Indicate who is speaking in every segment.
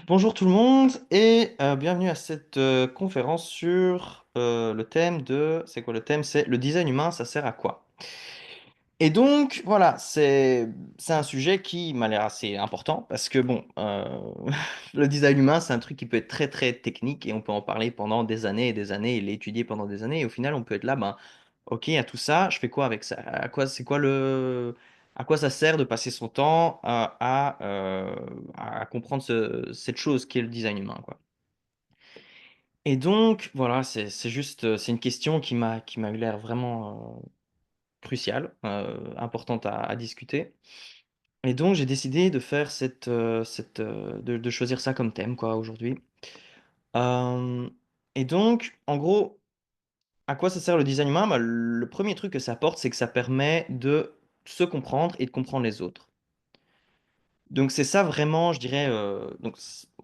Speaker 1: Bonjour tout le monde et bienvenue à cette conférence sur le thème de... C'est quoi le thème? C'est le design humain, ça sert à quoi? Et donc, voilà, c'est un sujet qui m'a l'air assez important parce que, bon, le design humain, c'est un truc qui peut être très, très technique et on peut en parler pendant des années et des années et l'étudier pendant des années. Et au final, on peut être là, ben, ok, à tout ça, je fais quoi avec ça? C'est quoi à quoi ça sert de passer son temps à comprendre cette chose qui est le design humain, quoi. Et donc, voilà, c'est juste, c'est une question qui m'a l'air vraiment cruciale, importante à discuter. Et donc, j'ai décidé de faire de choisir ça comme thème, quoi, aujourd'hui. Euh, et donc, en gros, à quoi ça sert le design humain? Bah, le premier truc que ça apporte, c'est que ça permet de se comprendre et de comprendre les autres. Donc, c'est ça vraiment, je dirais,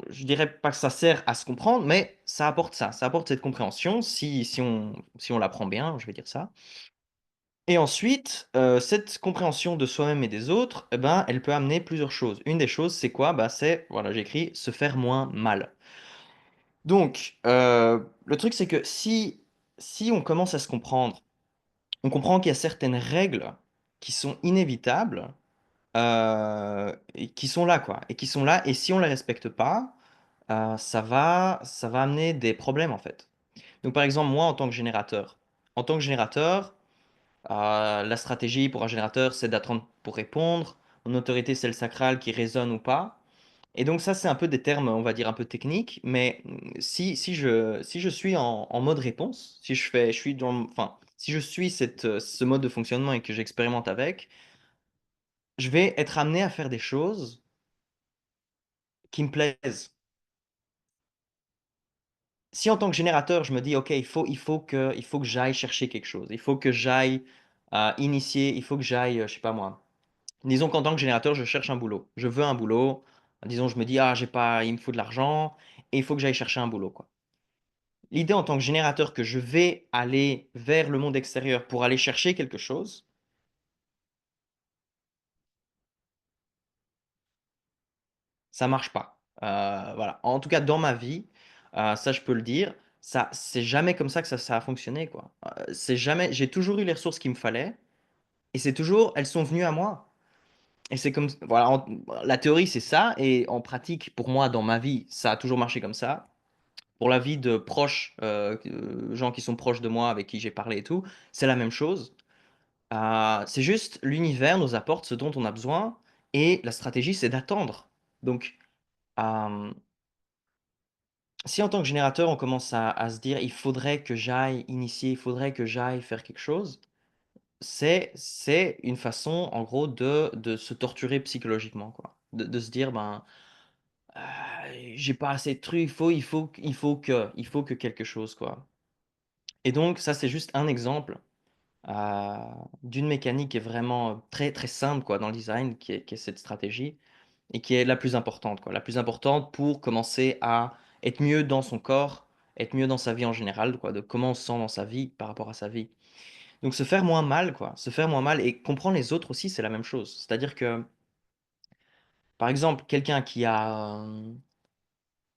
Speaker 1: je dirais pas que ça sert à se comprendre, mais ça apporte ça. Ça apporte cette compréhension si on l'apprend bien, je vais dire ça. Et ensuite, cette compréhension de soi-même et des autres, eh ben, elle peut amener plusieurs choses. Une des choses, c'est quoi? Bah, c'est, voilà, j'ai écrit se faire moins mal. Donc, le truc, c'est que si on commence à se comprendre, on comprend qu'il y a certaines règles qui sont inévitables, et qui sont là, quoi, et qui sont là, et si on les respecte pas, ça va amener des problèmes, en fait. Donc, par exemple, moi, en tant que générateur, la stratégie pour un générateur, c'est d'attendre pour répondre. Mon autorité, c'est le sacral qui résonne ou pas. Et donc ça, c'est un peu des termes, on va dire, un peu techniques, mais si je suis en mode réponse, si je suis enfin, si je suis ce mode de fonctionnement et que j'expérimente avec, je vais être amené à faire des choses qui me plaisent. Si en tant que générateur, je me dis, OK, il faut que j'aille chercher quelque chose, il faut que j'aille initier, il faut que j'aille, je sais pas moi. Disons qu'en tant que générateur, je cherche un boulot. Je veux un boulot. Disons, je me dis, ah, j'ai pas, il me faut de l'argent et il faut que j'aille chercher un boulot, quoi. L'idée en tant que générateur que je vais aller vers le monde extérieur pour aller chercher quelque chose, ça marche pas. Voilà. En tout cas, dans ma vie, ça, je peux le dire, ça, c'est jamais comme ça que ça a fonctionné, quoi. C'est jamais, j'ai toujours eu les ressources qu'il me fallait et c'est toujours, elles sont venues à moi. Et c'est comme, voilà, la théorie, c'est ça et en pratique, pour moi, dans ma vie, ça a toujours marché comme ça. Pour la vie de proches, gens qui sont proches de moi, avec qui j'ai parlé et tout, c'est la même chose. C'est juste l'univers nous apporte ce dont on a besoin et la stratégie, c'est d'attendre. Donc, euh, si en tant que générateur, on commence à se dire, il faudrait que j'aille initier, il faudrait que j'aille faire quelque chose, c'est une façon, en gros, de se torturer psychologiquement, quoi. De se dire, ben, j'ai pas assez de trucs, il faut que quelque chose, quoi. Et donc, ça, c'est juste un exemple euh, d'une mécanique qui est vraiment très, très simple quoi, dans le design, qui est cette stratégie, et qui est la plus importante, quoi. La plus importante pour commencer à être mieux dans son corps, être mieux dans sa vie en général, quoi, de comment on se sent dans sa vie par rapport à sa vie. Donc se faire moins mal, quoi, se faire moins mal, et comprendre les autres aussi, c'est la même chose. C'est-à-dire que, par exemple, quelqu'un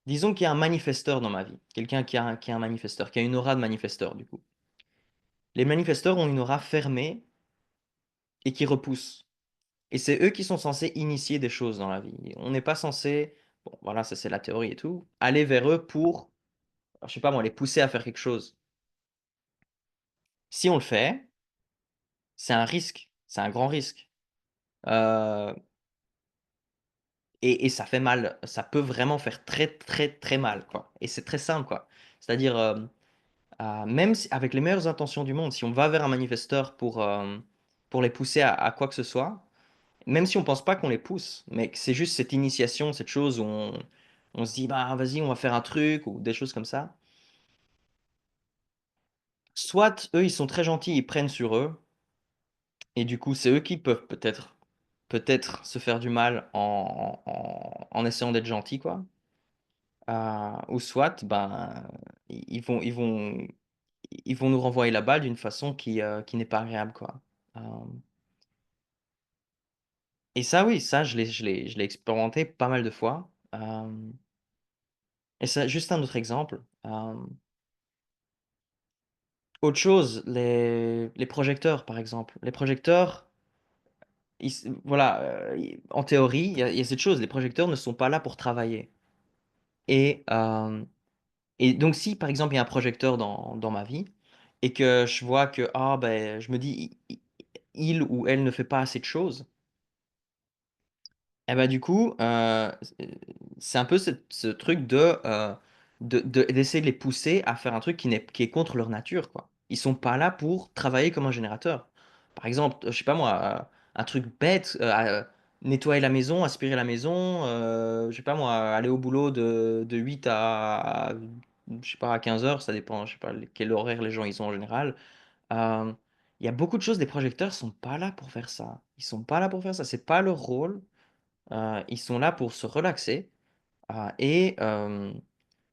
Speaker 1: disons qu'il y a un manifesteur dans ma vie, quelqu'un qui a un manifesteur, qui a une aura de manifesteur, du coup. Les manifesteurs ont une aura fermée et qui repousse. Et c'est eux qui sont censés initier des choses dans la vie. On n'est pas censé, bon, voilà, ça c'est la théorie et tout, aller vers eux pour, je sais pas moi, les pousser à faire quelque chose. Si on le fait, c'est un risque, c'est un grand risque. Euh, et ça fait mal, ça peut vraiment faire très très très mal, quoi. Et c'est très simple, quoi. C'est-à-dire, même avec les meilleures intentions du monde, si on va vers un manifesteur pour les pousser à quoi que ce soit, même si on pense pas qu'on les pousse, mais que c'est juste cette initiation, cette chose où on se dit, bah vas-y, on va faire un truc, ou des choses comme ça. Soit eux, ils sont très gentils, ils prennent sur eux, et du coup, c'est eux qui peuvent peut-être se faire du mal en essayant d'être gentils, quoi. Ou soit, ben, ils vont nous renvoyer la balle d'une façon qui n'est pas agréable, quoi. Euh, et ça, oui, ça, je l'ai expérimenté pas mal de fois. Euh, et c'est juste un autre exemple. Autre chose, les projecteurs, par exemple. Les projecteurs, voilà, en théorie, il y a cette chose, les projecteurs ne sont pas là pour travailler. Et, euh, et donc, si par exemple, il y a un projecteur dans ma vie, et que je vois que, ah, ben, je me dis, il ou elle ne fait pas assez de choses, et ben du coup, c'est un peu ce truc d'essayer de les pousser à faire un truc qui est contre leur nature, quoi. Ils sont pas là pour travailler comme un générateur. Par exemple, je sais pas moi, un truc bête, nettoyer la maison, aspirer la maison, je sais pas moi, aller au boulot de 8 je sais pas, à 15 heures, ça dépend, je sais pas quel horaire les gens ils ont en général. Euh, Il y a beaucoup de choses, les projecteurs sont pas là pour faire ça. Ils sont pas là pour faire ça, c'est pas leur rôle. Ils sont là pour se relaxer euh, et, euh,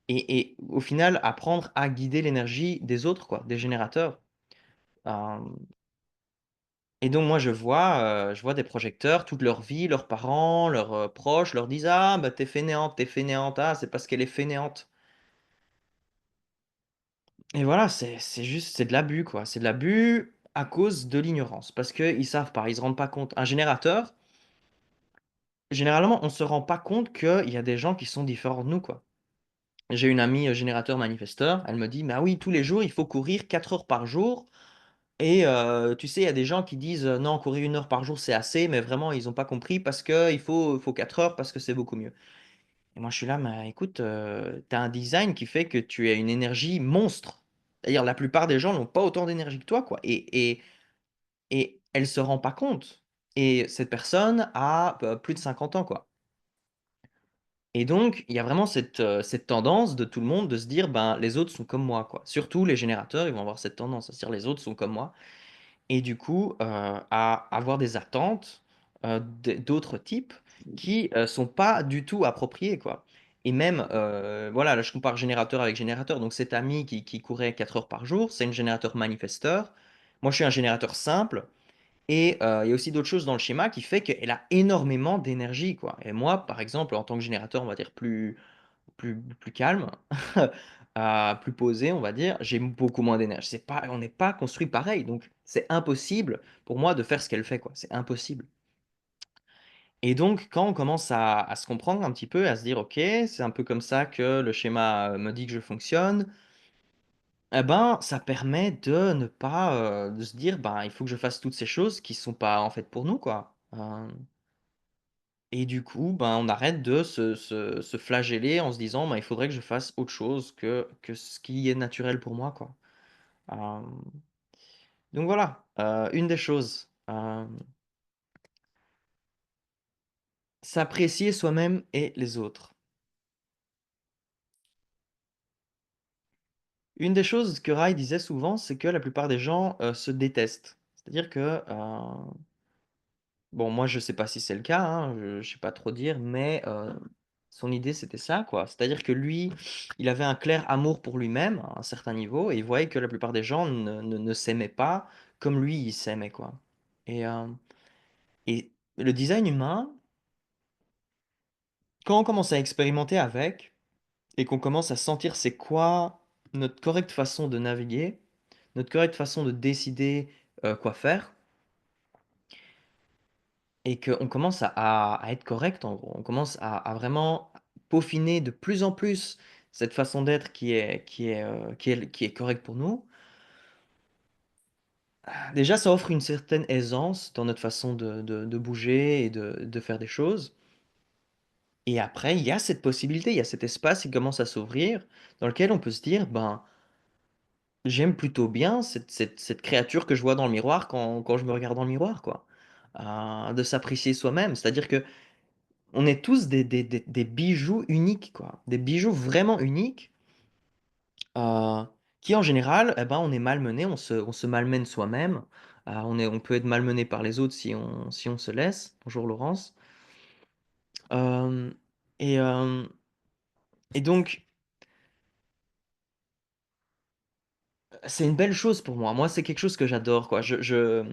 Speaker 1: et au final apprendre à guider l'énergie des autres, quoi, des générateurs. Euh, et donc moi je vois des projecteurs toute leur vie, leurs parents, leurs proches leur disent ah bah t'es fainéante, ah c'est parce qu'elle est fainéante. Et voilà, c'est juste c'est de l'abus quoi, c'est de l'abus à cause de l'ignorance parce qu'ils savent pas, ils se rendent pas compte. Un générateur, généralement on se rend pas compte qu'il y a des gens qui sont différents de nous quoi. J'ai une amie générateur manifesteur, elle me dit, bah oui, tous les jours, il faut courir 4 heures par jour. Et tu sais, il y a des gens qui disent, non, courir 1 heure par jour, c'est assez, mais vraiment, ils n'ont pas compris parce qu'il faut 4 heures parce que c'est beaucoup mieux. Et moi, je suis là, mais écoute, tu as un design qui fait que tu as une énergie monstre. C'est-à-dire, la plupart des gens n'ont pas autant d'énergie que toi, quoi. Et elle ne se rend pas compte. Et cette personne a plus de 50 ans, quoi. Et donc, il y a vraiment cette tendance de tout le monde de se dire, ben, les autres sont comme moi, quoi. Surtout les générateurs, ils vont avoir cette tendance à se dire, les autres sont comme moi. Et du coup, à avoir des attentes d'autres types qui sont pas du tout appropriées, quoi. Et même, voilà, là, je compare générateur avec générateur. Donc, cet ami qui courait 4 heures par jour, c'est un générateur manifesteur. Moi, je suis un générateur simple. Et il y a aussi d'autres choses dans le schéma qui fait qu'elle a énormément d'énergie, quoi. Et moi, par exemple, en tant que générateur, on va dire plus calme, plus posé, on va dire, j'ai beaucoup moins d'énergie. C'est pas, on n'est pas construit pareil, donc c'est impossible pour moi de faire ce qu'elle fait, quoi. C'est impossible. Et donc, quand on commence à se comprendre un petit peu, à se dire, ok, c'est un peu comme ça que le schéma me dit que je fonctionne, eh ben, ça permet de ne pas, de se dire, ben, il faut que je fasse toutes ces choses qui sont pas en fait pour nous, quoi. Et du coup, ben, on arrête de se flageller en se disant, ben, il faudrait que je fasse autre chose que ce qui est naturel pour moi, quoi. Euh, donc voilà, une des choses, s'apprécier soi-même et les autres. Une des choses que Rai disait souvent, c'est que la plupart des gens se détestent. C'est-à-dire que, bon, moi je sais pas si c'est le cas, hein, je sais pas trop dire, mais son idée c'était ça, quoi. C'est-à-dire que lui, il avait un clair amour pour lui-même à un certain niveau, et il voyait que la plupart des gens ne s'aimaient pas comme lui il s'aimait, quoi. Et, euh, et le design humain, quand on commence à expérimenter avec, et qu'on commence à sentir c'est quoi notre correcte façon de naviguer, notre correcte façon de décider quoi faire, et qu'on commence à être correct, en gros. On commence à vraiment peaufiner de plus en plus cette façon d'être qui est correcte pour nous. Déjà, ça offre une certaine aisance dans notre façon de bouger et de faire des choses. Et après, il y a cette possibilité, il y a cet espace qui commence à s'ouvrir, dans lequel on peut se dire, ben, j'aime plutôt bien cette créature que je vois dans le miroir quand je me regarde dans le miroir, quoi. De s'apprécier soi-même. C'est-à-dire que on est tous des bijoux uniques, quoi. Des bijoux vraiment uniques, euh, qui en général, eh ben, on est malmené, on se malmène soi-même. On peut être malmené par les autres si on se laisse. Bonjour Laurence. Euh, et, euh, et donc, c'est une belle chose pour moi. Moi, c'est quelque chose que j'adore, quoi. Je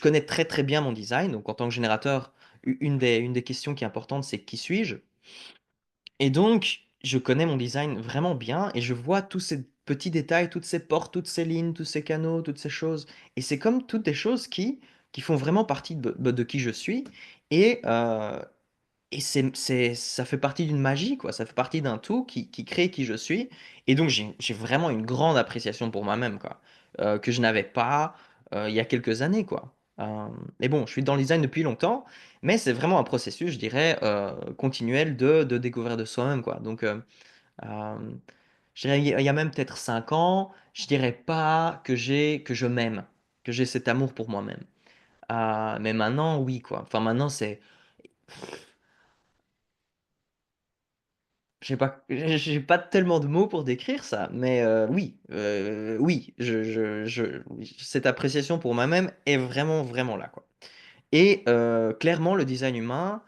Speaker 1: connais très très bien mon design. Donc, en tant que générateur, une des questions qui est importante, c'est qui suis-je? Et donc, je connais mon design vraiment bien et je vois tous ces petits détails, toutes ces portes, toutes ces lignes, tous ces canaux, toutes ces choses. Et c'est comme toutes des choses qui font vraiment partie de qui je suis. Et, euh, et ça fait partie d'une magie, quoi. Ça fait partie d'un tout qui crée qui je suis. Et donc, j'ai vraiment une grande appréciation pour moi-même, quoi. Que je n'avais pas il y a quelques années, quoi. Mais bon, je suis dans le design depuis longtemps, mais c'est vraiment un processus, je dirais, continuel de découvrir de soi-même, quoi. Donc, euh, je dirais, il y a même peut-être 5 ans, je dirais pas que je m'aime, que j'ai cet amour pour moi-même. Mais maintenant, oui, quoi. Enfin, maintenant, c'est j'ai pas tellement de mots pour décrire ça, mais oui, oui, cette appréciation pour moi-même est vraiment, vraiment là, quoi. Et clairement, le design humain,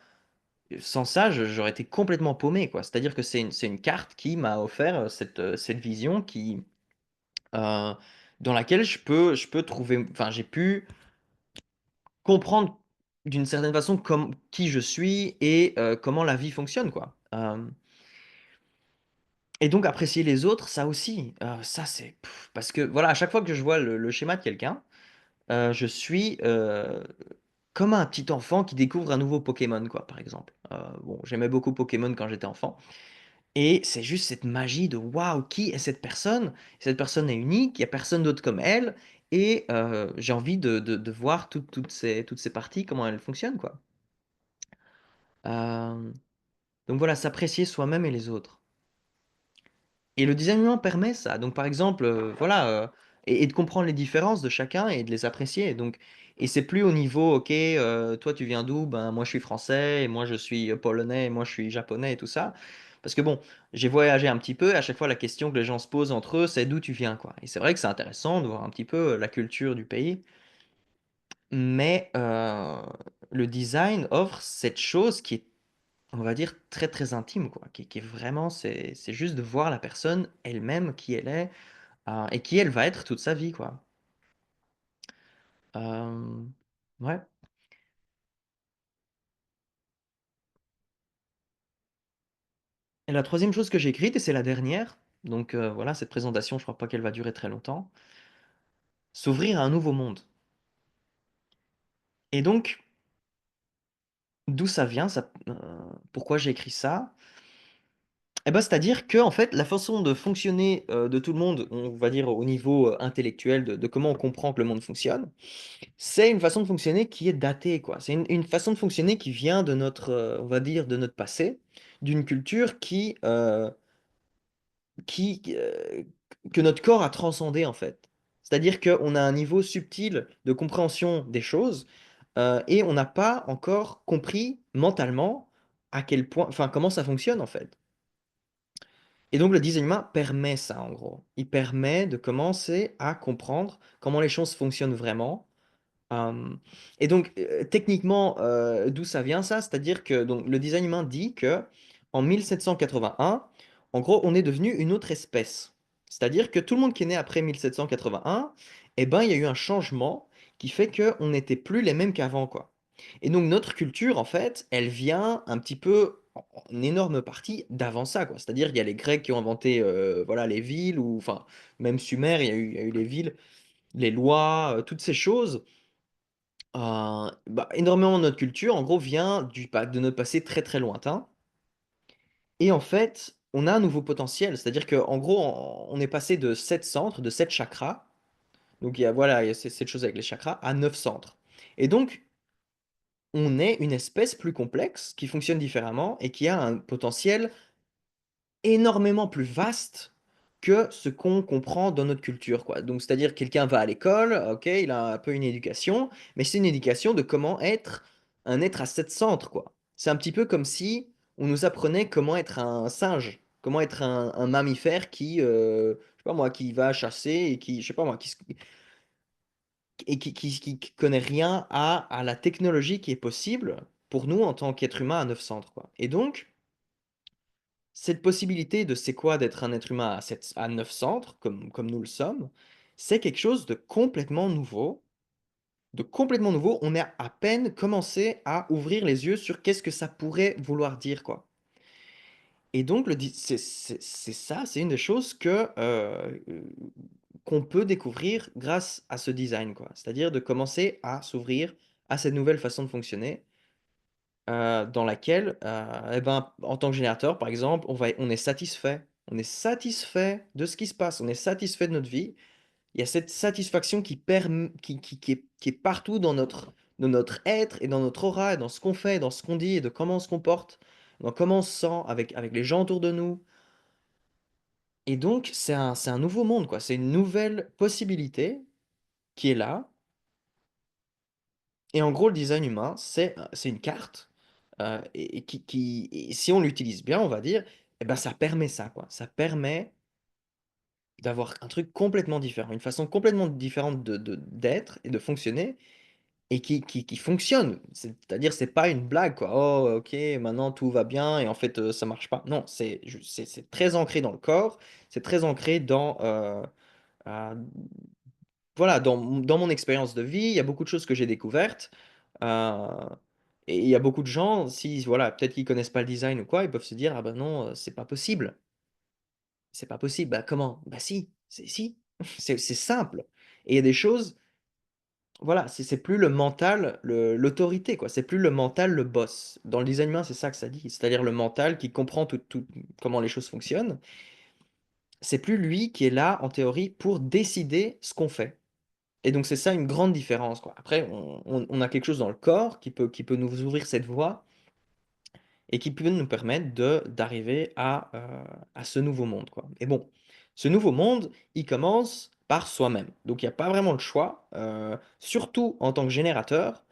Speaker 1: sans ça, j'aurais été complètement paumé, quoi. C'est-à-dire que c'est une carte qui m'a offert cette vision euh, dans laquelle je peux trouver, enfin, j'ai pu comprendre d'une certaine façon comme, qui je suis et comment la vie fonctionne, quoi. Et donc apprécier les autres, ça aussi, ça c'est parce que voilà, à chaque fois que je vois le schéma de quelqu'un, je suis comme un petit enfant qui découvre un nouveau Pokémon, quoi, par exemple. Bon, j'aimais beaucoup Pokémon quand j'étais enfant, et c'est juste cette magie de waouh, qui est cette personne? Cette personne est unique, il y a personne d'autre comme elle, et j'ai envie de voir toutes ces parties, comment elles fonctionnent, quoi. Euh, donc voilà, s'apprécier soi-même et les autres. Et le design humain permet ça. Donc, par exemple, voilà, et de comprendre les différences de chacun et de les apprécier. Donc, et c'est plus au niveau, ok, toi tu viens d'où? Ben, moi je suis français, et moi je suis polonais, et moi je suis japonais et tout ça. Parce que bon, j'ai voyagé un petit peu, et à chaque fois la question que les gens se posent entre eux, c'est d'où tu viens, quoi. Et c'est vrai que c'est intéressant de voir un petit peu la culture du pays. Mais le design offre cette chose qui est, on va dire, très très intime, quoi. Qui est vraiment, c'est juste de voir la personne elle-même, qui elle est et qui elle va être toute sa vie, quoi. Euh, ouais. Et la troisième chose que j'ai écrite, et c'est la dernière, donc voilà, cette présentation, je crois pas qu'elle va durer très longtemps, s'ouvrir à un nouveau monde. Et donc, d'où ça vient, pourquoi j'ai écrit ça? Eh ben, c'est-à-dire que en fait, la façon de fonctionner de tout le monde, on va dire au niveau intellectuel de comment on comprend que le monde fonctionne, c'est une façon de fonctionner qui est datée, quoi. C'est une façon de fonctionner qui vient de notre, on va dire, de notre passé, d'une culture que notre corps a transcendé en fait. C'est-à-dire qu'on a un niveau subtil de compréhension des choses et on n'a pas encore compris mentalement à quel point, enfin comment ça fonctionne en fait. Et donc le design humain permet ça en gros. Il permet de commencer à comprendre comment les choses fonctionnent vraiment. Et donc, techniquement, d'où ça vient ça? C'est-à-dire que donc, le design humain dit que en 1781, en gros, on est devenu une autre espèce. C'est-à-dire que tout le monde qui est né après 1781, eh ben, il y a eu un changement qui fait qu'on n'était plus les mêmes qu'avant, quoi. Et donc, notre culture, en fait, elle vient un petit peu en énorme partie d'avant ça, quoi. C'est-à-dire qu'il y a les Grecs qui ont inventé voilà, les villes, ou enfin, même Sumer, il y a eu les villes, les lois, toutes ces choses. Bah, énormément de notre culture, en gros, vient de notre passé très très lointain. Et en fait, on a un nouveau potentiel. C'est-à-dire qu'en gros, on est passé de 7 centres, de 7 chakras. Donc, voilà, il y a cette chose avec les chakras, à 9 centres. Et donc, on est une espèce plus complexe, qui fonctionne différemment et qui a un potentiel énormément plus vaste que ce qu'on comprend dans notre culture, quoi. Donc, c'est-à-dire quelqu'un va à l'école, ok, il a un peu une éducation, mais c'est une éducation de comment être un être à 7 centres, quoi. C'est un petit peu comme si on nous apprenait comment être un singe, comment être un mammifère qui, je sais pas moi, qui va chasser et qui, je sais pas moi, qui connaît rien à la technologie qui est possible pour nous en tant qu'être humain à 9 centres, quoi. Et donc, cette possibilité de c'est quoi d'être un être humain à 9 centres, comme nous le sommes, c'est quelque chose de complètement nouveau. De complètement nouveau, on a à peine commencé à ouvrir les yeux sur qu'est-ce que ça pourrait vouloir dire, quoi. Et donc, c'est ça, c'est une des choses qu'on peut découvrir grâce à ce design, quoi. C'est-à-dire de commencer à s'ouvrir à cette nouvelle façon de fonctionner, dans laquelle, eh ben, en tant que générateur, par exemple, on est satisfait. On est satisfait de ce qui se passe, on est satisfait de notre vie. Il y a cette satisfaction qui est partout dans notre être et dans notre aura, et dans ce qu'on fait, dans ce qu'on dit et de comment on se comporte, dans comment on se sent avec les gens autour de nous. Et donc, c'est un nouveau monde, quoi. C'est une nouvelle possibilité qui est là. Et en gros, le design humain, c'est une carte. Et si on l'utilise bien, on va dire, eh ben, ça permet ça, quoi. Ça permet d'avoir un truc complètement différent, une façon complètement différente d'être et de fonctionner, et qui fonctionne. C'est-à-dire, c'est pas une blague, quoi. Oh, ok, maintenant tout va bien, et en fait, ça marche pas. Non, c'est très ancré dans le corps, c'est très ancré euh, voilà, dans mon expérience de vie, il y a beaucoup de choses que j'ai découvertes. euh, et il y a beaucoup de gens, si, voilà, peut-être qu'ils connaissent pas le design ou quoi, ils peuvent se dire, ah ben non, c'est pas possible. C'est pas possible. Bah comment? Bah si, si. C'est simple. Et il y a des choses, voilà, c'est plus le mental, l'autorité, quoi. C'est plus le mental, le boss. Dans le design humain, c'est ça que ça dit. C'est-à-dire le mental qui comprend comment les choses fonctionnent. C'est plus lui qui est là, en théorie, pour décider ce qu'on fait. Et donc, c'est ça une grande différence, quoi. Après, on a quelque chose dans le corps qui peut nous ouvrir cette voie et qui peut nous permettre d'arriver à ce nouveau monde, quoi. Et bon, ce nouveau monde, il commence par soi-même. Donc, il n'y a pas vraiment de choix. Surtout en tant que générateur,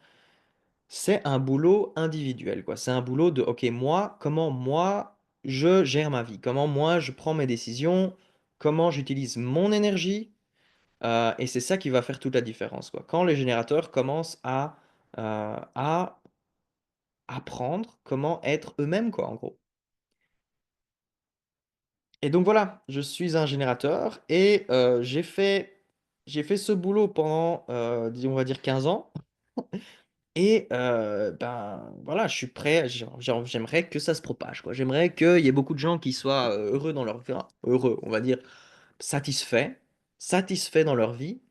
Speaker 1: c'est un boulot individuel, quoi. C'est un boulot de, OK, moi, comment moi, je gère ma vie? Comment moi, je prends mes décisions? Comment j'utilise mon énergie? Et c'est ça qui va faire toute la différence, quoi. Quand les générateurs commencent à apprendre comment être eux-mêmes, quoi, en gros. Et donc voilà, je suis un générateur et j'ai fait ce boulot pendant, disons, on va dire 15 ans. Et ben voilà, je suis prêt, j'aimerais que ça se propage, quoi. J'aimerais qu'il y ait beaucoup de gens qui soient heureux dans leur vie, enfin, heureux, on va dire, satisfaits, satisfaits dans leur vie.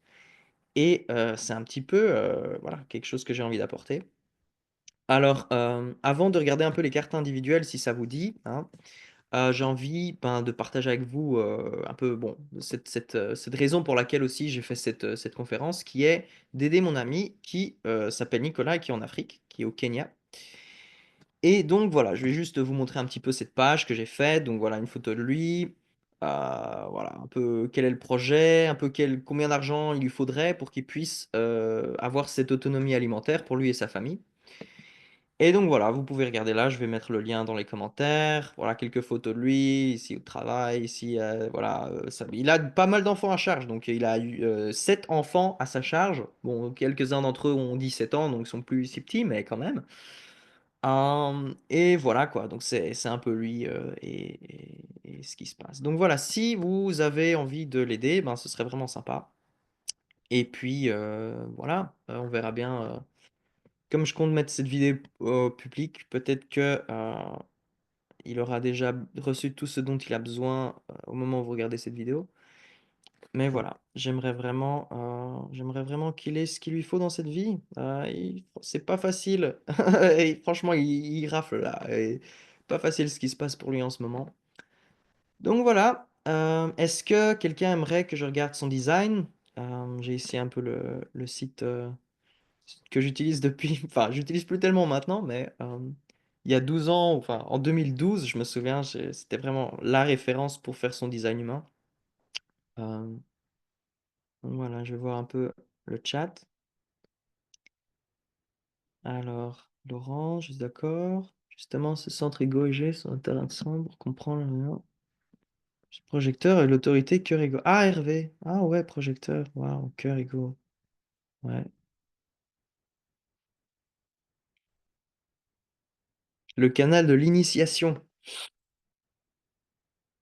Speaker 1: Et c'est un petit peu, voilà, quelque chose que j'ai envie d'apporter. Alors, avant de regarder un peu les cartes individuelles, si ça vous dit, hein, j'ai envie, ben, de partager avec vous, un peu, bon, cette raison pour laquelle aussi j'ai fait cette conférence, qui est d'aider mon ami qui s'appelle Nicolas et qui est en Afrique, qui est au Kenya. Et donc voilà, je vais juste vous montrer un petit peu cette page que j'ai faite. Donc voilà, une photo de lui. Voilà, un peu quel est le projet, un peu combien d'argent il lui faudrait pour qu'il puisse avoir cette autonomie alimentaire pour lui et sa famille. Et donc voilà, vous pouvez regarder là, je vais mettre le lien dans les commentaires. Voilà, quelques photos de lui, ici au travail, ici, voilà. Il a pas mal d'enfants à charge, donc il a eu 7 enfants à sa charge. Bon, quelques-uns d'entre eux ont 17 ans, donc ils sont plus si petits, mais quand même. Et voilà quoi, donc c'est un peu lui et ce qui se passe. Donc voilà, si vous avez envie de l'aider, ben, ce serait vraiment sympa. Et puis voilà, on verra bien. Comme je compte mettre cette vidéo au public, peut-être que il aura déjà reçu tout ce dont il a besoin au moment où vous regardez cette vidéo. Mais voilà, j'aimerais vraiment qu'il ait ce qu'il lui faut dans cette vie. C'est pas facile. Et franchement, il rafle là. Et pas facile ce qui se passe pour lui en ce moment. Donc voilà. Est-ce que quelqu'un aimerait que je regarde son design? J'ai ici un peu le site que j'utilise depuis. Enfin, j'utilise plus tellement maintenant, mais il y a 12 ans, enfin en 2012, je me souviens, c'était vraiment la référence pour faire son design humain. Euh, Voilà, je vais voir un peu le chat. Alors, Laurent, je suis d'accord. Justement, ce centre Ego et G sont intéressants pour comprendre le lien. Projecteur et l'autorité cœur Ego. Ah, Hervé. Ah ouais, projecteur. Waouh, cœur Ego. Ouais. Le canal de l'initiation.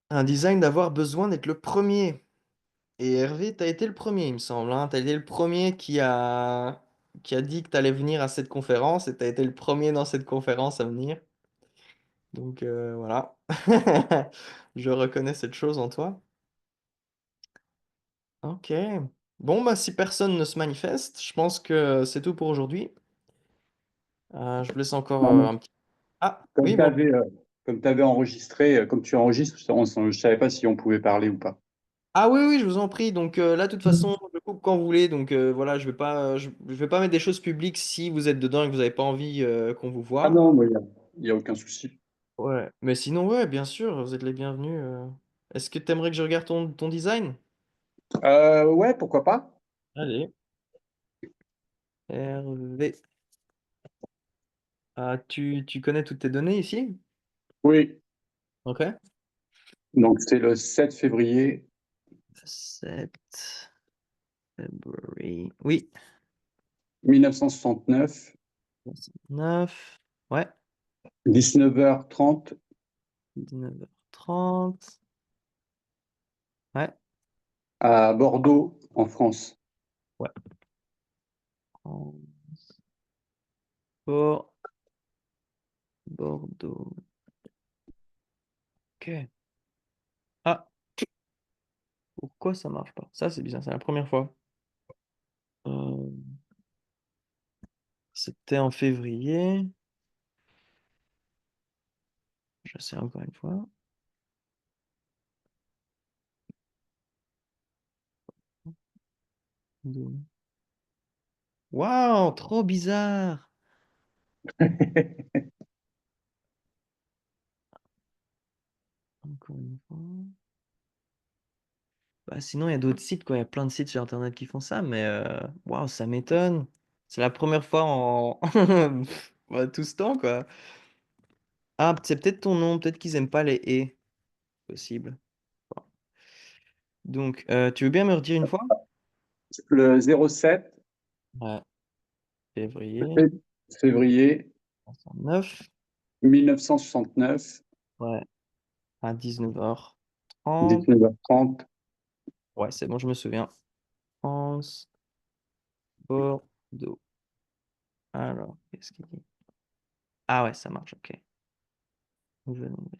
Speaker 1: Un design d'avoir besoin d'être le premier. Et Hervé, t'as été le premier, il me semble, hein. T'as été le premier qui a dit que t'allais venir à cette conférence et t'as été le premier dans cette conférence à venir. Donc voilà. Je reconnais cette chose en toi. Ok. Bon, bah si personne ne se manifeste, je pense que c'est tout pour aujourd'hui. Je vous laisse encore
Speaker 2: Non, mais
Speaker 1: un petit... Ah,
Speaker 2: comme
Speaker 1: oui,
Speaker 2: tu
Speaker 1: bon.
Speaker 2: avais, enregistré, comme tu enregistres, je savais pas si on pouvait parler ou pas.
Speaker 1: Ah oui, oui, je vous en prie. Donc là, de toute façon, je coupe quand vous voulez. Donc voilà, je vais pas mettre des choses publiques si vous êtes dedans et que vous n'avez pas envie qu'on vous
Speaker 2: Ah
Speaker 1: voit.
Speaker 2: non, il y a aucun souci.
Speaker 1: Ouais. Mais sinon, ouais, bien sûr, vous êtes les bienvenus. Est-ce que tu aimerais que je regarde ton design?
Speaker 2: Ouais, pourquoi pas?
Speaker 1: Allez. Hervé. Ah, tu connais toutes tes données ici?
Speaker 2: Oui,
Speaker 1: Ok.
Speaker 2: donc c'est le 7 février
Speaker 1: 7 February. Oui.
Speaker 2: 1969,
Speaker 1: 9. Ouais.
Speaker 2: 19h30
Speaker 1: 19h30. Ouais.
Speaker 2: à Bordeaux, en France.
Speaker 1: Ouais. Pour Bordeaux. Ok. Ah, pourquoi ça marche pas? Ça, c'est bizarre, c'est la première fois. Euh, C'était en février. Je sais encore une fois. Waouh, trop bizarre. Encore une fois. Bah, sinon, il y a d'autres sites, quoi. Il y a plein de sites sur Internet qui font ça, mais waouh, ça m'étonne. C'est la première fois en ouais, tout ce temps, quoi. Ah, c'est peut-être ton nom, peut-être qu'ils aiment pas les et. Possible. Bon. Donc, tu veux bien me redire une fois?
Speaker 2: Le 07
Speaker 1: Ouais. Février
Speaker 2: fé- février
Speaker 1: 9.
Speaker 2: 1969,
Speaker 1: Ouais. À 19h30.
Speaker 2: 19h30.
Speaker 1: Ouais, c'est bon, je me souviens. France, Bordeaux. Alors, qu'est-ce qu'il dit? Ah ouais, ça marche, ok.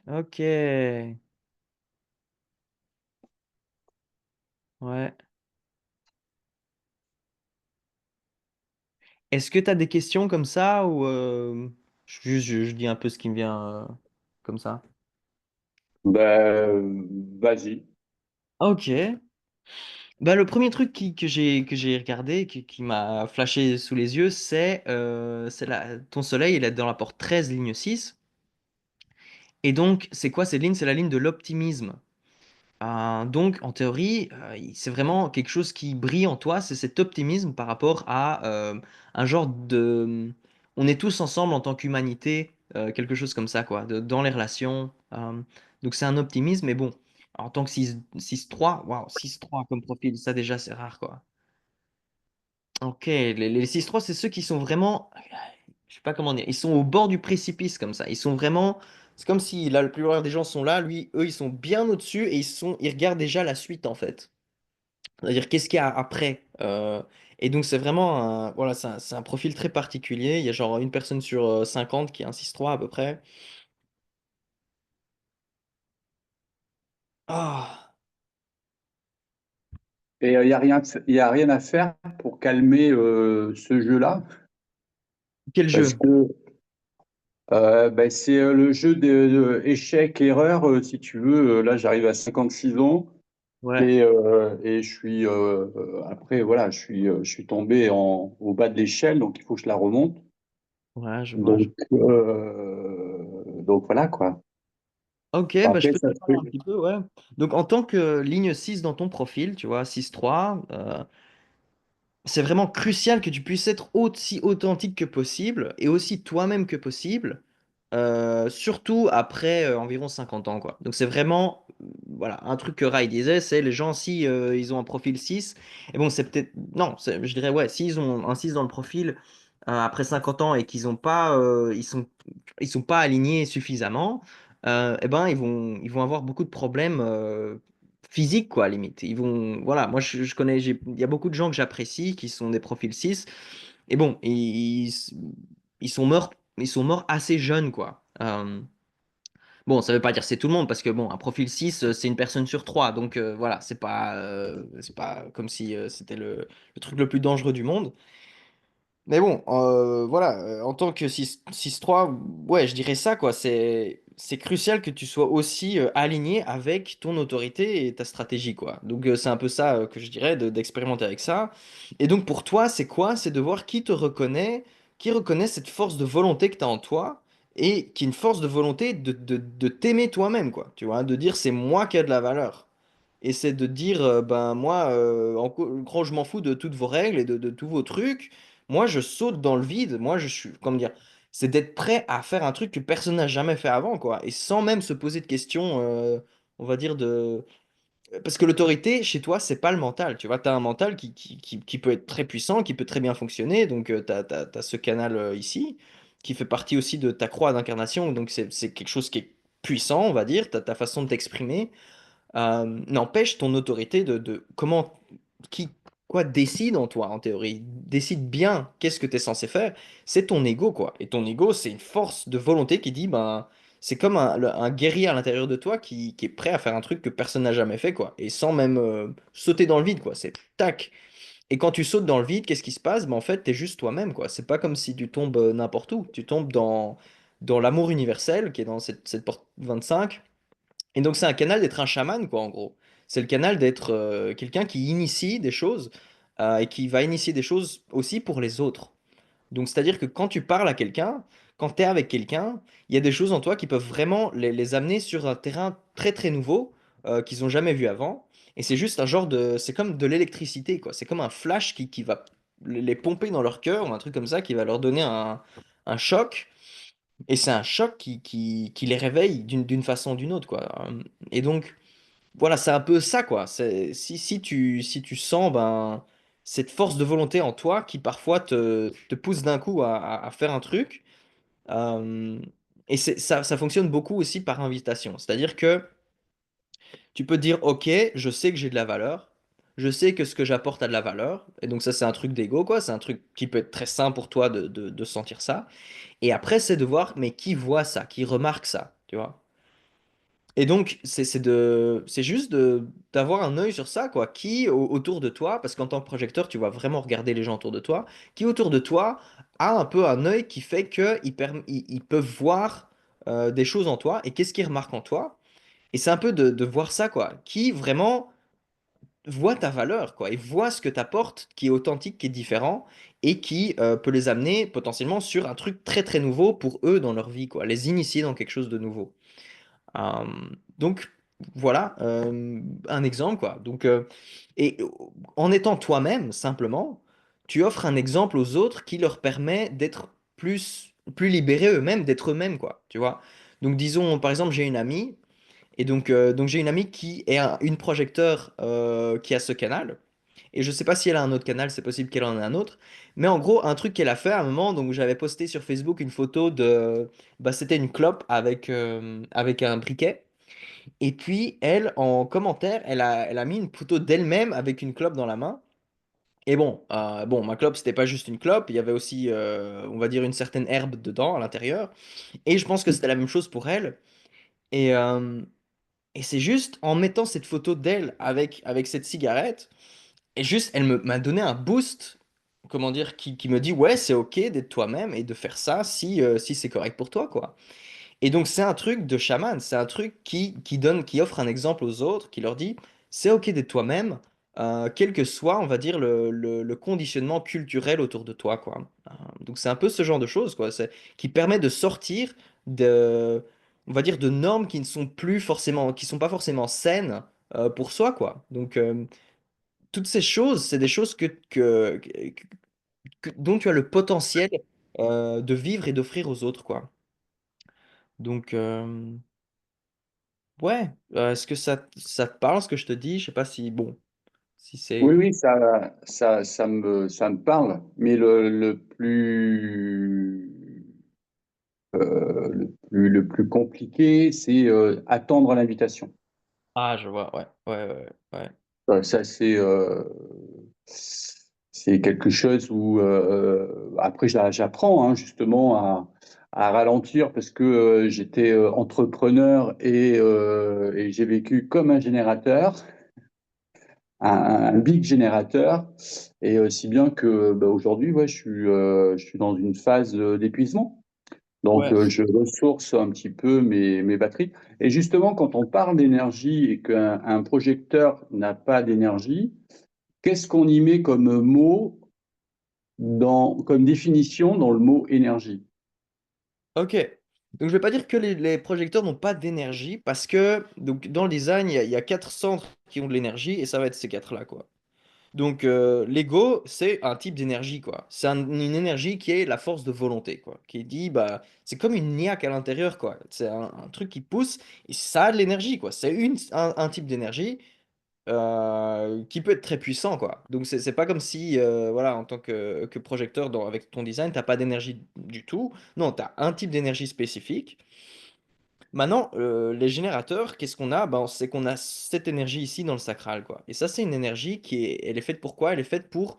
Speaker 1: Ok. Ouais. Est-ce que tu as des questions comme ça ou je dis un peu ce qui me vient comme ça?
Speaker 2: Ben, vas-y.
Speaker 1: Ok. Bah, le premier truc que j'ai regardé, qui m'a flashé sous les yeux, c'est ton soleil, il est dans la porte 13 ligne 6. Et donc, c'est quoi cette ligne? C'est la ligne de l'optimisme. Donc, en théorie, c'est vraiment quelque chose qui brille en toi, c'est cet optimisme par rapport à un genre de... On est tous ensemble en tant qu'humanité, quelque chose comme ça, quoi, dans les relations. Donc, c'est un optimisme, mais bon, en tant que 6-3, waouh, 6-3 comme profil, ça déjà, c'est rare, quoi. Ok, les 6-3, c'est ceux qui sont vraiment... Je sais pas comment dire, ils sont au bord du précipice, comme ça. Ils sont vraiment... C'est comme si, là, la plupart des gens sont là, lui, eux, ils sont bien au-dessus et ils regardent déjà la suite, en fait. C'est-à-dire, qu'est-ce qu'il y a après? Et donc, c'est vraiment voilà, c'est un profil très particulier. Il y a genre une personne sur 50 qui est un 6-3 à peu près. Ah,
Speaker 2: Et il y a rien à faire pour calmer ce jeu-là.
Speaker 1: quel
Speaker 2: Parce
Speaker 1: jeu?
Speaker 2: que ben, c'est le jeu de échec, erreur, si tu veux. Là, j'arrive à 56 ans
Speaker 1: Ouais,
Speaker 2: et je suis après, voilà, je suis tombé au bas de l'échelle, donc il faut que je la remonte.
Speaker 1: ouais, je vois.
Speaker 2: Donc, donc voilà quoi.
Speaker 1: Ok, bah, je
Speaker 2: Après,
Speaker 1: peux te
Speaker 2: ça
Speaker 1: parler
Speaker 2: fait.
Speaker 1: un petit peu, ouais. Donc, en tant que ligne 6 dans ton profil, tu vois, 6-3, c'est vraiment crucial que tu puisses être aussi authentique que possible et aussi toi-même que possible, surtout après environ 50 ans, quoi. Donc c'est vraiment, voilà, un truc que Rai disait, c'est les gens, si ils ont un profil 6, et bon, c'est peut-être, non, je dirais, ouais, s'ils ont un 6 dans le profil après 50 ans et qu'ils ont pas, ils sont pas alignés suffisamment, eh ben, ils vont avoir beaucoup de problèmes physiques, quoi, limite. Ils vont, voilà, moi, je connais, il y a beaucoup de gens que j'apprécie qui sont des profils 6 et bon, ils sont morts assez jeunes, quoi. Bon, ça veut pas dire c'est tout le monde, parce que bon, un profil 6, c'est une personne sur trois. Donc voilà, c'est pas comme si c'était le truc le plus dangereux du monde. Mais bon, voilà, en tant que 6-3, ouais, je dirais ça, quoi. C'est crucial que tu sois aussi aligné avec ton autorité et ta stratégie, quoi. Donc, c'est un peu ça que je dirais, d'expérimenter avec ça. Et donc, pour toi, c'est quoi? C'est de voir qui te reconnaît, qui reconnaît cette force de volonté que tu as en toi et qui est une force de volonté de t'aimer toi-même, quoi. Tu vois, de dire c'est moi qui ai de la valeur. Et c'est de dire, ben moi, gros, je m'en fous de toutes vos règles et de tous vos trucs. Moi, je saute dans le vide. Moi, je suis, comment dire, c'est d'être prêt à faire un truc que personne n'a jamais fait avant, quoi. Et sans même se poser de questions, on va dire, de... Parce que l'autorité, chez toi, c'est pas le mental. Tu vois, tu as un mental qui peut être très puissant, qui peut très bien fonctionner. Donc, tu as, ce canal ici, qui fait partie aussi de ta croix d'incarnation. Donc, c'est quelque chose qui est puissant, on va dire. Tu as ta façon de t'exprimer. N'empêche ton autorité de comment qui quoi décide en toi en théorie, décide bien qu'est-ce que tu es censé faire, c'est ton ego quoi. Et ton ego, c'est une force de volonté qui dit ben c'est comme un guerrier à l'intérieur de toi qui est prêt à faire un truc que personne n'a jamais fait quoi et sans même sauter dans le vide quoi, c'est tac. Et quand tu sautes dans le vide, qu'est-ce qui se passe? Ben en fait, tu es juste toi-même quoi. C'est pas comme si tu tombes n'importe où, tu tombes dans l'amour universel qui est dans cette porte 25. Et donc c'est un canal d'être un chaman, quoi, en gros. C'est le canal d'être quelqu'un qui initie des choses et qui va initier des choses aussi pour les autres. Donc c'est-à-dire que quand tu parles à quelqu'un, quand tu es avec quelqu'un, il y a des choses en toi qui peuvent vraiment les amener sur un terrain très très nouveau qu'ils n'ont jamais vu avant. Et c'est juste un genre de... C'est comme de l'électricité, quoi. C'est comme un flash qui va les pomper dans leur cœur ou un truc comme ça qui va leur donner un choc. Et c'est un choc qui les réveille d'une façon ou d'une autre, quoi. Et donc, voilà, c'est un peu ça, quoi. Si tu sens ben, cette force de volonté en toi qui parfois te pousse d'un coup à faire un truc, euh, et ça fonctionne beaucoup aussi par invitation. C'est-à-dire que tu peux dire, OK, je sais que j'ai de la valeur, je sais que ce que j'apporte a de la valeur, et donc ça, c'est un truc d'ego, quoi. C'est un truc qui peut être très sain pour toi de sentir ça. Et après, c'est de voir, mais qui voit ça, qui remarque ça, tu vois. Et donc, c'est juste d'avoir un œil sur ça, quoi. Qui autour de toi, parce qu'en tant que projecteur, tu vas vraiment regarder les gens autour de toi, qui autour de toi a un peu un œil qui fait qu'ils peuvent voir des choses en toi, et qu'est-ce qu'ils remarquent en toi. Et c'est un peu de voir ça, quoi. Qui vraiment voit ta valeur, quoi, et voit ce que tu apportes, qui est authentique, qui est différent, et qui peut les amener potentiellement sur un truc très très nouveau pour eux dans leur vie, quoi, les initier dans quelque chose de nouveau. Euh, donc voilà un exemple, quoi. Donc, et en étant toi-même, simplement, tu offres un exemple aux autres qui leur permet d'être plus libérés eux-mêmes, d'être eux-mêmes, quoi, tu vois. Donc disons, par exemple, j'ai une amie. Et donc j'ai une amie qui est une projecteur qui a ce canal. Et je sais pas si elle a un autre canal, c'est possible qu'elle en ait un autre. Mais en gros, un truc qu'elle a fait à un moment, donc j'avais posté sur Facebook une photo de... Bah, c'était une clope avec un briquet. Et puis elle, en commentaire, elle a mis une photo d'elle-même avec une clope dans la main. Et bon, ma clope, c'était pas juste une clope, il y avait aussi, on va dire, une certaine herbe dedans, à l'intérieur. Et je pense que c'était la même chose pour elle. Et, euh, et c'est juste en mettant cette photo d'elle avec cette cigarette, et juste, m'a donné un boost, comment dire, qui me dit, ouais, c'est ok d'être toi-même et de faire ça si c'est correct pour toi, quoi. Et donc, c'est un truc de chaman, c'est un truc qui offre un exemple aux autres, qui leur dit, c'est ok d'être toi-même, quel que soit, on va dire, le conditionnement culturel autour de toi, quoi. Donc, c'est un peu ce genre de choses, quoi, qui permet de sortir de, on va dire, de normes qui ne sont plus forcément, qui sont pas forcément saines, pour soi, quoi. Donc, toutes ces choses, c'est des choses dont tu as le potentiel, de vivre et d'offrir aux autres, quoi. Donc, ouais, est-ce que ça te parle ce que je te dis? Je sais pas si, bon, si
Speaker 2: Oui,
Speaker 1: c'est...
Speaker 2: oui, ça me parle, mais le plus compliqué, c'est attendre l'invitation.
Speaker 1: Ah, je vois, ouais, ouais, ouais, ouais.
Speaker 2: Ça, c'est quelque chose où, après, j'apprends hein, justement à ralentir parce que j'étais entrepreneur et j'ai vécu comme un générateur, un big générateur, et si bien que bah, aujourd'hui, ouais, je suis dans une phase d'épuisement. Donc,
Speaker 1: Ouais.
Speaker 2: je ressource un petit peu mes batteries. Et justement, quand on parle d'énergie et qu'un projecteur n'a pas d'énergie, qu'est-ce qu'on y met comme mot comme définition dans le mot énergie?
Speaker 1: Ok. Donc je vais pas dire que les projecteurs n'ont pas d'énergie parce que donc dans le design il y a quatre centres qui ont de l'énergie et ça va être ces quatre-là quoi. Donc l'ego c'est un type d'énergie quoi. C'est une énergie qui est la force de volonté quoi. Qui dit bah c'est comme une niaque à l'intérieur quoi. C'est un truc qui pousse et ça a de l'énergie quoi. C'est un type d'énergie qui peut être très puissant, quoi. Donc, c'est pas comme si, voilà, en tant que projecteur avec ton design, t'as pas d'énergie du tout. Non, tu as un type d'énergie spécifique. Maintenant, les générateurs, qu'est-ce qu'on a? Ben, c'est qu'on a cette énergie ici dans le sacral, quoi. Et ça, c'est une énergie elle est faite pour quoi? Elle est faite pour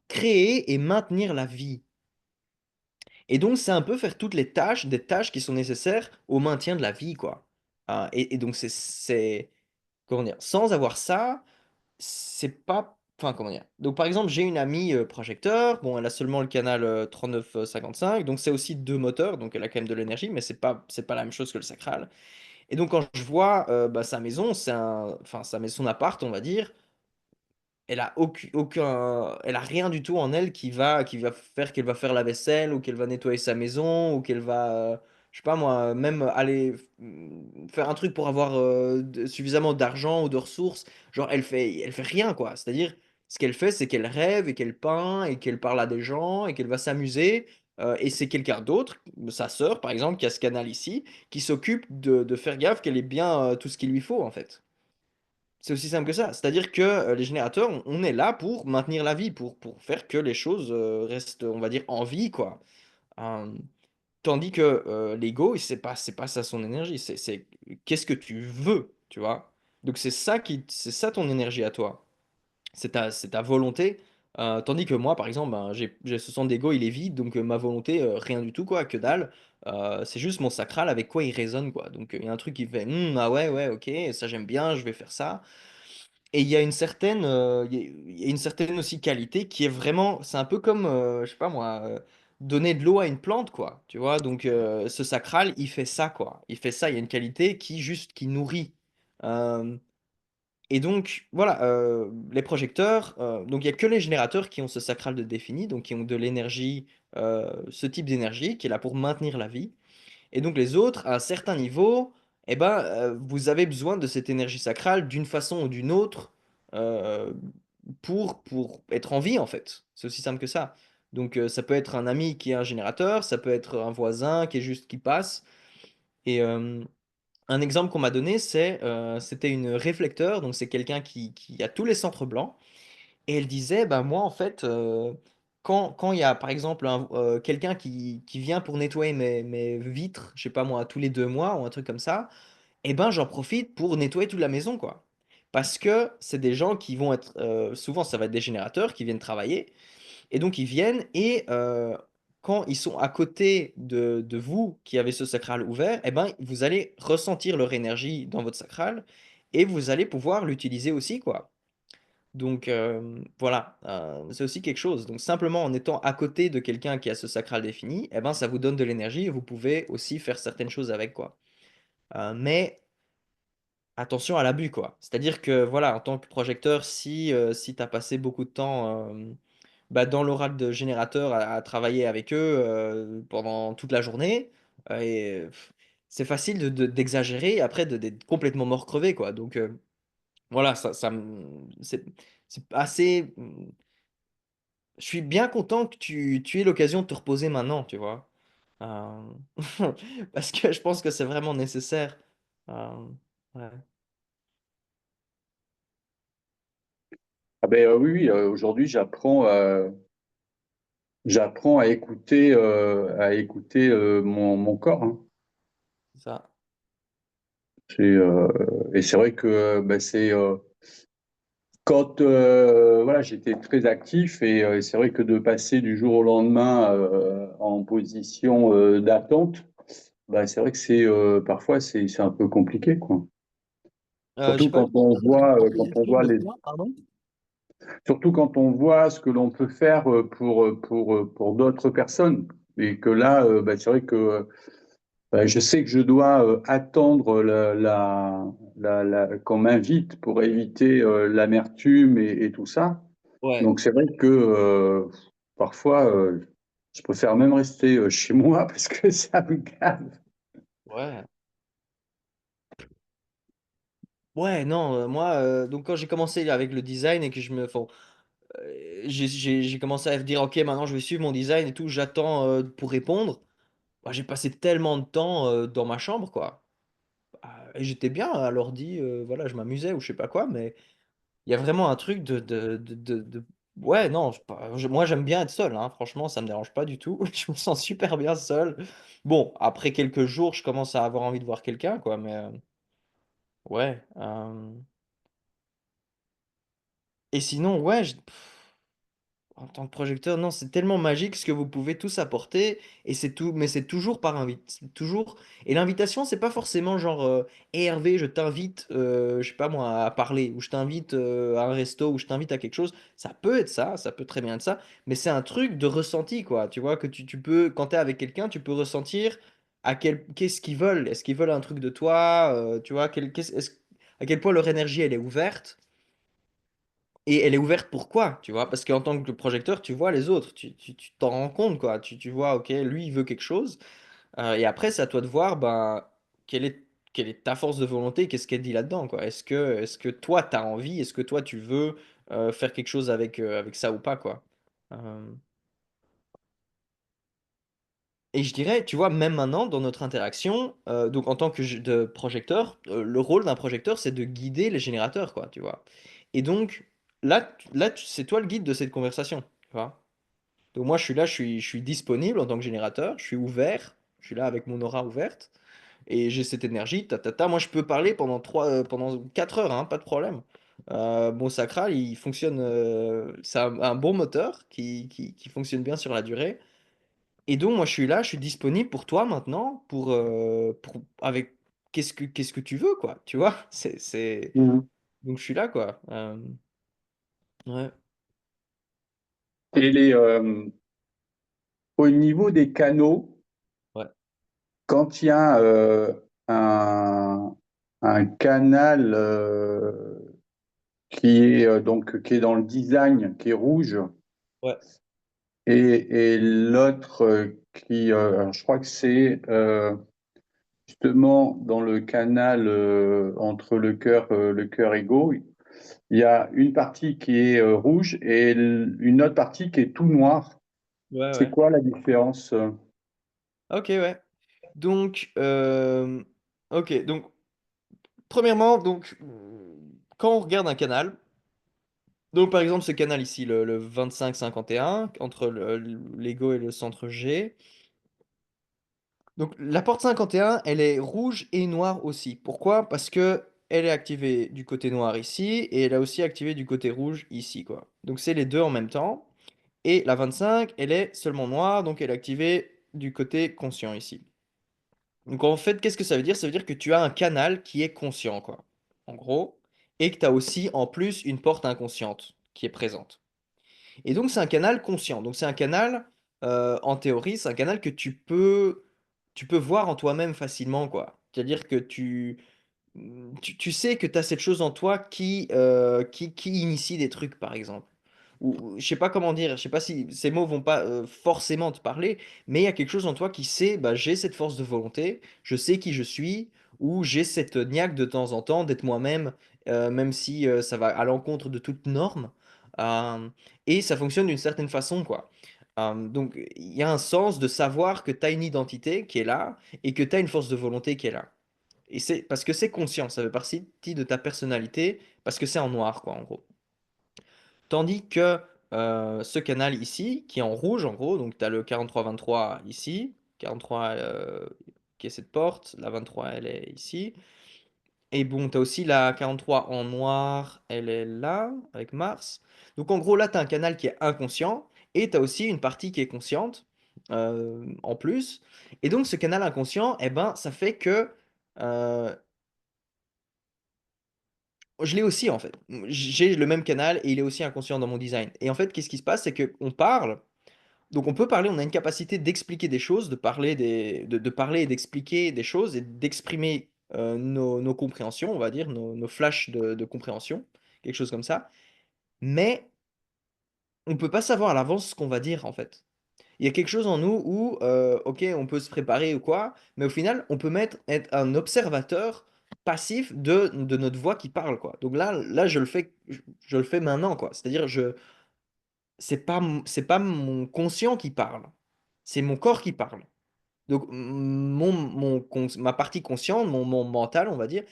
Speaker 1: créer et maintenir la vie. Et donc, c'est un peu faire toutes les tâches, des tâches qui sont nécessaires au maintien de la vie, quoi. Et donc, comment dire, sans avoir ça, c'est pas. Enfin, comment dire? Donc, par exemple, j'ai une amie projecteur. Bon, elle a seulement le canal 3955. Donc, c'est aussi deux moteurs. Donc, elle a quand même de l'énergie, mais c'est pas la même chose que le sacral. Et donc, quand je vois bah, sa maison, enfin, son appart, on va dire, elle a rien du tout en elle qui va faire qu'elle va faire la vaisselle ou qu'elle va nettoyer sa maison ou qu'elle va, je sais pas moi, même aller faire un truc pour avoir suffisamment d'argent ou de ressources. Genre, elle fait rien quoi. C'est-à-dire, ce qu'elle fait, c'est qu'elle rêve et qu'elle peint et qu'elle parle à des gens et qu'elle va s'amuser. Et c'est quelqu'un d'autre, sa sœur par exemple, qui a ce canal ici, qui s'occupe de faire gaffe qu'elle ait bien tout ce qu'il lui faut en fait. C'est aussi simple que ça. C'est-à-dire que les générateurs, on est là pour maintenir la vie, pour faire que les choses restent, on va dire, en vie, quoi. Euh, Tandis que l'ego, c'est pas ça son énergie. C'est qu'est-ce que tu veux, tu vois. Donc c'est ça ton énergie à toi. C'est ta volonté. Tandis que moi, par exemple, ben, j'ai ce centre d'ego, il est vide, donc ma volonté, rien du tout, quoi, que dalle. C'est juste mon sacral avec quoi il résonne, quoi. Donc il y a un truc qui fait, ah ouais, ouais, ok, ça j'aime bien, je vais faire ça. Et il y a une certaine aussi qualité qui est vraiment, c'est un peu comme, je sais pas moi, donner de l'eau à une plante, quoi. Tu vois, donc ce sacral, il fait ça, quoi. Il fait ça, il y a une qualité qui nourrit. Euh, et donc, voilà, les projecteurs, donc il y a que les générateurs qui ont ce sacral de défini, donc qui ont de l'énergie, ce type d'énergie qui est là pour maintenir la vie. Et donc les autres, à un certain niveau, eh ben, vous avez besoin de cette énergie sacrale d'une façon ou d'une autre euh, pour être en vie, en fait. C'est aussi simple que ça. Donc ça peut être un ami qui est un générateur, ça peut être un voisin qui est juste qui passe. Et un exemple qu'on m'a donné, c'était une réflecteur, donc c'est quelqu'un qui a tous les centres blancs. Et elle disait, bah moi en fait, quand il y a par exemple quelqu'un qui vient pour nettoyer mes vitres, je sais pas moi, tous les 2 mois ou un truc comme ça, eh ben j'en profite pour nettoyer toute la maison quoi. Parce que c'est des gens qui vont être, souvent ça va être des générateurs qui viennent travailler, et donc ils viennent et quand ils sont à côté de vous qui avez ce sacral ouvert, eh ben vous allez ressentir leur énergie dans votre sacral et vous allez pouvoir l'utiliser aussi quoi. Donc voilà, c'est aussi quelque chose. Donc simplement en étant à côté de quelqu'un qui a ce sacral défini, eh ben ça vous donne de l'énergie et vous pouvez aussi faire certaines choses avec quoi. Mais attention à l'abus quoi. C'est-à-dire que voilà, en tant que projecteur, si tu as passé beaucoup de temps bah, dans l'oral de générateur à travailler avec eux pendant toute la journée, c'est facile d'exagérer et après d'être complètement mort crevé quoi. Donc voilà, c'est assez. Je suis bien content que tu aies l'occasion de te reposer maintenant, tu vois. Euh, Parce que je pense que c'est vraiment nécessaire. Euh, ouais,
Speaker 2: Ah ben oui, oui, aujourd'hui j'apprends à écouter mon corps, hein.
Speaker 1: c'est ça.
Speaker 2: Et c'est vrai que ben, quand voilà, j'étais très actif et c'est vrai que de passer du jour au lendemain en position d'attente, bah, c'est vrai que c'est parfois c'est un peu compliqué, quoi.
Speaker 1: J'ai pas bien entendu
Speaker 2: Quand on
Speaker 1: proposition
Speaker 2: voit
Speaker 1: de
Speaker 2: les
Speaker 1: quoi, pardon?
Speaker 2: surtout quand on voit ce que l'on peut faire pour d'autres personnes et que là, bah, c'est vrai que je sais que je dois attendre qu'on m'invite pour éviter l'amertume et tout ça.
Speaker 1: Ouais,
Speaker 2: Donc c'est vrai que parfois, je préfère même rester chez moi parce que ça me gave.
Speaker 1: ouais. Ouais, non, moi, donc quand j'ai commencé avec le design et que j'ai commencé à dire, ok, maintenant je vais suivre mon design et tout, j'attends pour répondre. Bah, j'ai passé tellement de temps dans ma chambre, quoi. Et j'étais bien à l'ordi, voilà, je m'amusais ou je sais pas quoi, mais il y a vraiment un truc Ouais, non, moi j'aime bien être seul, hein, franchement, ça me dérange pas du tout. Je me sens super bien seul. Bon, après quelques jours, je commence à avoir envie de voir quelqu'un, quoi, mais ouais. Et sinon, ouais, en tant que projecteur, non, c'est tellement magique ce que vous pouvez tous apporter et c'est tout, mais c'est toujours par invite, toujours. Et l'invitation, c'est pas forcément genre, hey Hervé, je t'invite, je sais pas moi, à parler, ou je t'invite à un resto, ou je t'invite à quelque chose. Ça peut être ça, ça peut très bien être ça, mais c'est un truc de ressenti, quoi. Tu vois, que tu peux, quand t'es avec quelqu'un, tu peux ressentir qu'est-ce qu'ils veulent. Est-ce qu'ils veulent un truc de toi, tu vois, à quel point leur énergie, elle est ouverte. Et elle est ouverte pourquoi, tu vois? Parce qu'en tant que projecteur, tu vois les autres, tu t'en rends compte, quoi. Tu vois, ok, lui, il veut quelque chose. Et après, c'est à toi de voir, ben, quelle est, quelle est ta force de volonté, qu'est-ce qu'elle dit là-dedans, quoi. Est-ce que toi, tu as envie, est-ce que toi, tu veux faire quelque chose avec ça ou pas, quoi. Euh, Et je dirais, tu vois, même maintenant, dans notre interaction, donc en tant de projecteur, le rôle d'un projecteur, c'est de guider les générateurs, quoi, tu vois. Et donc, c'est toi le guide de cette conversation, tu vois. Donc moi, je suis là, je suis disponible en tant que générateur, je suis ouvert, je suis là avec mon aura ouverte, et j'ai cette énergie, ta, ta, ta. Moi, je peux parler pendant 4 heures, hein, pas de problème. Mon sacral, il fonctionne, c'est un bon moteur qui fonctionne bien sur la durée. Et donc, moi, je suis là, je suis disponible pour toi maintenant, avec qu'est-ce que tu veux, quoi, tu vois?
Speaker 2: Mhm.
Speaker 1: Donc, je suis là, quoi. Ouais,
Speaker 2: Et au niveau des canaux,
Speaker 1: ouais,
Speaker 2: quand il y a un canal qui est dans le design, qui est rouge,
Speaker 1: ouais,
Speaker 2: et l'autre alors je crois que c'est justement dans le canal entre le cœur et Go, il y a une partie qui est rouge et une autre partie qui est tout noir.
Speaker 1: ouais,
Speaker 2: C'est
Speaker 1: ouais.
Speaker 2: quoi la différence?
Speaker 1: Ok, ouais. Donc, ok, donc, premièrement, donc, quand on regarde un canal, donc par exemple ce canal ici, le 25-51, entre l'ego et le centre G, donc la porte 51, elle est rouge et noire aussi. Pourquoi? Parce que elle est activée du côté noir ici, et elle est aussi activée du côté rouge ici, quoi. Donc c'est les deux en même temps. Et la 25, elle est seulement noire, donc elle est activée du côté conscient ici. Donc en fait, qu'est-ce que ça veut dire? Ça veut dire que tu as un canal qui est conscient, quoi. En gros. Et que tu as aussi en plus une porte inconsciente qui est présente. Et donc c'est un canal conscient. Donc c'est un canal, en théorie, c'est un canal que tu peux voir en toi-même facilement, quoi. C'est-à-dire que tu sais que tu as cette chose en toi qui initie des trucs, par exemple. Ou je sais pas comment dire, je sais pas si ces mots vont pas forcément te parler, mais il y a quelque chose en toi qui sait, bah, j'ai cette force de volonté, je sais qui je suis, ou j'ai cette niaque de temps en temps d'être moi-même, même si ça va à l'encontre de toute norme. Euh, et ça fonctionne d'une certaine façon, quoi. Donc il y a un sens de savoir que tu as une identité qui est là et que tu as une force de volonté qui est là. Et c'est parce que c'est conscient, ça fait partie de ta personnalité, parce que c'est en noir, quoi, en gros. Tandis que ce canal ici, qui est en rouge, en gros, donc tu as le 43-23 ici, 43 qui est cette porte, la 23 elle est ici, Et bon, tu as aussi la 43 en noir, elle est là, avec Mars. Donc en gros, là, tu as un canal qui est inconscient, et tu as aussi une partie qui est consciente, en plus. Et donc ce canal inconscient, eh ben, ça fait que euh, je l'ai aussi, en fait. J'ai le même canal, et il est aussi inconscient dans mon design. Et en fait, qu'est-ce qui se passe, c'est qu'on parle. Donc on peut parler, on a une capacité d'expliquer des choses, de parler et d'expliquer des choses et d'exprimer nos compréhensions, on va dire, nos flashs de compréhension, quelque chose comme ça. Mais on peut pas savoir à l'avance ce qu'on va dire en fait. Il y a quelque chose en nous où, ok, on peut se préparer ou quoi, mais au final, on peut être un observateur passif de notre voix qui parle, quoi. Donc là, je le fais maintenant, quoi. C'est-à-dire, c'est pas mon conscient qui parle, c'est mon corps qui parle. Donc, ma partie consciente, mon mental, on va dire,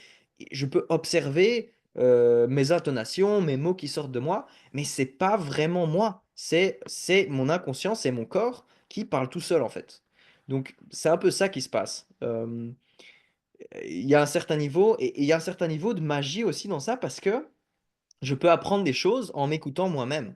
Speaker 1: je peux observer mes intonations, mes mots qui sortent de moi, mais c'est pas vraiment moi. C'est mon inconscient, c'est mon corps qui parle tout seul, en fait. Donc, c'est un peu ça qui se passe. Il y a un certain niveau, et il y a un certain niveau de magie aussi dans ça, parce que je peux apprendre des choses en m'écoutant moi-même.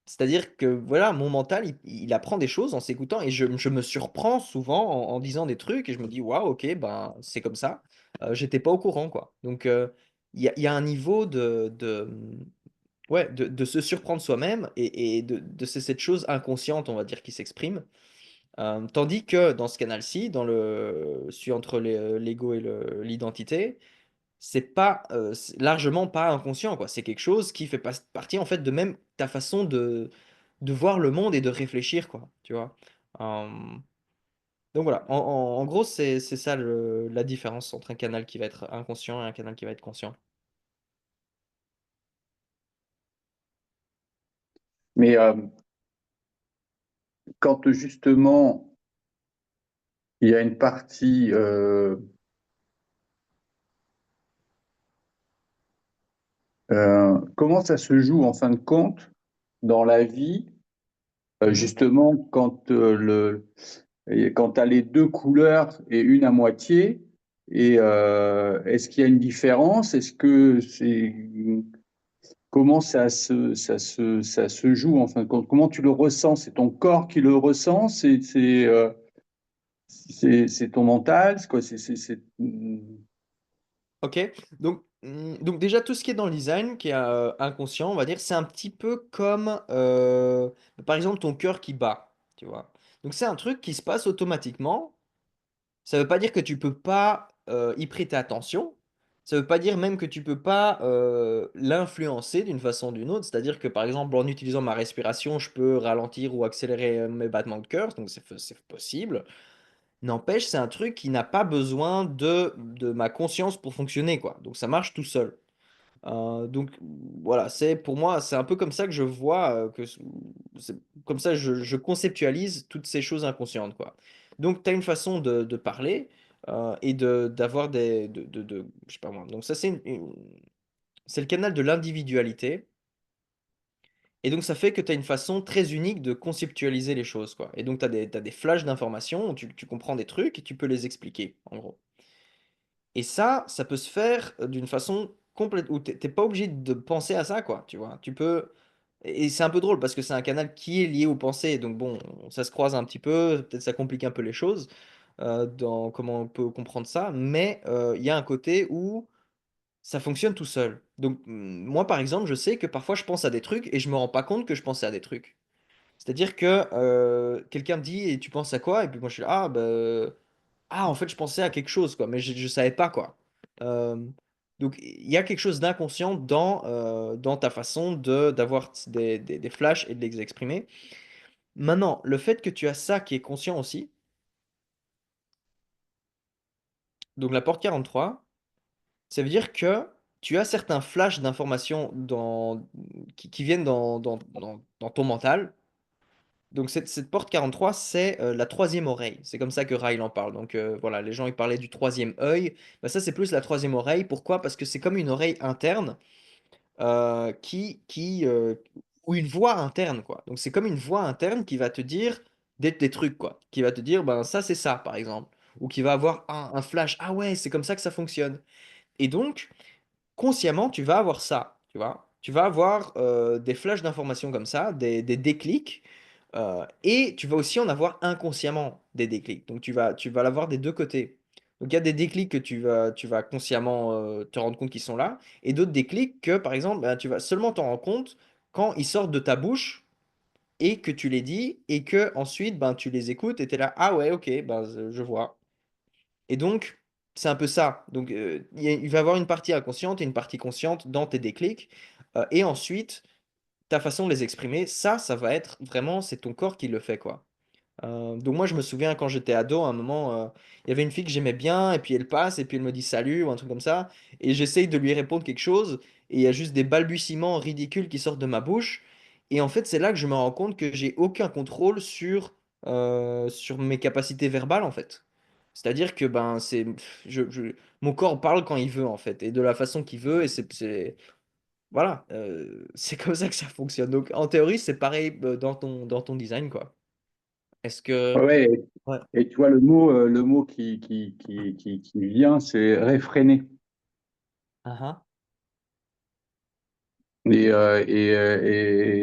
Speaker 1: C'est-à-dire que voilà, mon mental, il apprend des choses en s'écoutant et je me surprends souvent en disant des trucs et je me dis, waouh, ok, ben c'est comme ça. J'étais pas au courant, quoi. Donc, il y a un niveau ouais, de se surprendre soi-même et c'est cette chose inconsciente, on va dire, qui s'exprime. Tandis que dans ce canal-ci, celui entre l'ego et l'identité, c'est pas c'est largement pas inconscient quoi. C'est quelque chose qui fait partie en fait de même ta façon de voir le monde et de réfléchir quoi. Tu vois. Euh, donc voilà. En gros, c'est ça la différence entre un canal qui va être inconscient et un canal qui va être conscient.
Speaker 2: Mais quand justement il y a une partie, comment ça se joue en fin de compte dans la vie,
Speaker 1: Mhm.
Speaker 2: justement quand tu as les deux couleurs et une à moitié, et est-ce qu'il y a une différence? Est-ce que c'est comment ça se joue en fin de compte? Comment tu le ressens? C'est ton corps qui le ressent? C'est ton mental? C'est quoi?
Speaker 1: Ok. Donc déjà tout ce qui est dans le design, qui est inconscient, on va dire, c'est un petit peu comme par exemple ton cœur qui bat. Tu vois. Donc c'est un truc qui se passe automatiquement. Ça veut pas dire que tu peux pas y prêter attention. Ça veut pas dire même que tu peux pas l'influencer d'une façon ou d'une autre. C'est-à-dire que par exemple, en utilisant ma respiration, je peux ralentir ou accélérer mes battements de cœur. Donc c'est possible. N'empêche, c'est un truc qui n'a pas besoin de ma conscience pour fonctionner, quoi. Donc ça marche tout seul. Donc voilà, c'est pour moi, c'est un peu comme ça que je vois, c'est comme ça je conceptualise toutes ces choses inconscientes, quoi. Donc tu as une façon de parler et d'avoir je sais pas moi. Donc ça c'est le canal de l'individualité et donc ça fait que tu as une façon très unique de conceptualiser les choses, quoi. Et donc t'as des flashs d'informations où tu comprends des trucs et tu peux les expliquer, en gros. Et ça peut se faire d'une façon complète, où t'es pas obligé de penser à ça, quoi, tu vois. Tu peux... Et c'est un peu drôle parce que c'est un canal qui est lié aux pensées, donc bon, ça se croise un petit peu, peut-être ça complique un peu les choses dans comment on peut comprendre ça, mais il y a un côté où ça fonctionne tout seul. Donc moi, par exemple, je sais que parfois je pense à des trucs et je me rends pas compte que je pensais à des trucs. C'est-à-dire que quelqu'un me dit, et tu penses à quoi? Et puis moi je suis là, ah, bah, ah, en fait, je pensais à quelque chose, quoi, mais je savais pas, quoi. Euh, donc, il y a quelque chose d'inconscient dans ta façon d'avoir des flashs et de les exprimer. Maintenant, le fait que tu as ça qui est conscient aussi, donc la porte 43, ça veut dire que tu as certains flashs d'informations qui viennent dans ton mental. Donc cette porte 43, c'est la troisième oreille. C'est comme ça que Ryle en parle. Donc voilà, les gens ils parlaient du troisième œil. Bah, ça c'est plus la troisième oreille. Pourquoi? Parce que c'est comme une oreille interne ou une voix interne quoi. Donc c'est comme une voix interne qui va te dire des trucs quoi. Qui va te dire ben ça c'est ça par exemple. ou qui va avoir un flash. Ah ouais, c'est comme ça que ça fonctionne. Et donc, consciemment, tu vas avoir ça, tu vois. Tu vas avoir des flashs d'informations comme ça, des déclics, et tu vas aussi en avoir inconsciemment des déclics. Donc tu vas l'avoir des deux côtés. Donc il y a des déclics que tu vas consciemment te rendre compte qu'ils sont là, et d'autres déclics que, par exemple, ben, tu vas seulement t'en rendre compte quand ils sortent de ta bouche et que tu les dis, et que ensuite ben, tu les écoutes et tu es là, ah ouais, ok, ben, je vois. Et donc, c'est un peu ça. Donc, il va y avoir une partie inconsciente et une partie consciente dans tes déclics. Et ensuite, ta façon de les exprimer, ça va être vraiment, c'est ton corps qui le fait, quoi. Donc moi je me souviens quand j'étais ado, à un moment, il y avait une fille que j'aimais bien, et puis elle passe, et puis elle me dit salut, ou un truc comme ça, et j'essaye de lui répondre quelque chose, et il y a juste des balbutiements ridicules qui sortent de ma bouche, et en fait c'est là que je me rends compte que j'ai aucun contrôle sur mes capacités verbales, en fait. C'est-à-dire que ben c'est, mon corps parle quand il veut, en fait, et de la façon qu'il veut, et voilà, c'est comme ça que ça fonctionne. Donc en théorie c'est pareil dans ton design, quoi. Est-ce que...
Speaker 2: Ouais,
Speaker 1: Ouais.
Speaker 2: et tu vois, le mot qui vient, c'est réfréner.
Speaker 1: Ah ah.
Speaker 2: Et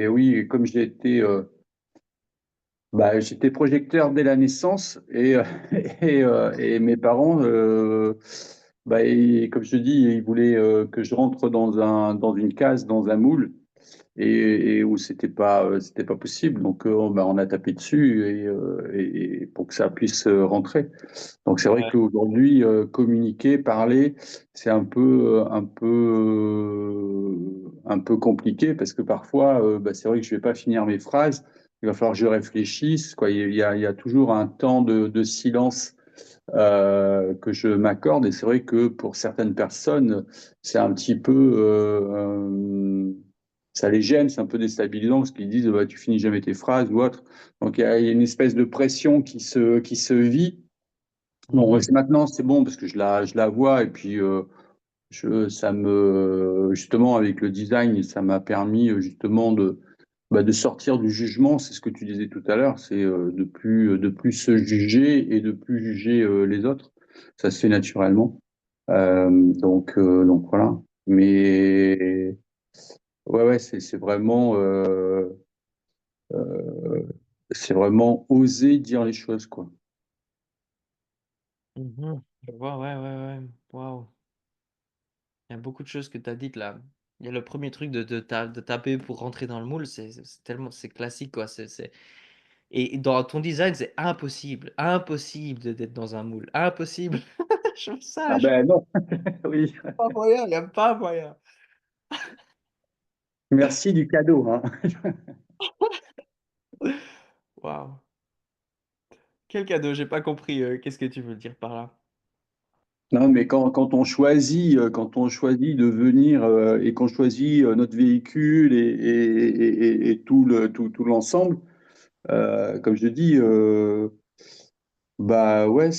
Speaker 2: oui, comme j'étais projecteur dès la naissance et mes parents, comme je te dis, ils voulaient que je rentre dans une case, dans un moule, et où c'était pas possible. Donc, on a tapé dessus et pour que ça puisse rentrer. Donc, c'est vrai
Speaker 1: Ouais.
Speaker 2: qu'aujourd'hui, communiquer, parler, c'est un peu compliqué parce que parfois, c'est vrai que je vais pas finir mes phrases. Il va falloir que je réfléchisse, quoi. Il y a toujours un temps de silence que je m'accorde. Et c'est vrai que pour certaines personnes, c'est un petit peu, ça les gêne, c'est un peu déstabilisant parce qu'ils disent, bah, tu finis jamais tes phrases ou autre. Donc il y a une espèce de pression qui se vit. Bon,
Speaker 1: Mhm.
Speaker 2: maintenant c'est bon parce que je la vois et puis justement avec le design, ça m'a permis justement de sortir du jugement. C'est ce que tu disais tout à l'heure, c'est de plus se juger et de plus juger les autres. Ça se fait naturellement. Donc voilà. Mais ouais, euh, c'est vraiment oser dire les choses, quoi.
Speaker 1: Mhm. Je vois, ouais, ouais, ouais. Waouh. Il y a beaucoup de choses que tu as dites là. Il y a le premier truc de taper pour rentrer dans le moule, c'est tellement, c'est classique, quoi. Et dans ton design, c'est impossible, impossible d'être dans un moule. Impossible. Je fais ça,
Speaker 2: Ah ben non, oui.
Speaker 1: pas moyen, il n'y a pas moyen.
Speaker 2: Merci du cadeau, hein.
Speaker 1: Waouh. Quel cadeau, j'ai pas compris. Qu'est-ce que tu veux dire par là?
Speaker 2: Non, mais quand on choisit de venir et qu'on choisit notre véhicule et tout l'ensemble, comme je dis, bah ouais,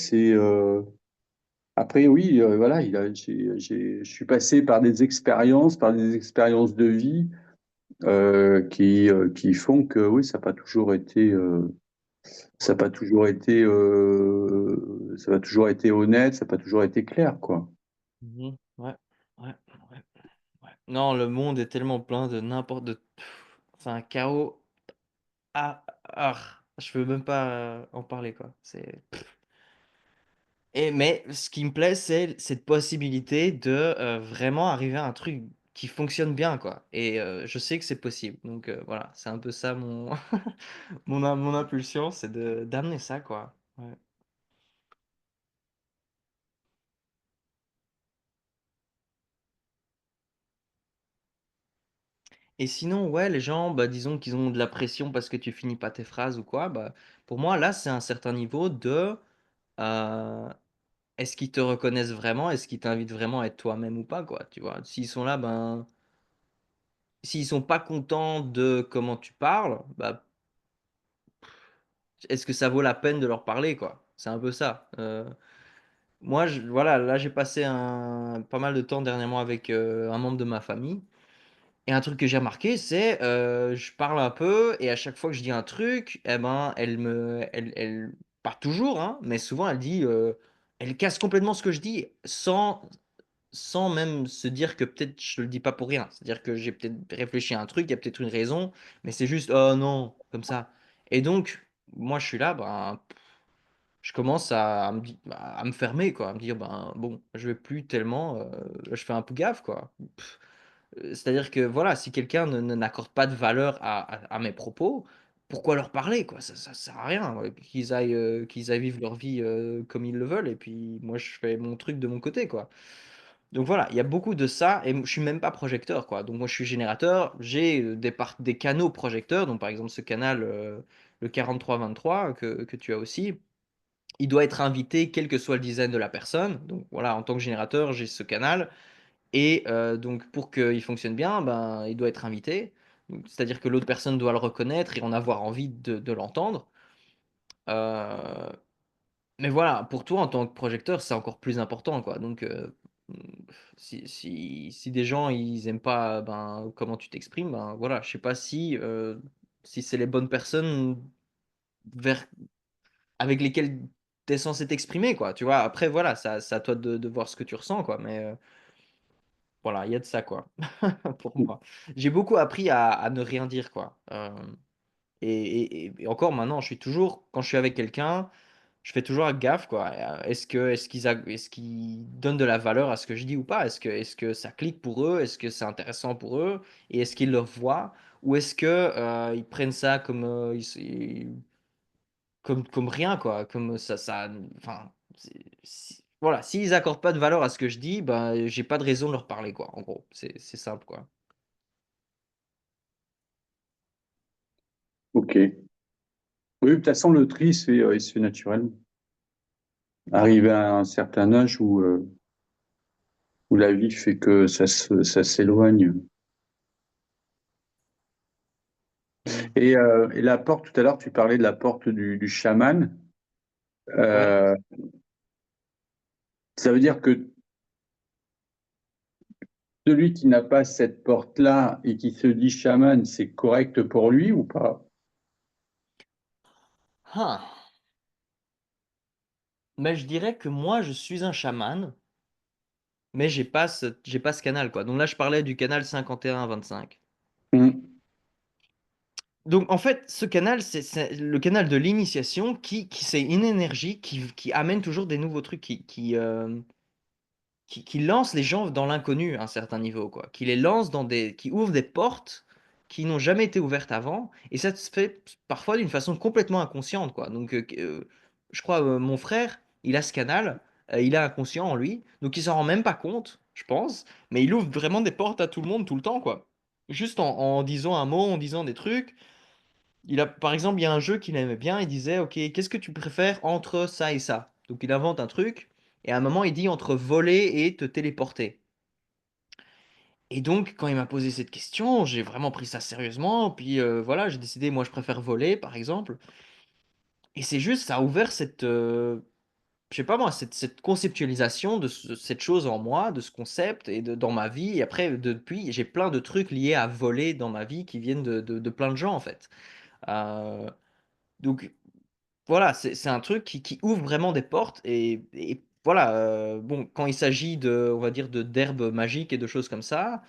Speaker 2: après oui, voilà, je suis passé par des expériences de vie qui font que oui, ça n'a pas toujours été honnête, ça n'a pas toujours été clair, quoi.
Speaker 1: Mhm. Ouais, ouais, ouais, ouais. Non, le monde est tellement plein de n'importe de. C'est un chaos. Je peux même pas en parler, quoi. Mais ce qui me plaît, c'est cette possibilité de vraiment arriver à un truc qui fonctionne bien, quoi. Et je sais que c'est possible. Donc voilà, c'est un peu ça mon mon impulsion, c'est de d'amener ça, quoi. Ouais. Et sinon, ouais, les gens, bah, disons qu'ils ont de la pression parce que tu finis pas tes phrases ou quoi, bah, pour moi, là, c'est un certain niveau de euh, est-ce qu'ils te reconnaissent vraiment? Est-ce qu'ils t'invitent vraiment à être toi-même ou pas, quoi, tu vois? S'ils sont là, ben, s'ils sont pas contents de comment tu parles, bah, est-ce que ça vaut la peine de leur parler, quoi? C'est un peu ça. Moi, voilà, là, j'ai passé pas mal de temps dernièrement avec un membre de ma famille. Et un truc que j'ai remarqué, c'est je parle un peu et à chaque fois que je dis un truc, eh ben, pas toujours, hein, mais souvent elle dit, elle casse complètement ce que je dis sans même se dire que peut-être je le dis pas pour rien. C'est-à-dire que j'ai peut-être réfléchi à un truc, il y a peut-être une raison, mais c'est juste, oh non, comme ça. Et donc, moi je suis là, ben, je commence à me fermer, quoi, à me dire, ben bon, je vais plus tellement, je fais un peu gaffe, quoi. C'est-à-dire que voilà, si quelqu'un n'accorde pas de valeur à mes propos, pourquoi leur parler, quoi? Ça sert à rien, qu'ils aillent vivre leur vie comme ils le veulent, et puis moi je fais mon truc de mon côté, quoi. Donc voilà, il y a beaucoup de ça, et je suis même pas projecteur, quoi. Donc moi je suis générateur, j'ai des canaux projecteurs, donc par exemple ce canal, le 4323 que tu as aussi, il doit être invité quel que soit le design de la personne. Donc voilà, en tant que générateur, j'ai ce canal. Et donc pour qu'il fonctionne bien, ben, il doit être invité. C'est-à-dire que l'autre personne doit le reconnaître et en avoir envie de l'entendre. Euh, mais voilà, pour toi en tant que projecteur, c'est encore plus important, quoi. Donc si des gens ils aiment pas ben, comment tu t'exprimes, ben voilà, je sais pas si c'est les bonnes personnes vers, avec lesquelles tu es censé t'exprimer, quoi. Tu vois, après voilà, c'est à toi de voir ce que tu ressens, quoi. Mais voilà, il y a de ça, quoi, pour moi. J'ai beaucoup appris à ne rien dire, quoi. Et encore maintenant, je suis toujours, quand je suis avec quelqu'un, je fais toujours gaffe, quoi. Est-ce qu'ils donnent de la valeur à ce que je dis ou pas? Est-ce que ça clique pour eux? Est-ce que c'est intéressant pour eux? Et est-ce qu'ils le voient? Ou est-ce que ils prennent ça comme, comme rien, quoi? Comme ça, enfin, voilà, s'ils accordent pas de valeur à ce que je dis, ben, j'ai pas de raison de leur parler, quoi. En gros, c'est simple, quoi.
Speaker 2: Ok. Oui, de toute façon, le tri, il se fait naturellement. Arrivé à un certain âge où la vie fait que ça s'éloigne.
Speaker 1: Mm.
Speaker 2: Et la porte, tout à l'heure, tu parlais de la porte du chaman.
Speaker 1: Ouais.
Speaker 2: Euh, Ça veut dire que celui qui n'a pas cette porte-là et qui se dit chaman, c'est correct pour lui ou pas?
Speaker 1: Ah. Mais je dirais que moi, je suis un chaman, mais j'ai pas ce canal, quoi. Donc là, je parlais du canal 51-25.
Speaker 2: Hmm.
Speaker 1: Donc en fait, ce canal, c'est le canal de l'initiation c'est une énergie qui amène toujours des nouveaux trucs, qui lance les gens dans l'inconnu à un certain niveau, quoi. Qui les lance qui ouvre des portes qui n'ont jamais été ouvertes avant, et ça se fait parfois d'une façon complètement inconsciente, quoi. Donc, je crois, mon frère, il a ce canal, il a inconscient en lui, donc il s'en rend même pas compte, je pense, mais il ouvre vraiment des portes à tout le monde tout le temps, quoi. Juste en disant un mot, en disant des trucs. Par exemple, il y a un jeu qu'il aimait bien, il disait, OK, qu'est-ce que tu préfères entre ça et ça? Donc il invente un truc, et à un moment il dit entre voler et te téléporter. Et donc quand il m'a posé cette question, j'ai vraiment pris ça sérieusement, puis voilà, j'ai décidé, moi je préfère voler, par exemple. Et c'est juste, ça a ouvert je sais pas moi, cette conceptualisation cette chose en moi, de ce concept, dans ma vie. Et après, depuis, j'ai plein de trucs liés à voler dans ma vie qui viennent de plein de gens, en fait. Euh, donc, voilà, c'est un truc qui ouvre vraiment des portes et voilà, bon, quand il s'agit on va dire, d'herbes magiques et de choses comme ça,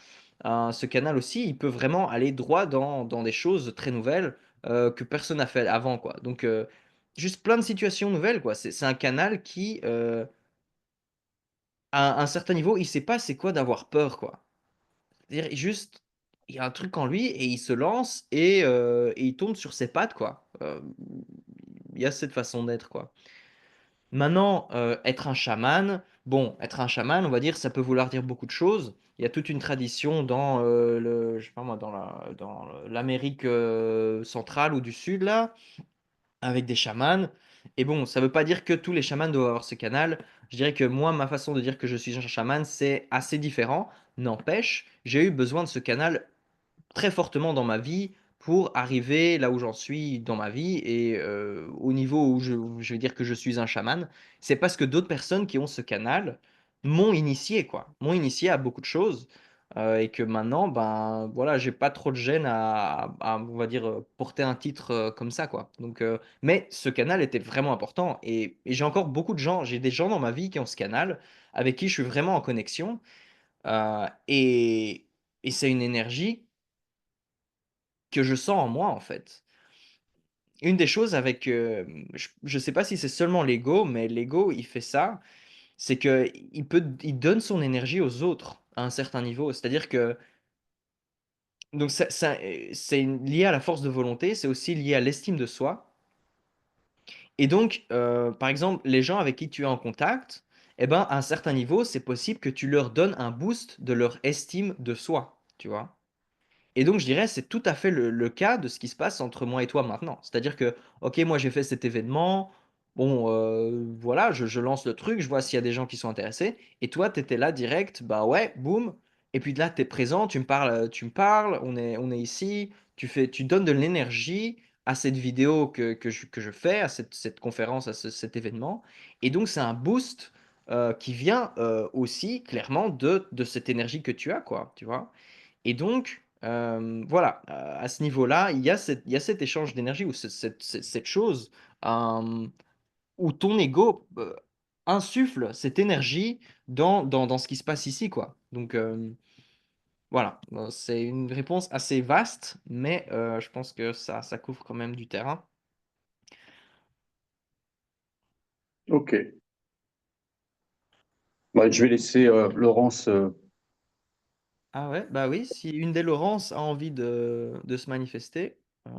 Speaker 1: ce canal aussi, il peut vraiment aller droit dans des choses très nouvelles que personne n'a fait avant, quoi. Donc, juste plein de situations nouvelles, quoi. C'est un canal qui, à un certain niveau, il sait pas c'est quoi d'avoir peur, quoi. C'est-à-dire, juste, il y a un truc en lui et il se lance et il tombe sur ses pattes, quoi. Il y a cette façon d'être, quoi. Maintenant, être un chaman, bon, être un chaman, on va dire, ça peut vouloir dire beaucoup de choses. Il y a toute une tradition dans je sais pas moi, dans l'Amérique centrale ou du Sud, là, avec des chamans. Et bon, ça veut pas dire que tous les chamans doivent avoir ce canal. Je dirais que moi, ma façon de dire que je suis un chaman, c'est assez différent. N'empêche, j'ai eu besoin de ce canal très fortement dans ma vie pour arriver là où j'en suis dans ma vie et au niveau où je vais dire que je suis un chaman, c'est parce que d'autres personnes qui ont ce canal m'ont initié, quoi, m'ont initié à beaucoup de choses. et que maintenant, ben voilà, j'ai pas trop de gêne on va dire, porter un titre comme ça, quoi. Donc, mais ce canal était vraiment important et j'ai encore beaucoup de gens, j'ai des gens dans ma vie qui ont ce canal, avec qui je suis vraiment en connexion, et, c'est une énergie que je sens en moi, en fait. Une des choses avec, je sais pas si c'est seulement l'ego, mais l'ego, il fait ça, c'est que il donne son énergie aux autres à un certain niveau. C'est-à-dire que donc c'est lié à la force de volonté, c'est aussi lié à l'estime de soi. Et donc, par exemple, les gens avec qui tu es en contact, eh ben, à un certain niveau, c'est possible que tu leur donnes un boost de leur estime de soi, tu vois. Et donc, je dirais, c'est tout à fait le cas de ce qui se passe entre moi et toi maintenant. C'est-à-dire que, ok, moi j'ai fait cet événement, bon, voilà, je lance le truc, je vois s'il y a des gens qui sont intéressés, et toi, tu étais là direct, bah ouais, boum, et puis là, tu es présent, tu me parles, on est ici, tu donnes de l'énergie à cette vidéo que je fais, à cette conférence, à cet événement, et donc c'est un boost qui vient aussi clairement de cette énergie que tu as, quoi, tu vois. Et donc, voilà, à ce niveau-là, il y a cet échange d'énergie ou cette chose euh, où ton ego insuffle cette énergie dans ce qui se passe ici, quoi. Donc, voilà. C'est une réponse assez vaste, mais je pense que ça couvre quand même du terrain.
Speaker 2: Ok. Bah, je vais laisser Laurence.
Speaker 1: Ah ouais, bah oui, si une des Laurence a envie de se manifester, euh,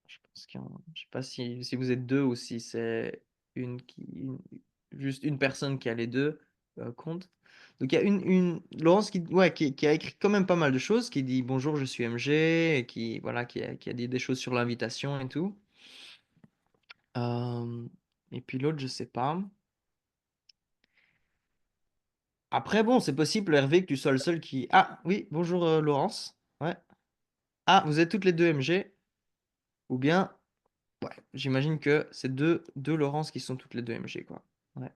Speaker 1: je pense je sais pas si vous êtes deux ou si c'est juste une personne qui a les deux comptes. Donc il y a Laurence ouais, qui a écrit quand même pas mal de choses, qui dit bonjour, je suis MG, et qui, voilà, qui a dit des choses sur l'invitation et tout. Euh, et puis l'autre, je sais pas. Après, bon, c'est possible, Hervé, que tu sois le seul qui. Ah oui, bonjour Laurence. Ouais. Ah, vous êtes toutes les deux MG, ou bien. Ouais, j'imagine que c'est deux Laurence qui sont toutes les deux MG, quoi. Ouais.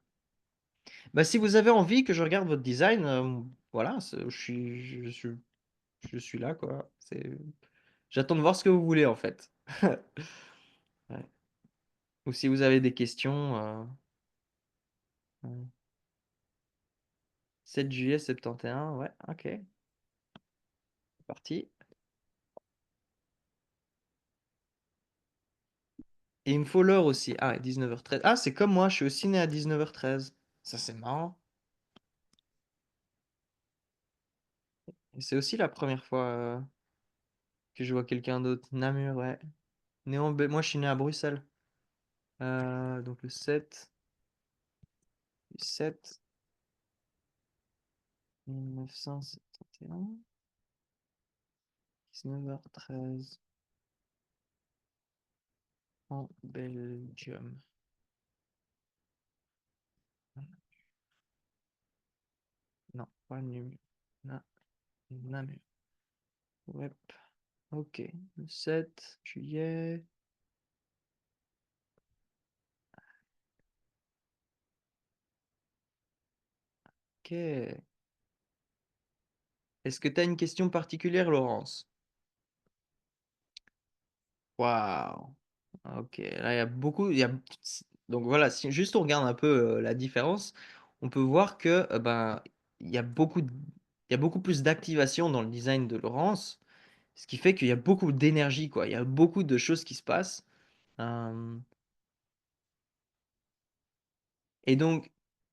Speaker 1: Bah, si vous avez envie que je regarde votre design, voilà, je suis là, quoi. J'attends de voir ce que vous voulez, en fait. Ouais. Ou si vous avez des questions, ouais. 7 juillet 71, ouais, ok, c'est parti. Et il me faut l'heure aussi. Ah, ouais, 19h13. Ah, c'est comme moi, je suis aussi né à 19h13. Ça, c'est marrant. Et c'est aussi la première fois que je vois quelqu'un d'autre. Namur, ouais. Moi, je suis né à Bruxelles. Donc le 7 du 7 1971, 19h13 en Belgium. Non, pas Namur. Namur. Ouais. Ok. Le 7 juillet. Ok. Est-ce que tu as une question particulière, Laurence? Waouh. Ok. Là, il y a beaucoup. Donc voilà, si juste on regarde un peu la différence, on peut voir que ben, il y a il y a beaucoup plus d'activation dans le design de Laurence. Ce qui fait qu'il y a beaucoup d'énergie, quoi. Il y a beaucoup de choses qui se passent. Euh, et donc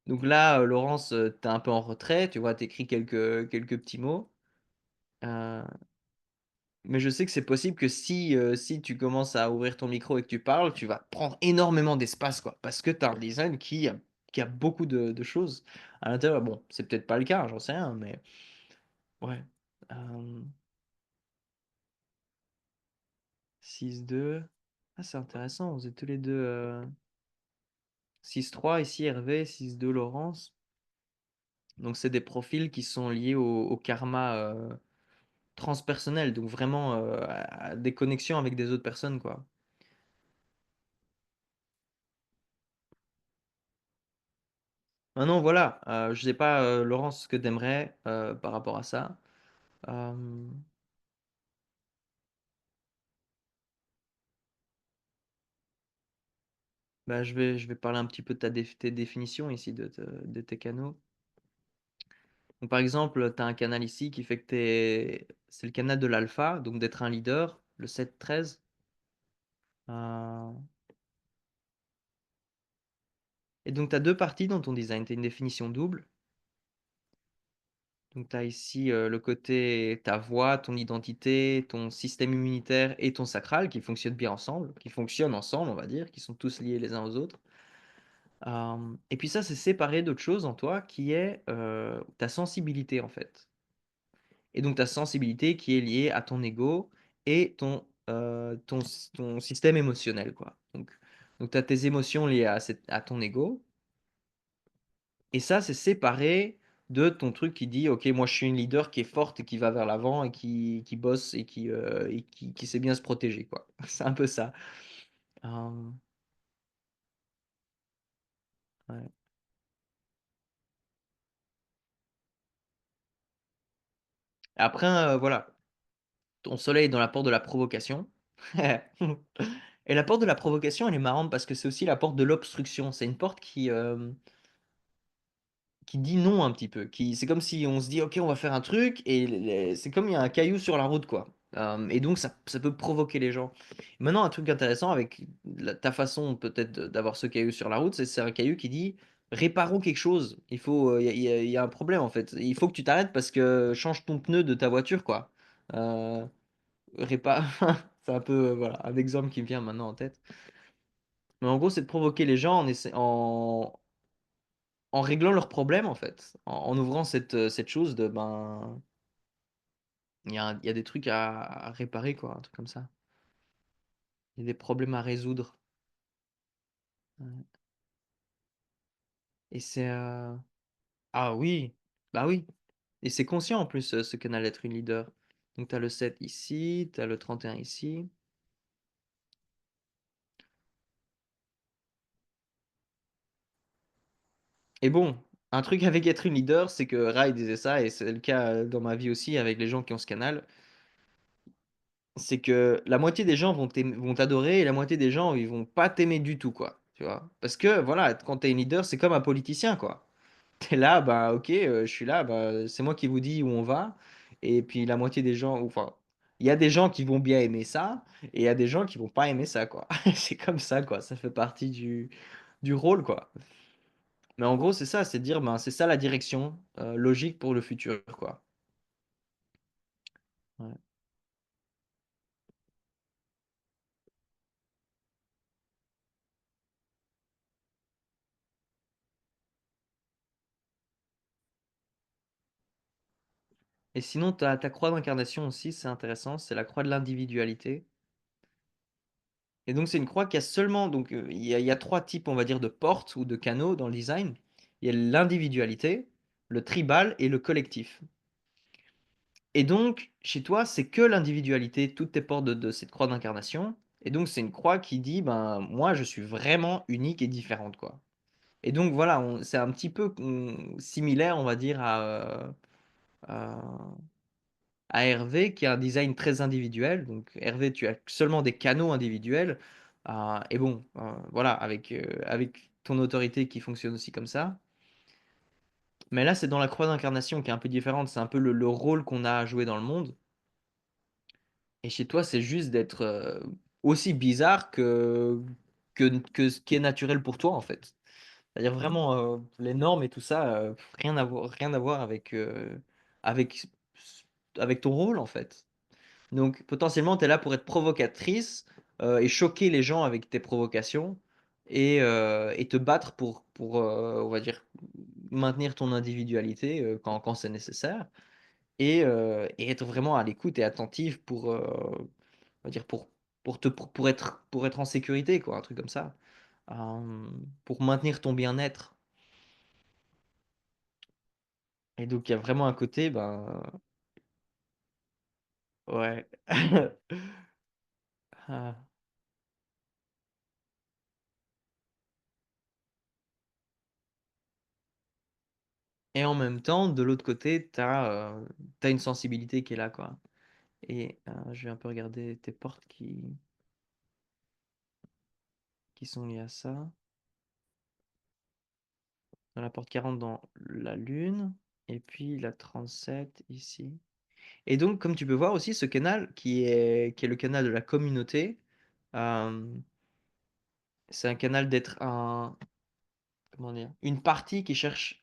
Speaker 1: là, Laurence, t'es un peu en retrait, tu vois, t'écris quelques petits mots. Euh, mais je sais que c'est possible que si tu commences à ouvrir ton micro et que tu parles, tu vas prendre énormément d'espace, quoi. Parce que tu as un design qui a beaucoup de choses à l'intérieur. Bon, c'est peut-être pas le cas, j'en sais rien, mais ouais. Euh, 6-2. Ah, c'est intéressant, vous êtes tous les deux 6-3 ici, Hervé, 6-2, Laurence. Donc, c'est des profils qui sont liés au karma transpersonnel, donc vraiment à des connexions avec des autres personnes, quoi. Maintenant, voilà, je sais pas, Laurence, ce que t'aimerais par rapport à ça. Euh, Bah, je vais parler un petit peu de tes définitions ici de tes canaux. Donc, par exemple, tu as un canal ici qui fait que c'est le canal de l'alpha, donc d'être un leader, le 7-13. Euh, Et donc, tu as deux parties dans ton design. Tu as une définition double. Donc, tu as ici le côté ta voix, ton identité, ton système immunitaire et ton sacral qui fonctionnent bien ensemble, qui fonctionnent ensemble, on va dire, qui sont tous liés les uns aux autres. Et puis ça, c'est séparé d'autre chose en toi qui est ta sensibilité en fait. Et donc ta sensibilité qui est liée à ton ego et ton système émotionnel, quoi. Donc tu as tes émotions liées à ton ego. Et ça, c'est séparé de ton truc qui dit, OK, moi je suis une leader qui est forte et qui va vers l'avant et qui bosse et qui sait bien se protéger, quoi. C'est un peu ça. Euh, ouais. Après, voilà, ton soleil est dans la porte de la provocation. Et la porte de la provocation, elle est marrante parce que c'est aussi la porte de l'obstruction. C'est une porte qui dit non un petit peu. C'est comme si on se dit, OK, on va faire un truc, et c'est comme il y a un caillou sur la route, quoi. Et donc, ça peut provoquer les gens. Maintenant, un truc intéressant avec ta façon peut-être d'avoir ce caillou sur la route, c'est un caillou qui dit, réparons quelque chose. Il y a un problème, en fait. Il faut que tu t'arrêtes parce que change ton pneu de ta voiture, quoi. Euh, Répare. C'est un peu, voilà, un exemple qui me vient maintenant en tête. Mais en gros, c'est de provoquer les gens en réglant leurs problèmes, en fait. En ouvrant cette chose de, ben, il y a des trucs à réparer, quoi, un truc comme ça. Il y a des problèmes à résoudre. Ouais. Et c'est... Ah oui, bah oui. Et c'est conscient, en plus, ce canal être une leader. Donc, tu as le 7 ici, tu as le 31 ici. Et bon, un truc avec être une leader, c'est que Rai disait ça, et c'est le cas dans ma vie aussi avec les gens qui ont ce canal. C'est que la moitié des gens vont t'adorer et la moitié des gens, ils vont pas t'aimer du tout, quoi. Tu vois? Parce que, voilà, quand t'es une leader, c'est comme un politicien, quoi. T'es là, bah, ok, je suis là, bah, c'est moi qui vous dis où on va. Et puis la moitié des gens, enfin, il y a des gens qui vont bien aimer ça et il y a des gens qui vont pas aimer ça, quoi. C'est comme ça, quoi. Ça fait partie du rôle, quoi. Mais en gros, c'est ça, c'est de dire, ben, c'est ça la direction logique pour le futur, quoi. Ouais. Et sinon, ta croix d'incarnation aussi, c'est intéressant, c'est la croix de l'individualité. Et donc, c'est une croix qui a seulement, donc il y a trois types, on va dire, de portes ou de canaux dans le design. Il y a l'individualité, le tribal et le collectif. Et donc, chez toi, c'est que l'individualité, toutes tes portes de cette croix d'incarnation. Et donc, c'est une croix qui dit, ben, moi, je suis vraiment unique et différente, quoi. Et donc, voilà, c'est un petit peu similaire, on va dire, à, à Hervé qui a un design très individuel. Donc Hervé, tu as seulement des canaux individuels. Et bon, voilà, avec ton autorité qui fonctionne aussi comme ça. Mais là, c'est dans la croix d'incarnation qui est un peu différente. C'est un peu le rôle qu'on a à jouer dans le monde. Et chez toi, c'est juste d'être aussi bizarre que ce qui est naturel pour toi, en fait. C'est-à-dire vraiment, les normes et tout ça, rien à voir avec, avec ton rôle, en fait. Donc potentiellement, tu es là pour être provocatrice et choquer les gens avec tes provocations et te battre pour on va dire, maintenir ton individualité quand c'est nécessaire et être vraiment à l'écoute et attentive on va dire pour être en sécurité, quoi, un truc comme ça. Pour maintenir ton bien-être. Et donc, il y a vraiment un côté, ben, ouais. Ah. Et en même temps, de l'autre côté, t'as une sensibilité qui est là, quoi. Et je vais un peu regarder tes portes qui sont liées à ça. Dans la porte 40 dans la Lune, et puis la 37 ici. Et donc, comme tu peux voir aussi, ce canal qui est le canal de la communauté, euh, c'est un canal d'être comment dire, une partie qui cherche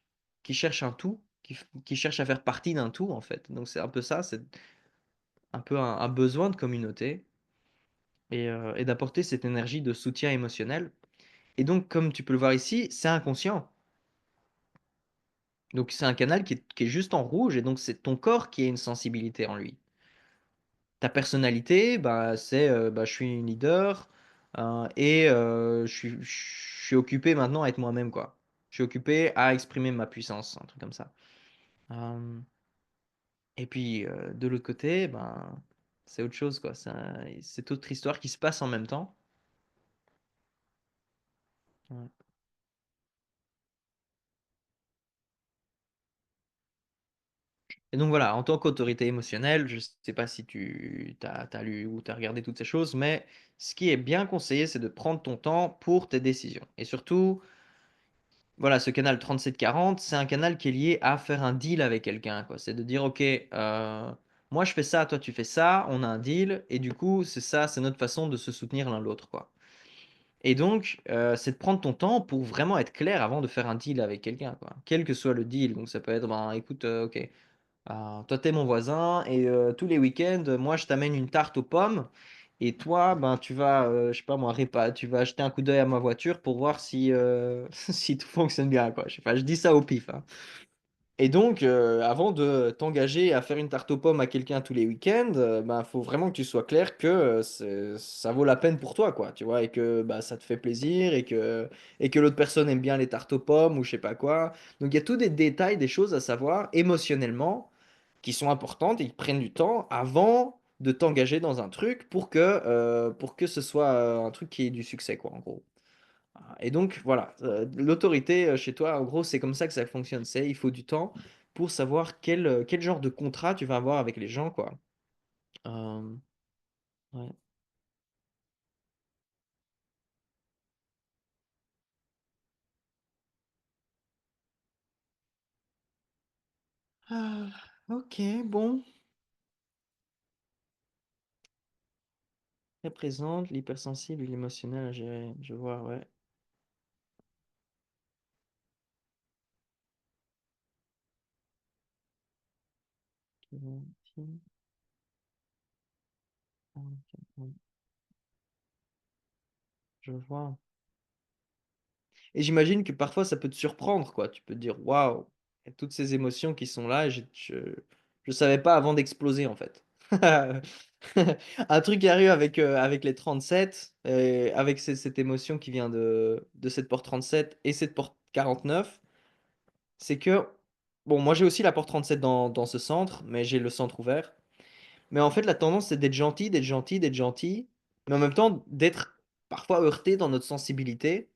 Speaker 1: un tout, qui cherche à faire partie d'un tout, en fait. Donc, c'est un peu ça, c'est un peu un besoin de communauté et d'apporter cette énergie de soutien émotionnel. Et donc, comme tu peux le voir ici, c'est inconscient. Donc, c'est un canal qui est juste en rouge, et donc c'est ton corps qui a une sensibilité en lui. Ta personnalité, bah, c'est bah, je suis une leader et je suis occupé maintenant à être moi-même, quoi. Je suis occupé à exprimer ma puissance, un truc comme ça. Euh, et puis de l'autre côté, ben, c'est autre chose, quoi. C'est autre histoire qui se passe en même temps. Ouais. Et donc voilà, en tant qu'autorité émotionnelle, je ne sais pas si tu as lu ou tu as regardé toutes ces choses, mais ce qui est bien conseillé, c'est de prendre ton temps pour tes décisions. Et surtout, voilà, ce canal 3740, c'est un canal qui est lié à faire un deal avec quelqu'un, quoi. C'est de dire, OK, moi je fais ça, toi tu fais ça, on a un deal, et du coup, c'est ça, c'est notre façon de se soutenir l'un l'autre, quoi. Et donc, c'est de prendre ton temps pour vraiment être clair avant de faire un deal avec quelqu'un, quoi. Quel que soit le deal. Donc, ça peut être, ben, écoute, OK, toi, t'es mon voisin et tous les week-ends, moi, je t'amène une tarte aux pommes. Et toi, ben, tu vas, je sais pas moi, tu vas jeter un coup d'œil à ma voiture pour voir si, si tout fonctionne bien, quoi. Je sais pas, je dis ça au pif, hein. Et donc, avant de t'engager à faire une tarte aux pommes à quelqu'un tous les week-ends, ben, faut vraiment que tu sois clair que ça vaut la peine pour toi, quoi, tu vois, et que bah, ça te fait plaisir et que l'autre personne aime bien les tartes aux pommes ou je sais pas quoi. Donc, il y a tous des détails, des choses à savoir émotionnellement qui sont importantes et qui prennent du temps avant de t'engager dans un truc pour que ce soit un truc qui ait du succès, quoi, en gros. Et donc, voilà, l'autorité chez toi, en gros, c'est comme ça que ça fonctionne. Il faut du temps pour savoir quel genre de contrat tu vas avoir avec les gens, quoi. Euh, ouais. Ah, ok, bon. Très présente, l'hypersensible et l'émotionnel à gérer. Je vois, ouais. Je vois. Et j'imagine que parfois ça peut te surprendre, quoi. Tu peux te dire, waouh, il y a toutes ces émotions qui sont là, et je savais pas avant d'exploser, en fait. Un truc qui arrive avec les 37, avec cette émotion qui vient de cette porte 37 et cette porte 49, c'est que, bon, moi j'ai aussi la porte 37 dans ce centre, mais j'ai le centre ouvert. Mais en fait, la tendance, c'est d'être gentil, d'être gentil, d'être gentil, mais en même temps d'être parfois heurté dans notre sensibilité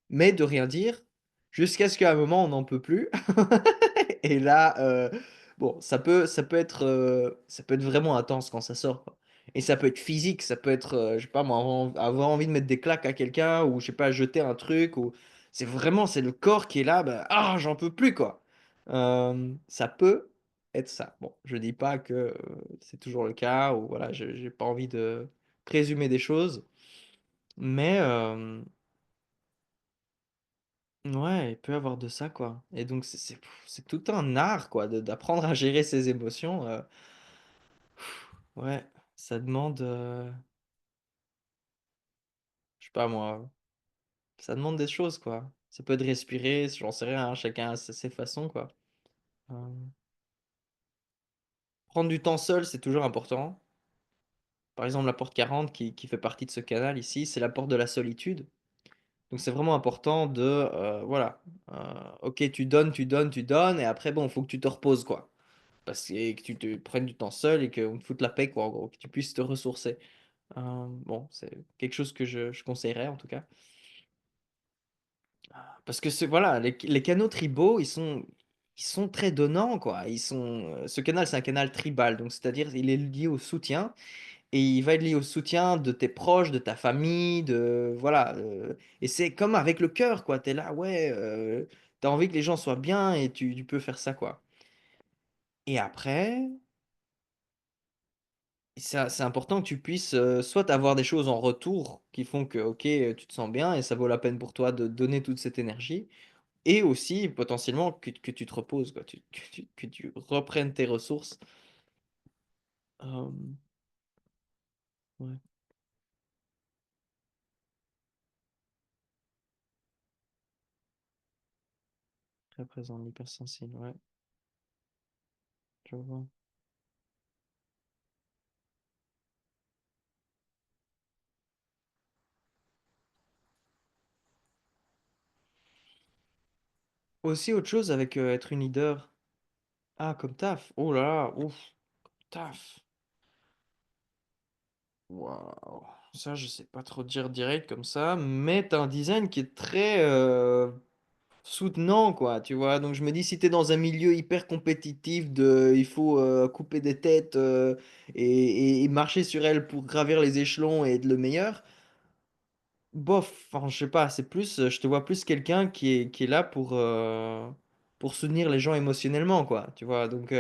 Speaker 1: mais de rien dire, jusqu'à ce qu'à un moment on n'en peut plus. Et là, bon, ça peut être vraiment intense quand ça sort, quoi. Et ça peut être physique, ça peut être, je sais pas moi, avoir envie de mettre des claques à quelqu'un, ou je sais pas, jeter un truc, ou c'est le corps qui est là, bah, ah, j'en peux plus, quoi. Ça peut être ça. Bon, je dis pas que c'est toujours le cas, ou voilà, j'ai pas envie de présumer des choses, mais ouais, il peut y avoir de ça, quoi. Et donc, c'est tout un art, quoi, d'apprendre à gérer ses émotions. Ouais, ça demande, je sais pas moi, ça demande des choses, quoi. Ça peut être respirer, j'en sais rien, hein, chacun a ses façons, quoi. Euh, Prendre du temps seul, c'est toujours important. Par exemple, la porte 40 qui fait partie de ce canal ici, c'est la porte de la solitude. Donc, c'est vraiment important voilà. Ok, tu donnes, tu donnes, tu donnes, et après, bon, il faut que tu te reposes, quoi. Parce que tu te prennes du temps seul et qu'on te foute la paix, quoi, en gros, que tu puisses te ressourcer. Bon, c'est quelque chose que je conseillerais, en tout cas. Parce que voilà, les canaux tribaux, ils sont. ils sont très donnants, quoi. Ce canal, c'est un canal tribal, donc c'est-à-dire il est lié au soutien, et il va être lié au soutien de tes proches, de ta famille, voilà. Et c'est comme avec le cœur, quoi. T'es là, ouais, t'as envie que les gens soient bien et tu peux faire ça, quoi. Et après, c'est important que tu puisses soit avoir des choses en retour qui font que, ok, tu te sens bien et ça vaut la peine pour toi de donner toute cette énergie. Et aussi, potentiellement, que tu te reposes, quoi. Que tu reprennes tes ressources. Euh, ouais, très présent, hypersensible, ouais, je vois. Aussi, autre chose avec être une leader. Ah, comme taf. Oh là là, ouf, taf. Waouh. Ça, je sais pas trop dire direct comme ça, mais t'as un design qui est très soutenant, quoi, tu vois. Donc, je me dis, si t'es dans un milieu hyper compétitif il faut couper des têtes et marcher sur elles pour gravir les échelons et être le meilleur, bof, enfin, je sais pas, c'est plus, je te vois plus quelqu'un qui est là pour soutenir les gens émotionnellement, quoi, tu vois. Donc,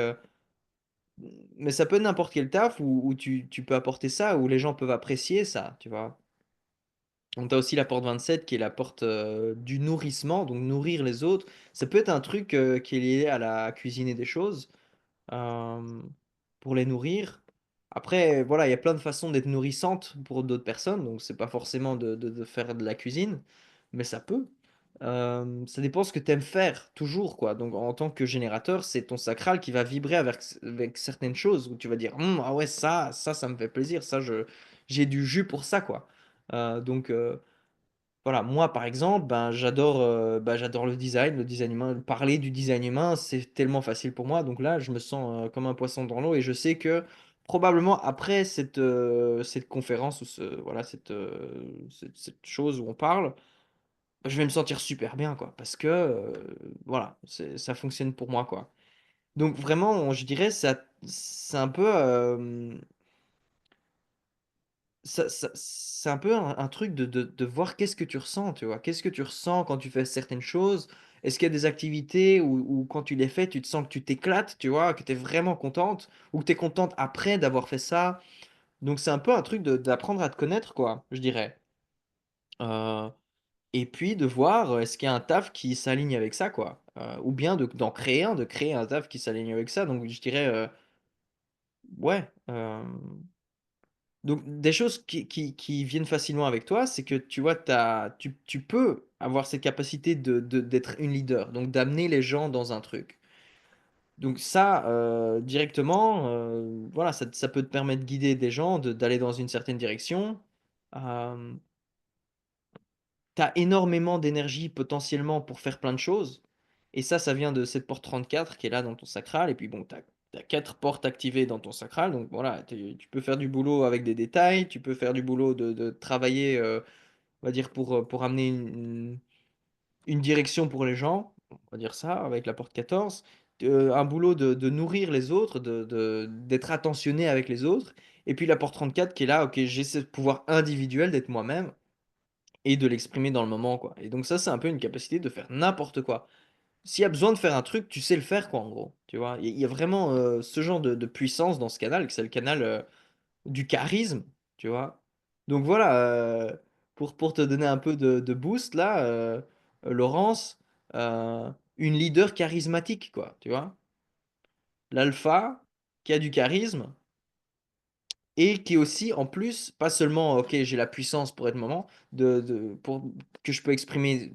Speaker 1: mais ça peut être n'importe quel taf où tu peux apporter ça, où les gens peuvent apprécier ça, tu vois. Donc, tu as aussi la porte 27 qui est la porte du nourrissement, donc nourrir les autres. Ça peut être un truc qui est lié à la cuisiner des choses euh, pour les nourrir. Après, voilà, il y a plein de façons d'être nourrissante pour d'autres personnes, donc c'est pas forcément de faire de la cuisine, mais ça peut. Ça dépend ce que tu aimes faire, toujours, quoi. Donc en tant que générateur, c'est ton sacral qui va vibrer avec certaines choses, où tu vas dire, ah ouais, ça me fait plaisir, j'ai du jus pour ça, quoi. Donc, voilà, moi par exemple, j'adore le design humain. Parler du design humain, c'est tellement facile pour moi. Donc là, je me sens comme un poisson dans l'eau et je sais que probablement après cette conférence ou voilà, cette chose où on parle, je vais me sentir super bien, quoi. Parce que voilà, ça fonctionne pour moi, quoi. Donc vraiment, je dirais, c'est un peu. C'est un peu un truc de voir qu'est-ce que tu ressens, tu vois. Qu'est-ce que tu ressens quand tu fais certaines choses? Est-ce qu'il y a des activités où quand tu les fais, tu te sens que tu t'éclates, tu vois, que tu es vraiment contente, ou que tu es contente après d'avoir fait ça? Donc c'est un peu un truc d'apprendre à te connaître, quoi, je dirais. Euh, et puis de voir est-ce qu'il y a un taf qui s'aligne avec ça, quoi. Ou bien d'en créer de créer un taf qui s'aligne avec ça. Donc je dirais, ouais. Donc, des choses qui viennent facilement avec toi, c'est que tu vois, tu peux avoir cette capacité d'être une leader, donc d'amener les gens dans un truc. Donc ça, directement, voilà, ça peut te permettre de guider des gens, d'aller dans une certaine direction. Euh, tu as énormément d'énergie potentiellement pour faire plein de choses. Et ça vient de cette porte 34 qui est là dans ton sacral. Et puis bon, tu as 4 portes activées dans ton sacral. Donc voilà, tu peux faire du boulot avec des détails, tu peux faire du boulot de travailler, on va dire, pour amener une direction pour les gens, on va dire ça, avec la porte 14. Un boulot de nourrir les autres, d'être attentionné avec les autres. Et puis la porte 34 qui est là, ok, j'ai ce pouvoir individuel d'être moi-même et de l'exprimer dans le moment, quoi. Et donc ça, c'est un peu une capacité de faire n'importe quoi. S'il y a besoin de faire un truc, tu sais le faire, quoi, en gros. Tu vois, il y a vraiment ce genre de puissance dans ce canal, que c'est le canal du charisme, tu vois. Donc voilà, pour te donner un peu de boost, là, Laurence, une leader charismatique, quoi, tu vois. L'alpha, qui a du charisme, et qui est aussi en plus pas seulement ok j'ai la puissance pour être moment pour que je peux exprimer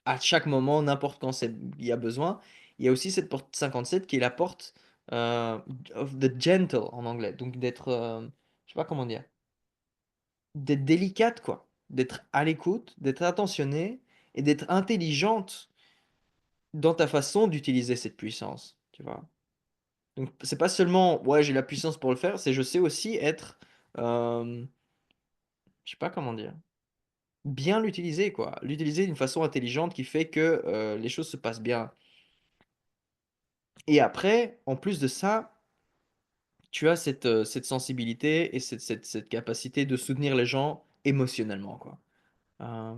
Speaker 1: à chaque moment n'importe quand il y a besoin. Il y a aussi cette porte 57 qui est la porte euh, of the gentle en anglais, donc d'être je sais pas comment dire, d'être délicate, quoi, d'être à l'écoute, d'être attentionnée et d'être intelligente dans ta façon d'utiliser cette puissance, tu vois. Donc c'est pas seulement ouais j'ai la puissance pour le faire, c'est je sais aussi être euh, je sais pas comment dire, bien l'utiliser, quoi. L'utiliser d'une façon intelligente qui fait que les choses se passent bien. Et après, en plus de ça, tu as cette sensibilité et cette capacité de soutenir les gens émotionnellement, quoi. Euh,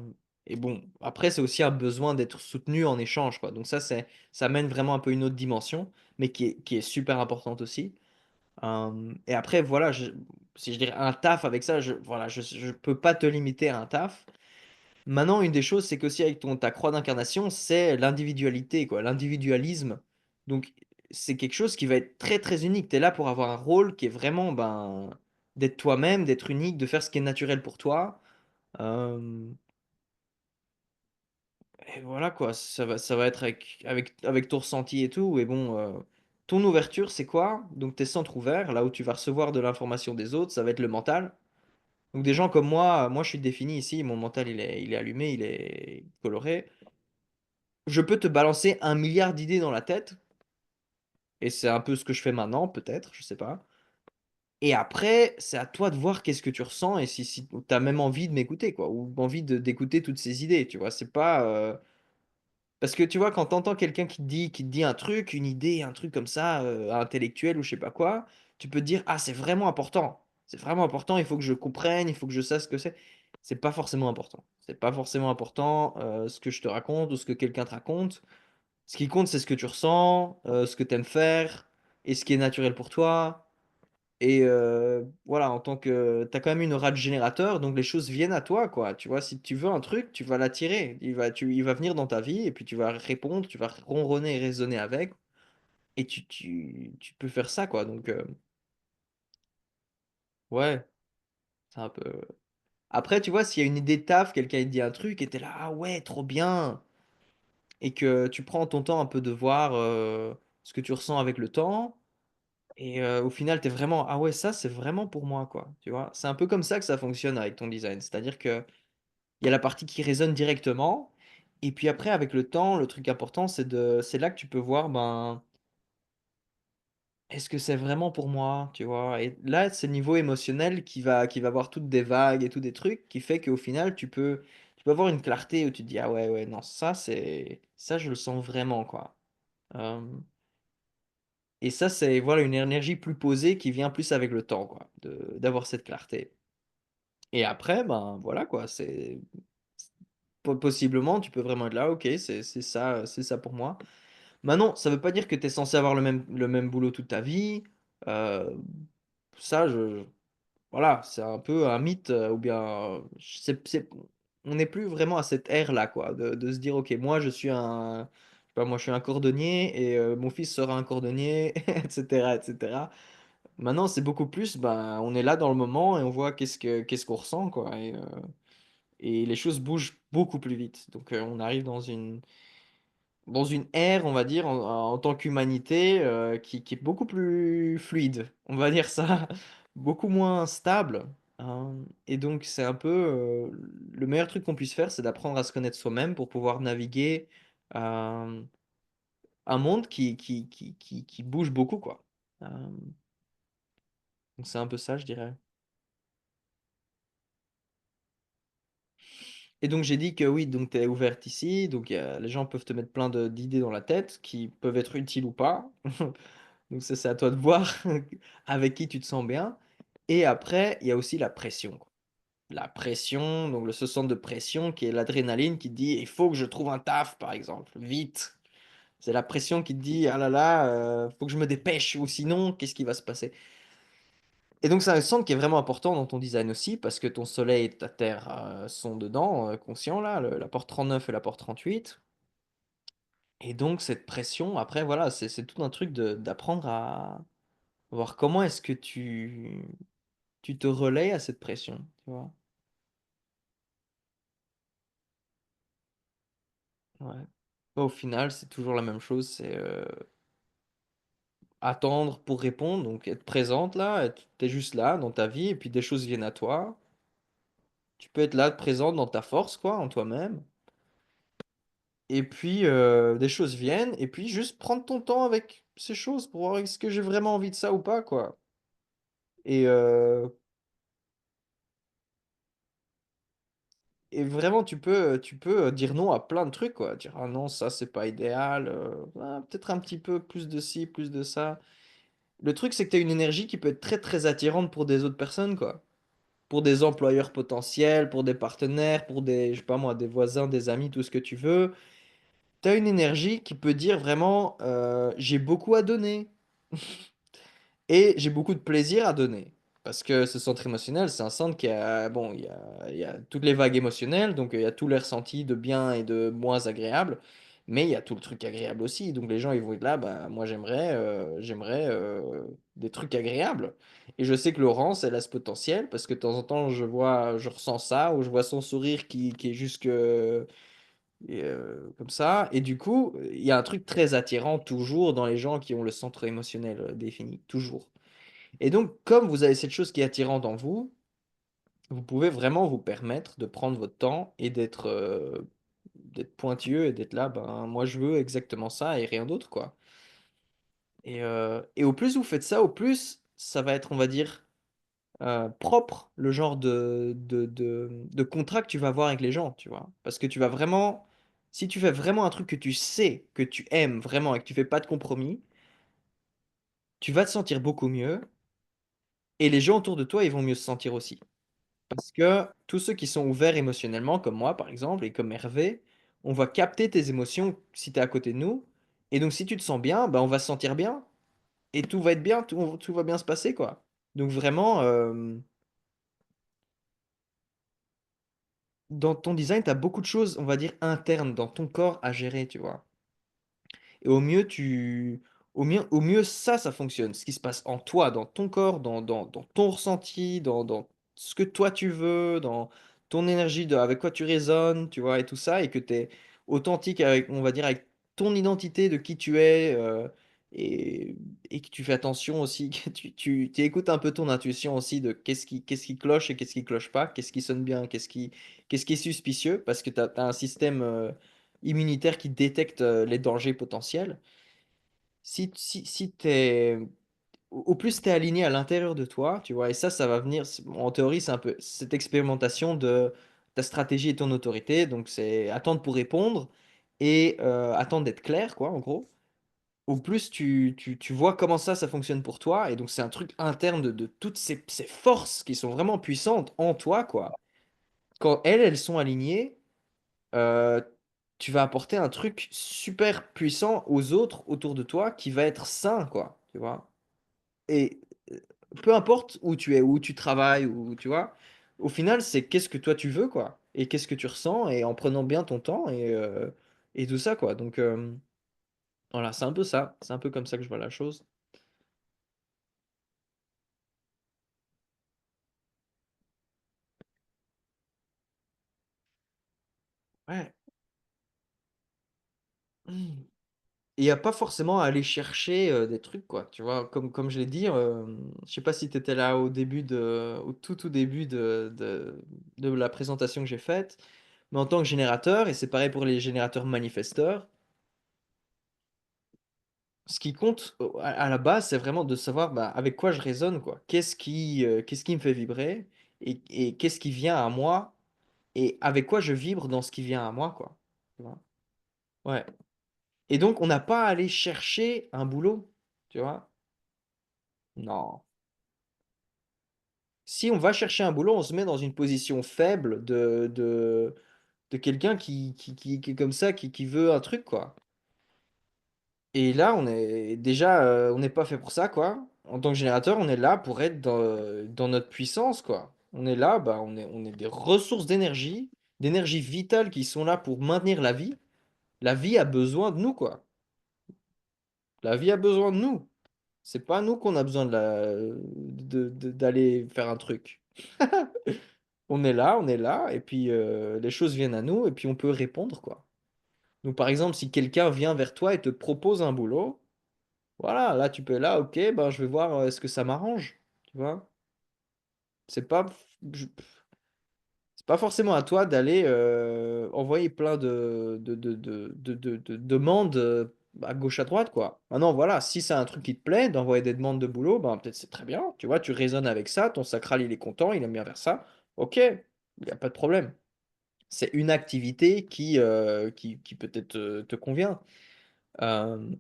Speaker 1: et bon, après, c'est aussi un besoin d'être soutenu en échange, quoi. Donc ça amène vraiment un peu une autre dimension, mais qui est super importante aussi. Et après, voilà, si je dirais un taf avec ça, voilà, je peux pas te limiter à un taf. Maintenant, une des choses, c'est qu'aussi avec ta croix d'incarnation, c'est l'individualité, quoi, l'individualisme. Donc, c'est quelque chose qui va être très, très unique. Tu es là pour avoir un rôle qui est vraiment, ben, d'être toi-même, d'être unique, de faire ce qui est naturel pour toi. Euh, et voilà, quoi, ça va être avec ton ressenti et tout. Et bon, ton ouverture, c'est quoi? Donc, tes centres ouverts, là où tu vas recevoir de l'information des autres, ça va être le mental. Donc, des gens comme moi, je suis défini ici, mon mental, il est allumé, il est coloré. Je peux te balancer un milliard d'idées dans la tête, et c'est un peu ce que je fais maintenant, peut-être, je sais pas. Et après, c'est à toi de voir qu'est-ce que tu ressens et si tu as même envie de m'écouter, quoi, ou envie d'écouter toutes ces idées, tu vois. C'est pas. Parce que tu vois, quand t'entends quelqu'un qui te dit un truc, une idée, un truc comme ça, intellectuel ou je sais pas quoi, tu peux te dire, ah, c'est vraiment important. C'est vraiment important, il faut que je comprenne, il faut que je sache ce que c'est. C'est pas forcément important. C'est pas forcément important ce que je te raconte ou ce que quelqu'un te raconte. Ce qui compte, c'est ce que tu ressens, ce que tu aimes faire et ce qui est naturel pour toi. Et voilà, en tant que. Tu as quand même une aura de générateur, donc les choses viennent à toi, quoi. Tu vois, si tu veux un truc, tu vas l'attirer. Il va venir dans ta vie et puis tu vas répondre, tu vas ronronner et raisonner avec. Et tu peux faire ça, quoi. Donc, ouais, c'est un peu. Après, tu vois, s'il y a une idée de taf, quelqu'un il te dit un truc et t'es là, ah ouais, trop bien. Et que tu prends ton temps un peu de voir ce que tu ressens avec le temps. Et au final, tu es vraiment, ah ouais, ça, c'est vraiment pour moi, quoi. Tu vois, c'est un peu comme ça que ça fonctionne avec ton design. C'est-à-dire que il y a la partie qui résonne directement. Et puis après, avec le temps, le truc important, c'est là que tu peux voir, ben, est-ce que c'est vraiment pour moi, tu vois? Et là, c'est le niveau émotionnel qui va avoir toutes des vagues et tous des trucs qui fait qu'au final, tu peux avoir une clarté où tu te dis, ah ouais, ouais, non, ça, je le sens vraiment, quoi. Euh, et ça, c'est, voilà, une énergie plus posée qui vient plus avec le temps, quoi, d'avoir cette clarté. Et après, ben voilà quoi, possiblement, tu peux vraiment être là, ok, c'est ça pour moi. Maintenant, ça veut pas dire que tu es censé avoir le même boulot toute ta vie. Euh, ça, voilà, c'est un peu un mythe, ou bien on n'est plus vraiment à cette ère-là, quoi, de se dire, ok, moi je suis je sais pas, moi je suis un cordonnier et mon fils sera un cordonnier, etc., etc. Maintenant, c'est beaucoup plus, ben, on est là dans le moment et on voit qu'est-ce qu'on ressent, quoi. Et les choses bougent beaucoup plus vite. Donc, on arrive dans une ère, on va dire, en tant qu'humanité, qui est beaucoup plus fluide, on va dire ça, beaucoup moins stable. Et donc, c'est un peu le meilleur truc qu'on puisse faire, c'est d'apprendre à se connaître soi-même pour pouvoir naviguer euh, un monde qui bouge beaucoup, quoi. Donc, c'est un peu ça, je dirais. Et donc j'ai dit que oui, donc tu es ouverte ici, donc les gens peuvent te mettre plein d'idées dans la tête qui peuvent être utiles ou pas. Donc ça c'est à toi de voir avec qui tu te sens bien. Et après, il y a aussi la pression, quoi. La pression, donc ce centre de pression qui est l'adrénaline qui te dit il faut que je trouve un taf par exemple, vite. C'est la pression qui te dit ah là là, faut que je me dépêche ou sinon qu'est-ce qui va se passer? Et donc c'est un centre qui est vraiment important dans ton design aussi, parce que ton soleil et ta terre sont dedans, conscients là, la porte 39 et la porte 38. Et donc cette pression, après voilà, c'est tout un truc d'apprendre à voir comment est-ce que tu te relais à cette pression, tu vois. Ouais. Au final, c'est toujours la même chose, c'est attendre pour répondre, donc être présente là, t'es juste là dans ta vie, et puis des choses viennent à toi. Tu peux être là, présente dans ta force, quoi, en toi-même. Et puis, des choses viennent, et puis juste prendre ton temps avec ces choses pour voir est-ce que j'ai vraiment envie de ça ou pas, quoi. Et, et vraiment, tu peux dire non à plein de trucs, quoi. Dire, ah non, ça, c'est pas idéal. Peut-être un petit peu plus de ci, plus de ça. Le truc, c'est que tu as une énergie qui peut être très, très attirante pour des autres personnes, quoi. Pour des employeurs potentiels, pour des partenaires, pour des, je sais pas moi, des voisins, des amis, tout ce que tu veux. Tu as une énergie qui peut dire vraiment, j'ai beaucoup à donner. Et j'ai beaucoup de plaisir à donner. Parce que ce centre émotionnel, c'est un centre qui a, bon, il y a toutes les vagues émotionnelles, donc il y a tous les ressentis de bien et de moins agréables, mais il y a tout le truc agréable aussi. Donc les gens, ils vont être là, bah, moi j'aimerais des trucs agréables. Et je sais que Laurence, elle a ce potentiel, parce que de temps en temps, je ressens ça, ou je vois son sourire qui est juste comme ça. Et du coup, il y a un truc très attirant toujours dans les gens qui ont le centre émotionnel défini, toujours. Et donc, comme vous avez cette chose qui est attirante en vous, vous pouvez vraiment vous permettre de prendre votre temps et d'être pointilleux et d'être là, ben moi je veux exactement ça et rien d'autre, quoi. Et au plus vous faites ça, au plus ça va être, on va dire, propre le genre de contrat que tu vas avoir avec les gens, tu vois. Parce que tu vas vraiment, si tu fais vraiment un truc que tu sais, que tu aimes vraiment et que tu fais pas de compromis, tu vas te sentir beaucoup mieux et les gens autour de toi, ils vont mieux se sentir aussi. Parce que tous ceux qui sont ouverts émotionnellement, comme moi par exemple, et comme Hervé, on va capter tes émotions si tu es à côté de nous. Et donc si tu te sens bien, bah, on va se sentir bien. Et tout va être bien, tout va bien se passer, quoi. Donc vraiment, dans ton design, tu as beaucoup de choses, on va dire, internes dans ton corps à gérer, tu vois. Et au mieux ça fonctionne. Ce qui se passe en toi, dans ton corps, dans ton ressenti, dans ce que toi tu veux, dans ton énergie, avec quoi tu résonnes, tu vois, et tout ça, et que tu es authentique avec, on va dire, avec ton identité de qui tu es, et, et que tu fais attention aussi, que tu écoutes un peu ton intuition aussi de qu'est-ce qui cloche et qu'est-ce qui cloche pas, qu'est-ce qui sonne bien, qu'est-ce qui est suspicieux, parce que tu as un système immunitaire qui détecte les dangers potentiels. Si t'es, au plus tu es aligné à l'intérieur de toi, tu vois, et ça va venir, en théorie, c'est un peu cette expérimentation de ta stratégie et ton autorité, donc c'est attendre pour répondre et attendre d'être clair, quoi, en gros. Au plus tu vois comment ça fonctionne pour toi, et donc c'est un truc interne de toutes ces forces qui sont vraiment puissantes en toi, quoi. Quand elles sont alignées, euh, tu vas apporter un truc super puissant aux autres autour de toi qui va être sain, quoi, tu vois. Et peu importe où tu es, où tu travailles, ou tu vois, au final, c'est qu'est-ce que toi tu veux, quoi, et qu'est-ce que tu ressens, et en prenant bien ton temps, et tout ça, quoi. Donc, voilà, c'est un peu ça, c'est un peu comme ça que je vois la chose. Ouais. Et il n'y a pas forcément à aller chercher des trucs, quoi. Tu vois, comme je l'ai dit, je sais pas si tu étais là au tout début de la présentation que j'ai faite, mais en tant que générateur, et c'est pareil pour les générateurs manifesteurs, ce qui compte à la base, c'est vraiment de savoir bah, avec quoi je résonne, quoi. Qu'est-ce qui me fait vibrer et qu'est-ce qui vient à moi et avec quoi je vibre dans ce qui vient à moi, quoi. Tu vois. Ouais. Et donc, on n'a pas à aller chercher un boulot, tu vois. Non. Si on va chercher un boulot, on se met dans une position faible de quelqu'un qui est comme ça, qui veut un truc, quoi. Et là, on n'est pas fait pour ça, quoi. En tant que générateur, on est là pour être dans notre puissance, quoi. On est là, bah, on est des ressources d'énergie vitale qui sont là pour maintenir la vie. La vie a besoin de nous, quoi. La vie a besoin de nous. C'est pas nous qu'on a besoin d'aller faire un truc. On est là, et puis les choses viennent à nous, et puis on peut répondre, quoi. Donc, par exemple, si quelqu'un vient vers toi et te propose un boulot, voilà, là, tu peux, là, ok, ben, je vais voir est-ce que ça m'arrange, tu vois. C'est pas, je- c'est pas forcément à toi d'aller envoyer plein de demandes à gauche à droite, quoi. Maintenant, voilà, si c'est un truc qui te plaît, d'envoyer des demandes de boulot, ben, peut-être c'est très bien, tu vois, tu raisonnes avec ça, ton sacral, il est content, il aime bien faire ça, ok, il n'y a pas de problème. c'est une activité qui peut-être te convient. Euh,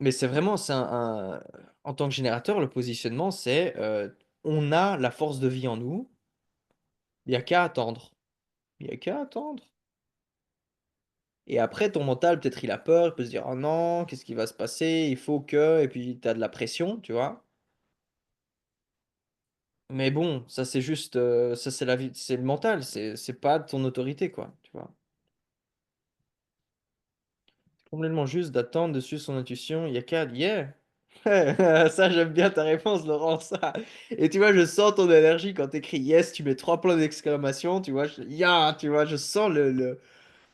Speaker 1: mais c'est vraiment, en tant que générateur, le positionnement, c'est on a la force de vie en nous, il n'y a qu'à attendre. Il n'y a qu'à attendre. Et après, ton mental, peut-être il a peur, il peut se dire, oh non, qu'est-ce qui va se passer? Il faut que, et puis tu as de la pression, tu vois. Mais bon, ça c'est juste, ça c'est la vie, c'est le mental, c'est pas de ton autorité, quoi, tu vois. C'est complètement juste d'attendre dessus son intuition, il y a qu'à, yeah. Ça, j'aime bien ta réponse, Laurent, ça. Et tu vois, je sens ton énergie quand t'écris yes, tu mets trois points d'exclamation, tu vois, yeah, tu vois, je sens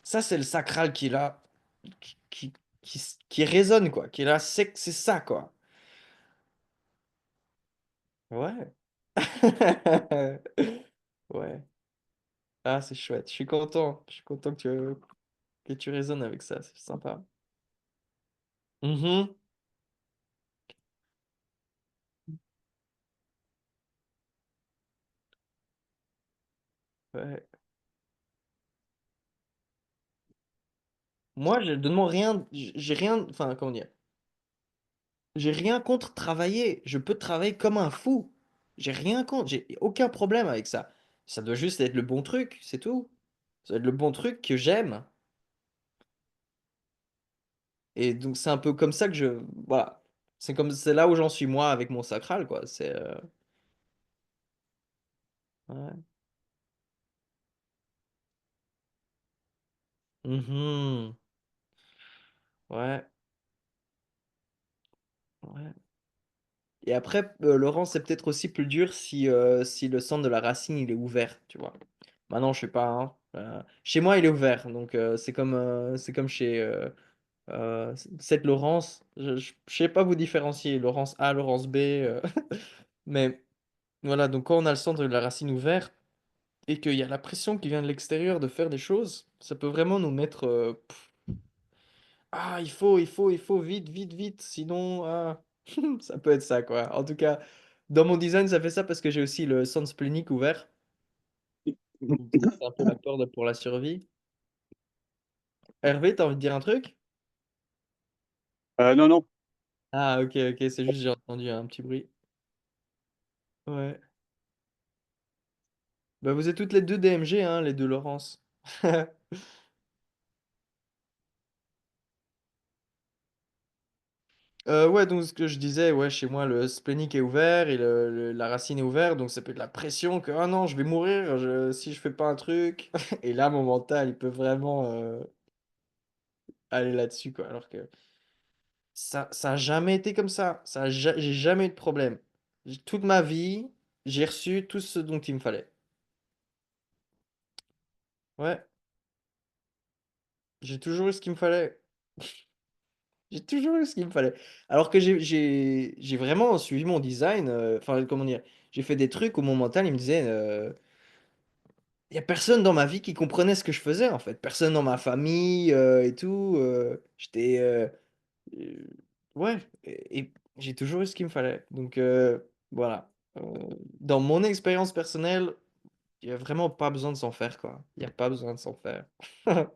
Speaker 1: ça c'est le sacral qui est là, qui, qui, qui résonne, quoi, qui est là, c'est ça, quoi. Ouais. Ouais. Ah, c'est chouette. Je suis content. Je suis content que tu résonnes avec ça. C'est sympa. Mhm. Ouais. Moi, je demande rien. J'ai rien. Enfin, comment dire? J'ai rien contre travailler. Je peux travailler comme un fou. J'ai rien contre. J'ai aucun problème avec ça. Ça doit juste être le bon truc, c'est tout. Ça doit être le bon truc que j'aime. Et donc, c'est un peu comme ça que je. Voilà. C'est là où j'en suis moi avec mon sacral, quoi. C'est. Ouais. Mhm. Ouais. Ouais. Et après, Laurent, c'est peut-être aussi plus dur si le centre de la racine il est ouvert, tu vois. Maintenant, je sais pas, hein. Chez moi, il est ouvert, donc c'est comme chez cette Laurence. Je sais pas vous différencier, Laurence A, Laurence B. Mais voilà, donc quand on a le centre de la racine ouvert et qu'il y a la pression qui vient de l'extérieur de faire des choses, ça peut vraiment nous mettre ah, il faut, vite, vite, vite, sinon, ah, ça peut être ça, quoi. En tout cas, dans mon design, ça fait ça parce que j'ai aussi le sens splénique ouvert. Donc, c'est un peu la peur pour la survie. Hervé, t'as envie de dire un truc?
Speaker 2: Non, non.
Speaker 1: Ah, ok, ok, c'est juste j'ai entendu un petit bruit. Ouais. Bah, vous êtes toutes les deux DMG, hein, les deux Laurence. Ouais, donc ce que je disais, ouais, chez moi, le splénique est ouvert et la racine est ouverte, donc ça peut être la pression que, ah non, je vais mourir si je fais pas un truc. Et là, mon mental, il peut vraiment aller là-dessus, quoi. Alors que ça a jamais été comme ça. J'ai jamais eu de problème. Toute ma vie, j'ai reçu tout ce dont il me fallait. Ouais, j'ai toujours eu ce qu'il me fallait. J'ai toujours eu ce qu'il me fallait. Alors que j'ai vraiment suivi mon design. Enfin, comment dire? J'ai fait des trucs où mon mental, il me disait. Il n'y a personne dans ma vie qui comprenait ce que je faisais, en fait. Personne dans ma famille et tout. J'étais. Euh, ouais, et j'ai toujours eu ce qu'il me fallait. Donc, voilà. Euh, dans mon expérience personnelle, il n'y a vraiment pas besoin de s'en faire, quoi. Il n'y a pas besoin de s'en faire. Ouais.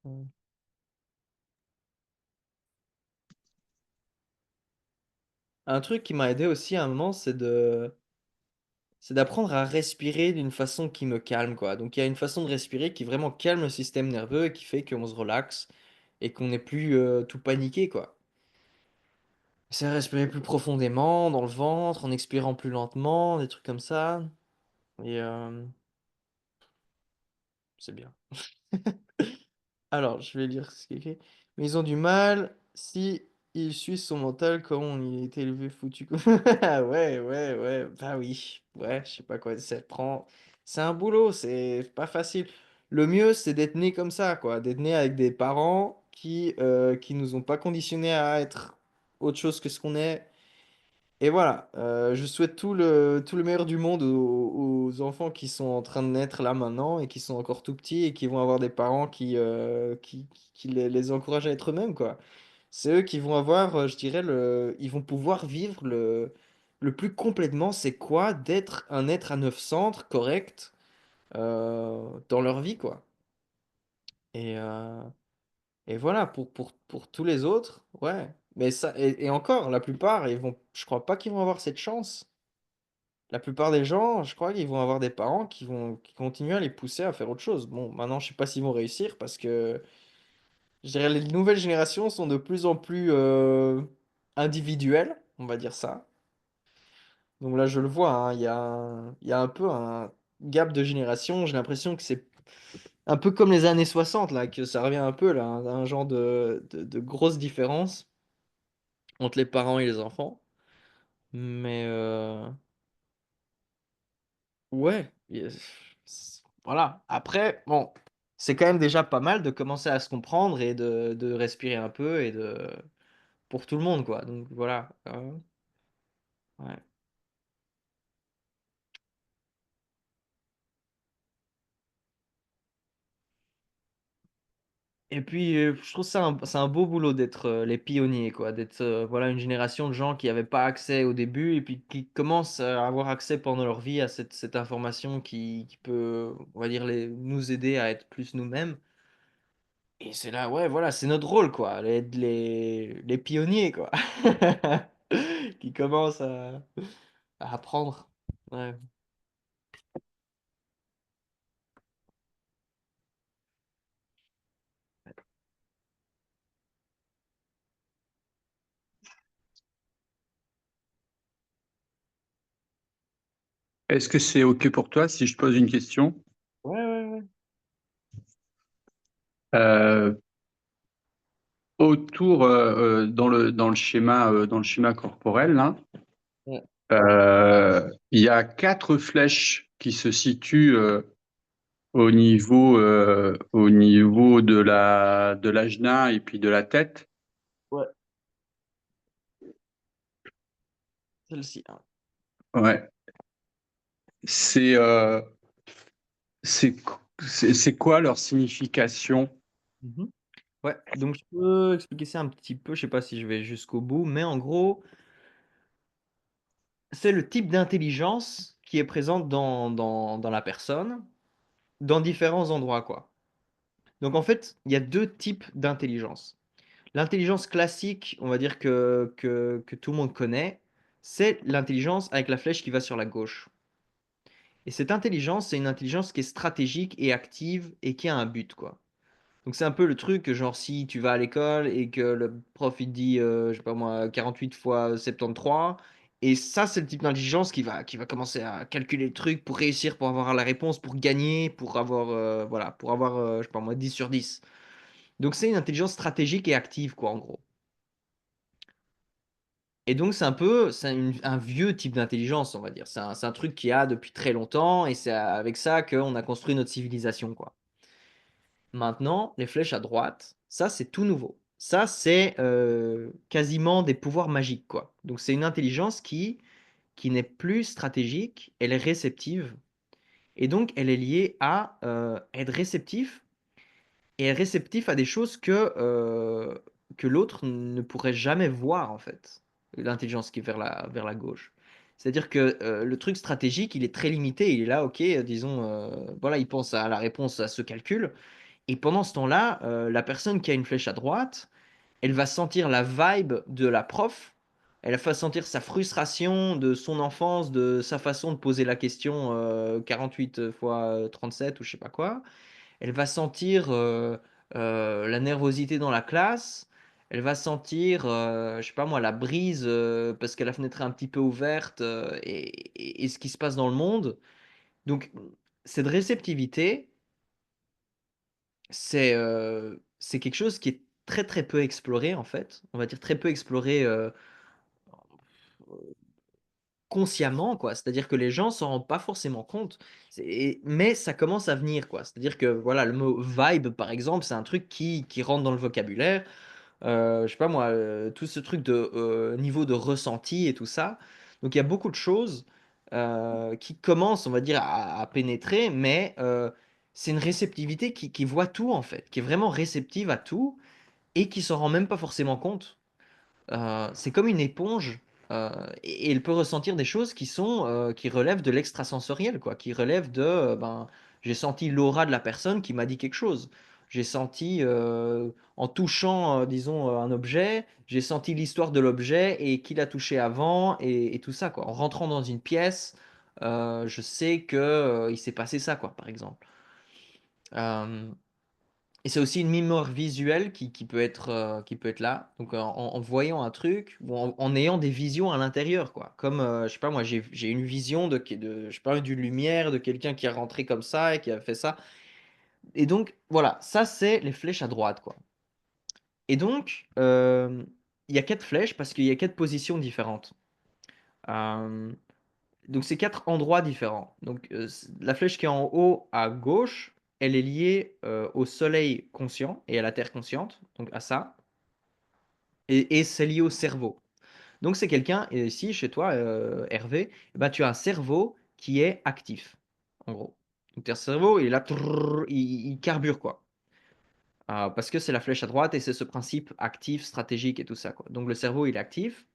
Speaker 1: Ouais. Un truc qui m'a aidé aussi à un moment, c'est d'apprendre à respirer d'une façon qui me calme, quoi. Donc, il y a une façon de respirer qui vraiment calme le système nerveux et qui fait qu'on se relaxe et qu'on n'est plus tout paniqué, quoi. C'est respirer plus profondément dans le ventre, en expirant plus lentement, des trucs comme ça. Et c'est bien. Alors, je vais lire ce qui est écrit. Mais ils ont du mal si ils suivent son mental comme on y a été élevé foutu. Ouais, ouais, ouais. Bah oui. Ouais, je sais pas quoi. Ça prend. C'est un boulot, c'est pas facile. Le mieux, c'est d'être né comme ça, quoi. D'être né avec des parents qui nous ont pas conditionnés à être autre chose que ce qu'on est. Et voilà, je souhaite tout le meilleur du monde aux enfants qui sont en train de naître là maintenant et qui sont encore tout petits et qui vont avoir des parents qui les encouragent à être eux-mêmes, quoi. C'est eux qui vont avoir, je dirais, ils vont pouvoir vivre le plus complètement, c'est quoi d'être un être à neuf centres correct dans leur vie, quoi. Et, euh, et voilà, pour tous les autres, ouais. Mais ça, et encore, la plupart, je crois pas qu'ils vont avoir cette chance. La plupart des gens, je crois qu'ils vont avoir des parents qui continuent à les pousser à faire autre chose. Bon, maintenant, je sais pas s'ils vont réussir parce que je dirais les nouvelles générations sont de plus en plus individuelles, on va dire ça. Donc là, je le vois, hein, il y a un peu un gap de génération. J'ai l'impression que c'est un peu comme les années 60 là, que ça revient un peu là, un genre de grosse différence entre les parents et les enfants. Mais ouais, voilà. Après, bon, c'est quand même déjà pas mal de commencer à se comprendre et de respirer un peu pour tout le monde, quoi. Donc voilà. Ouais. Et puis, je trouve ça c'est un beau boulot d'être les pionniers, quoi. D'être voilà, une génération de gens qui n'avaient pas accès au début et puis qui commencent à avoir accès pendant leur vie à cette information qui peut, on va dire, nous aider à être plus nous-mêmes. Et c'est là, ouais, voilà, c'est notre rôle, quoi. Les pionniers, quoi. Qui commencent à apprendre. Ouais.
Speaker 2: Est-ce que c'est OK pour toi si je pose une question?
Speaker 1: Ouais, ouais, ouais.
Speaker 2: Euh, Autour dans le schéma corporel là,
Speaker 1: Ouais,
Speaker 2: il y a quatre flèches qui se situent au niveau de l'ajna et puis de la tête.
Speaker 1: ouais, celle-ci, hein.
Speaker 2: Ouais. C'est c'est c'est quoi leur signification?
Speaker 1: Mhm. Ouais, donc je peux expliquer ça un petit peu, je sais pas si je vais jusqu'au bout, mais en gros, c'est le type d'intelligence qui est présente dans la personne, dans différents endroits, quoi. Donc en fait, il y a deux types d'intelligence. L'intelligence classique, on va dire que tout le monde connaît, c'est l'intelligence avec la flèche qui va sur la gauche. Et cette intelligence, c'est une intelligence qui est stratégique et active et qui a un but, quoi. Donc c'est un peu le truc, genre si tu vas à l'école et que le prof il te dit, je sais pas moi, 48 fois 73, et ça c'est le type d'intelligence qui va commencer à calculer le truc pour réussir, pour avoir la réponse, pour gagner, pour avoir, voilà, pour avoir, je sais pas moi, 10 sur 10. Donc c'est une intelligence stratégique et active, quoi, en gros. Et donc c'est un peu, un vieux type d'intelligence, on va dire. C'est un truc qui a depuis très longtemps, et c'est avec ça qu'on a construit notre civilisation, quoi. Maintenant, les flèches à droite, ça c'est tout nouveau. Ça c'est quasiment des pouvoirs magiques, quoi. Donc c'est une intelligence qui n'est plus stratégique, elle est réceptive. Et donc elle est liée à être réceptif et être réceptif à des choses que l'autre ne pourrait jamais voir en fait. L'intelligence qui est vers la gauche. C'est-à-dire que le truc stratégique, il est très limité. Il est là, ok, disons, voilà, il pense à la réponse à ce calcul. Et pendant ce temps-là, la personne qui a une flèche à droite, elle va sentir la vibe de la prof, elle va sentir sa frustration de son enfance, de sa façon de poser la question 48 fois 37 ou je sais pas quoi. Elle va sentir la nervosité dans la classe. Elle va sentir, je sais pas moi, la brise parce que la fenêtre est un petit peu ouverte et ce qui se passe dans le monde. Donc, cette réceptivité, c'est quelque chose qui est très très peu exploré en fait. On va dire très peu exploré consciemment quoi. C'est-à-dire que les gens s'en rendent pas forcément compte. Mais ça commence à venir quoi. C'est-à-dire que voilà le mot vibe par exemple, c'est un truc qui rentre dans le vocabulaire. Je sais pas moi, tout ce truc de niveau de ressenti et tout ça. Donc il y a beaucoup de choses qui commencent, on va dire, à pénétrer, mais c'est une réceptivité qui voit tout en fait, qui est vraiment réceptive à tout. et qui s'en rend même pas forcément compte. C'est comme une éponge et elle peut ressentir des choses qui relèvent de l'extrasensoriel, quoi, qui relèvent de ben, j'ai senti l'aura de la personne qui m'a dit quelque chose. J'ai senti en touchant, disons, un objet, j'ai senti l'histoire de l'objet et qui l'a touché avant et tout ça, quoi. En rentrant dans une pièce, je sais que il s'est passé ça, quoi, par exemple. Euh, et c'est aussi une mémoire visuelle qui peut être là. Donc en voyant un truc ou en ayant des visions à l'intérieur, quoi. Comme, je sais pas, moi j'ai une vision je sais pas, d'une lumière, de quelqu'un qui est rentré comme ça et qui a fait ça. Et donc voilà, ça c'est les flèches à droite, quoi. Et donc il y a quatre flèches parce qu'il y a quatre positions différentes. Euh, donc c'est quatre endroits différents. Donc la flèche qui est en haut à gauche, elle est liée au soleil conscient et à la terre consciente, donc à ça. Et c'est lié au cerveau. Donc c'est quelqu'un, et ici chez toi, Hervé, eh ben, tu as un cerveau qui est actif, en gros. Donc ton cerveau, il est là, trrr, il carbure quoi. Parce que c'est la flèche à droite et c'est ce principe actif, stratégique et tout ça quoi. Donc le cerveau, il est actif.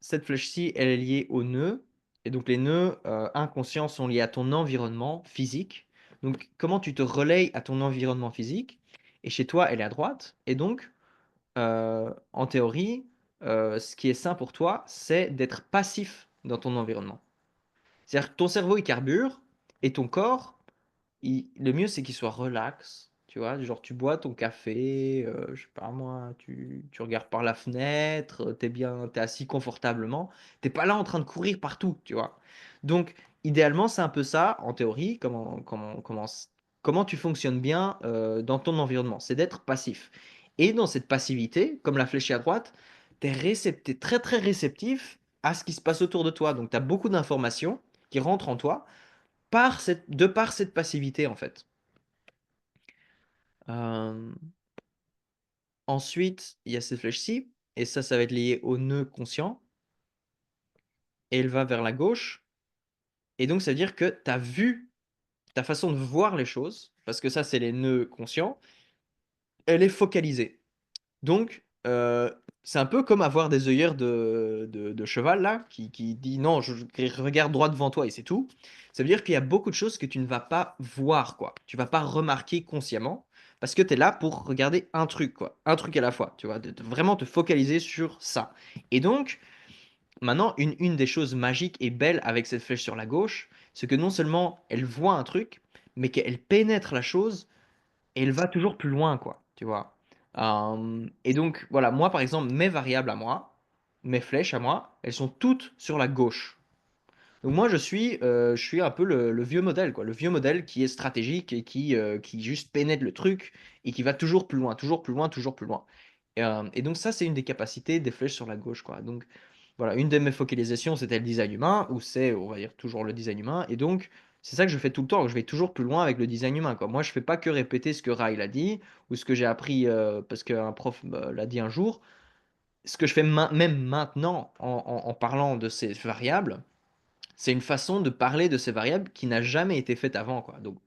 Speaker 1: Cette flèche-ci, elle est liée aux nœuds. Et donc les nœuds inconscients sont liés à ton environnement physique. Donc comment tu te relayes à ton environnement physique. Et chez toi, elle est à droite. Et donc en théorie, ce qui est sain pour toi, c'est d'être passif dans ton environnement. C'est-à-dire que ton cerveau, il carbure et ton corps, le mieux, c'est qu'il soit relax. Tu vois, genre tu bois ton café, je sais pas moi, tu regardes par la fenêtre, t'es bien, t'es assis confortablement. T'es pas là en train de courir partout, tu vois. Donc, idéalement, c'est un peu ça, en théorie, comment tu fonctionnes bien dans ton environnement. C'est d'être passif. Et dans cette passivité, comme la fléchée à droite, t'es très très réceptif à ce qui se passe autour de toi. Donc, tu as beaucoup d'informations qui rentrent en toi de par cette passivité, en fait. Euh, Ensuite, il y a cette flèche-ci, et ça va être lié au nœud conscient, et elle va vers la gauche, et donc ça veut dire que ta façon de voir les choses, parce que ça c'est les nœuds conscients, elle est focalisée. Donc, c'est un peu comme avoir des œillères de cheval, là, qui dit non, qui regarde droit devant toi et c'est tout. Ça veut dire qu'il y a beaucoup de choses que tu ne vas pas voir, quoi. Tu vas pas remarquer consciemment, parce que tu es là pour regarder un truc, quoi. Un truc à la fois, tu vois, de vraiment te focaliser sur ça. Et donc, maintenant, une des choses magiques et belles avec cette flèche sur la gauche, c'est que non seulement elle voit un truc, mais qu'elle pénètre la chose et elle va toujours plus loin, quoi, tu vois. Et donc, voilà, moi, par exemple, mes variables à moi, mes flèches à moi, elles sont toutes sur la gauche. Donc moi, je suis un peu le vieux modèle, quoi. Le vieux modèle qui est stratégique et qui juste pénètre le truc et qui va toujours plus loin, toujours plus loin, toujours plus loin. Et donc ça, c'est une des capacités des flèches sur la gauche, quoi. Donc voilà, une de mes focalisations, c'était le design humain, ou c'est, on va dire, toujours le design humain. Et donc, c'est ça que je fais tout le temps. Je vais toujours plus loin avec le design humain, quoi. Moi, je fais pas que répéter ce que Rai a dit, ou ce que j'ai appris parce qu'un prof l'a dit un jour. Ce que je fais même maintenant en parlant de ces variables, c'est une façon de parler de ces variables qui n'a jamais été faite avant, quoi. Donc,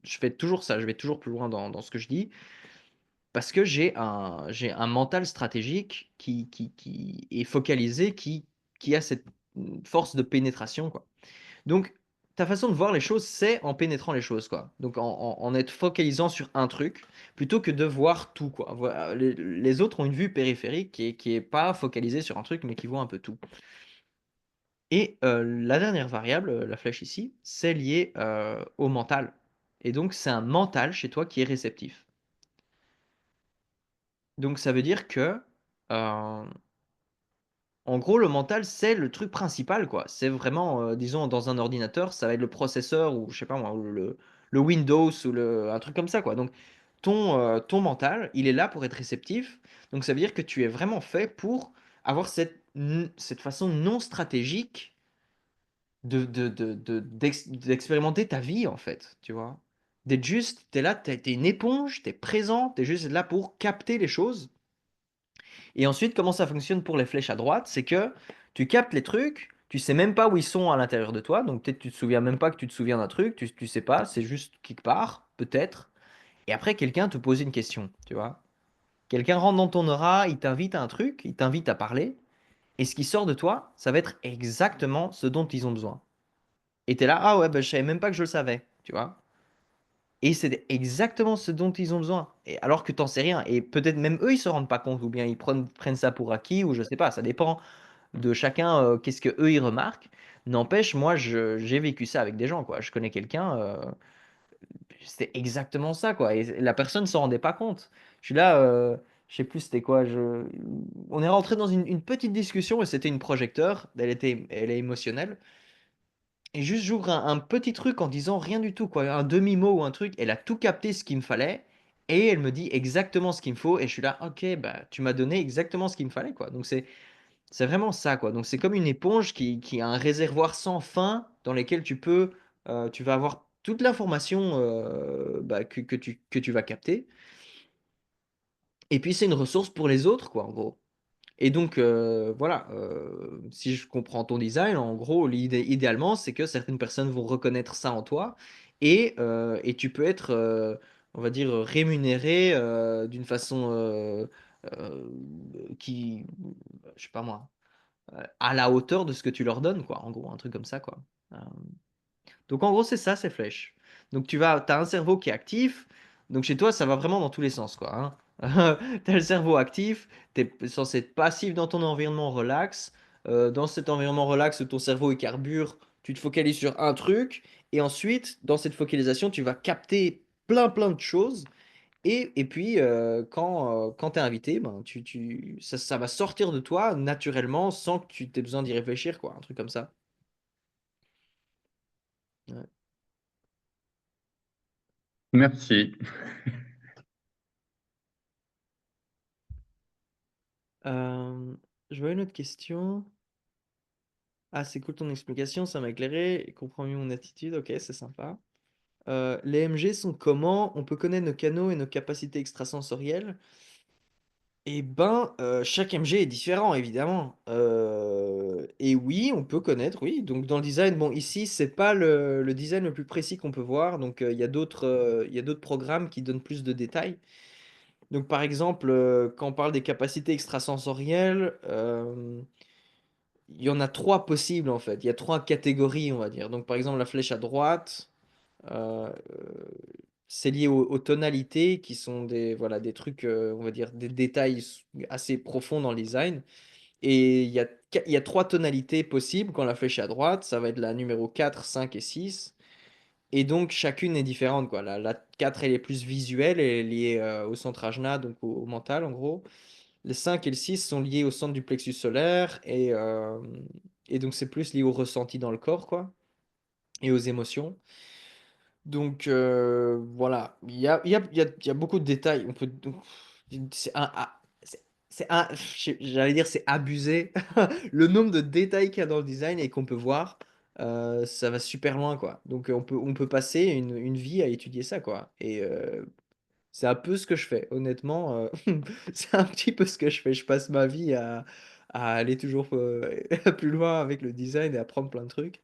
Speaker 1: je fais toujours ça, je vais toujours plus loin dans ce que je dis, parce que j'ai un mental stratégique qui est focalisé, qui a cette force de pénétration, quoi. Donc, ta façon de voir les choses, c'est en pénétrant les choses, quoi. Donc, en être focalisant sur un truc, plutôt que de voir tout, quoi. Voilà, les autres ont une vue périphérique qui est pas focalisée sur un truc, mais qui voit un peu tout. Et la dernière variable, la flèche ici, c'est lié au mental. Et donc, c'est un mental chez toi qui est réceptif. Donc, ça veut dire que, euh, en gros, le mental, c'est le truc principal, quoi. C'est vraiment, disons, dans un ordinateur, ça va être le processeur ou, je sais pas moi, ou le Windows ou un truc comme ça, quoi. Donc, ton mental, il est là pour être réceptif. Donc, ça veut dire que tu es vraiment fait pour avoir cette façon non stratégique d'expérimenter ta vie, en fait, tu vois. D'être juste, t'es là, t'es une éponge, t'es présent, t'es juste là pour capter les choses. Et ensuite, comment ça fonctionne pour les flèches à droite, c'est que tu captes les trucs, tu sais même pas où ils sont à l'intérieur de toi, donc peut-être tu te souviens même pas que tu te souviens d'un truc, tu sais pas, c'est juste quelque part, peut-être. Et après, quelqu'un te pose une question, tu vois. Quelqu'un rentre dans ton aura, il t'invite à un truc, il t'invite à parler, et ce qui sort de toi, ça va être exactement ce dont ils ont besoin. Et t'es là, ah ouais, bah, je savais même pas que je le savais, tu vois. Et c'est exactement ce dont ils ont besoin. Et alors que t'en sais rien. Et peut-être même eux, ils se rendent pas compte, ou bien prennent ça pour acquis, ou je sais pas, ça dépend de chacun, qu'est-ce que eux ils remarquent. N'empêche, moi, j'ai vécu ça avec des gens, quoi. Je connais quelqu'un, c'était exactement ça, quoi. Et la personne ne s'en rendait pas compte. Je suis là, je sais plus c'était quoi. On est rentré dans une petite discussion et c'était une projecteur. Elle est émotionnelle. Et juste, j'ouvre un petit truc en disant rien du tout, quoi. Un demi-mot ou un truc. Elle a tout capté ce qu'il me fallait. Et elle me dit exactement ce qu'il me faut. Et je suis là, ok, bah, tu m'as donné exactement ce qu'il me fallait, quoi. Donc, c'est vraiment ça, quoi. Donc, c'est comme une éponge qui a un réservoir sans fin dans lequel tu vas avoir toute l'information bah, que tu vas capter. Et puis, c'est une ressource pour les autres, quoi, en gros. Et donc, voilà, si je comprends ton design, en gros, idéalement, c'est que certaines personnes vont reconnaître ça en toi et tu peux être, on va dire, rémunéré d'une façon euh, qui, je sais pas moi, à la hauteur de ce que tu leur donnes, quoi, en gros, un truc comme ça, quoi. Euh, donc en gros, c'est ça, ces flèches. Donc t'as un cerveau qui est actif. Donc chez toi, ça va vraiment dans tous les sens, quoi, hein. T'as le cerveau actif, t'es censé être passif dans ton environnement relax. Dans cet environnement relax, ton cerveau il carbure, tu te focalises sur un truc. Et ensuite, dans cette focalisation, tu vas capter plein de choses. Et puis, quand tu es invité, ben, ça va sortir de toi naturellement sans que tu aies besoin d'y réfléchir, quoi, un truc comme ça. Ouais.
Speaker 2: Merci.
Speaker 1: Euh, je vois une autre question. Ah, c'est cool ton explication, ça m'a éclairé et comprend mieux mon attitude. Ok, c'est sympa. Les MG sont comment? On peut connaître nos canaux et nos capacités extrasensorielles. Eh ben, chaque MG est différent, évidemment. Et oui, on peut connaître, oui. Donc, dans le design, bon, ici, c'est pas le design le plus précis qu'on peut voir. Donc, il y a d'autres programmes qui donnent plus de détails. Donc, par exemple, quand on parle des capacités extrasensorielles, il y en a trois possibles en fait. Il y a trois catégories, on va dire. Donc, par exemple, la flèche à droite, euh, c'est lié aux tonalités qui sont voilà, des trucs, on va dire, des détails assez profonds dans le design. Et il y a trois tonalités possibles quand la flèche est à droite. Ça va être la numéro 4, 5 et 6. Et donc, chacune est différente, quoi. La 4, elle est plus visuelle, elle est liée au centre ajna, donc au mental, en gros. Le 5 et le 6 sont liés au centre du plexus solaire et donc c'est plus lié au ressenti dans le corps, quoi, et aux émotions. Donc voilà, il y a beaucoup de détails. C'est j'allais dire c'est abusé. Le nombre de détails qu'il y a dans le design et qu'on peut voir, ça va super loin, quoi. Donc on peut passer une vie à étudier ça, quoi. Et c'est un peu ce que je fais, honnêtement. C'est un petit peu ce que je fais. Je passe ma vie à aller toujours plus loin avec le design et apprendre plein de trucs.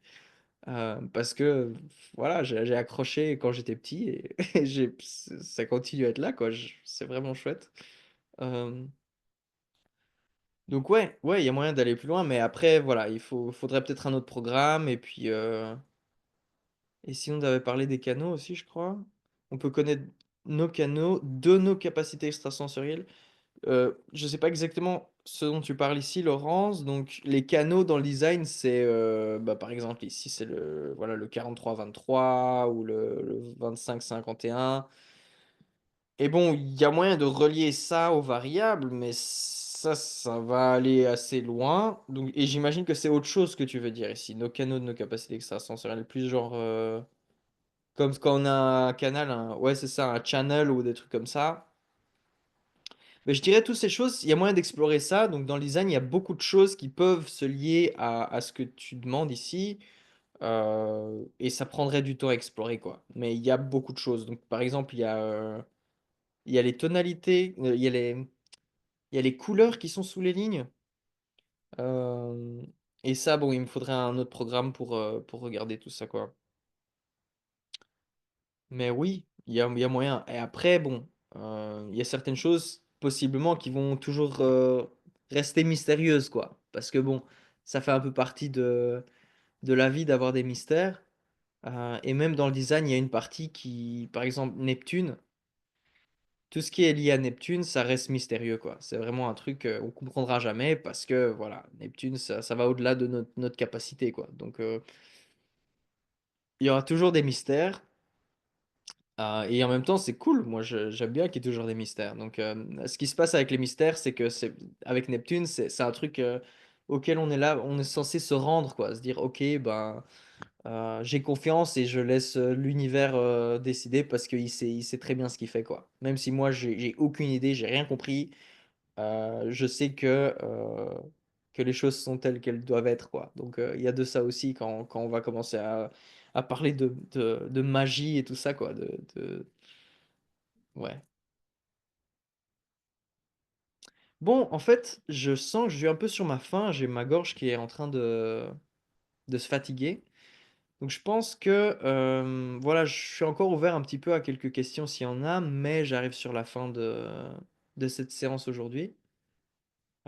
Speaker 1: Parce que, voilà, j'ai accroché quand j'étais petit et, et ça continue à être là, quoi. C'est vraiment chouette. Euh, donc, ouais, ouais, il y a moyen d'aller plus loin, mais après, voilà, faudrait peut-être un autre programme. Et sinon, on avait parlé des canaux aussi, je crois. On peut connaître nos canaux, de nos capacités extrasensorielles. Je sais pas exactement ce dont tu parles ici, Laurence. Donc, les canaux dans le design, c'est, bah, par exemple, ici, c'est voilà, le 43-23 ou le 25-51. Et bon, il y a moyen de relier ça aux variables, mais ça va aller assez loin. Donc, et j'imagine que c'est autre chose que tu veux dire ici. Nos canaux de nos capacités extrasensorielles, plus genre, comme quand on a un canal, ouais, c'est ça, un channel ou des trucs comme ça. Mais je dirais toutes ces choses, il y a moyen d'explorer ça. Donc dans le design, il y a beaucoup de choses qui peuvent se lier à ce que tu demandes ici. Et ça prendrait du temps à explorer, quoi. Mais il y a beaucoup de choses. Donc par exemple, il y a les tonalités, il y a les couleurs qui sont sous les lignes. Euh, et ça, bon, il me faudrait un autre programme pour regarder tout ça, quoi. Mais oui, il y a moyen. Et après, bon, il y a certaines choses. possiblement qui vont toujours rester mystérieuses, quoi. Parce que bon, ça fait un peu partie de la vie d'avoir des mystères. Et même dans le design, il y a une partie qui, par exemple, Neptune, tout ce qui est lié à Neptune, ça reste mystérieux, quoi. C'est vraiment un truc on comprendra jamais parce que, voilà, Neptune, ça va au-delà de notre capacité, quoi. Donc, il y aura toujours des mystères. Et en même temps, c'est cool. Moi, j'aime bien qu'il y ait toujours des mystères. Donc, ce qui se passe avec les mystères, c'est que avec Neptune, c'est un truc auquel on est là, on est censé se rendre, quoi. Se dire, ok, ben, j'ai confiance et je laisse l'univers décider parce il sait très bien ce qu'il fait, quoi. Même si moi, j'ai aucune idée, j'ai rien compris, je sais que les choses sont telles qu'elles doivent être, quoi. Donc, il y a de ça aussi quand on va commencer à parler de magie et tout ça, quoi. Ouais. Bon, en fait, je sens que je suis un peu sur ma faim, j'ai ma gorge qui est en train de se fatiguer. Donc je pense que voilà, je suis encore ouvert un petit peu à quelques questions s'il y en a, mais j'arrive sur la fin de cette séance aujourd'hui.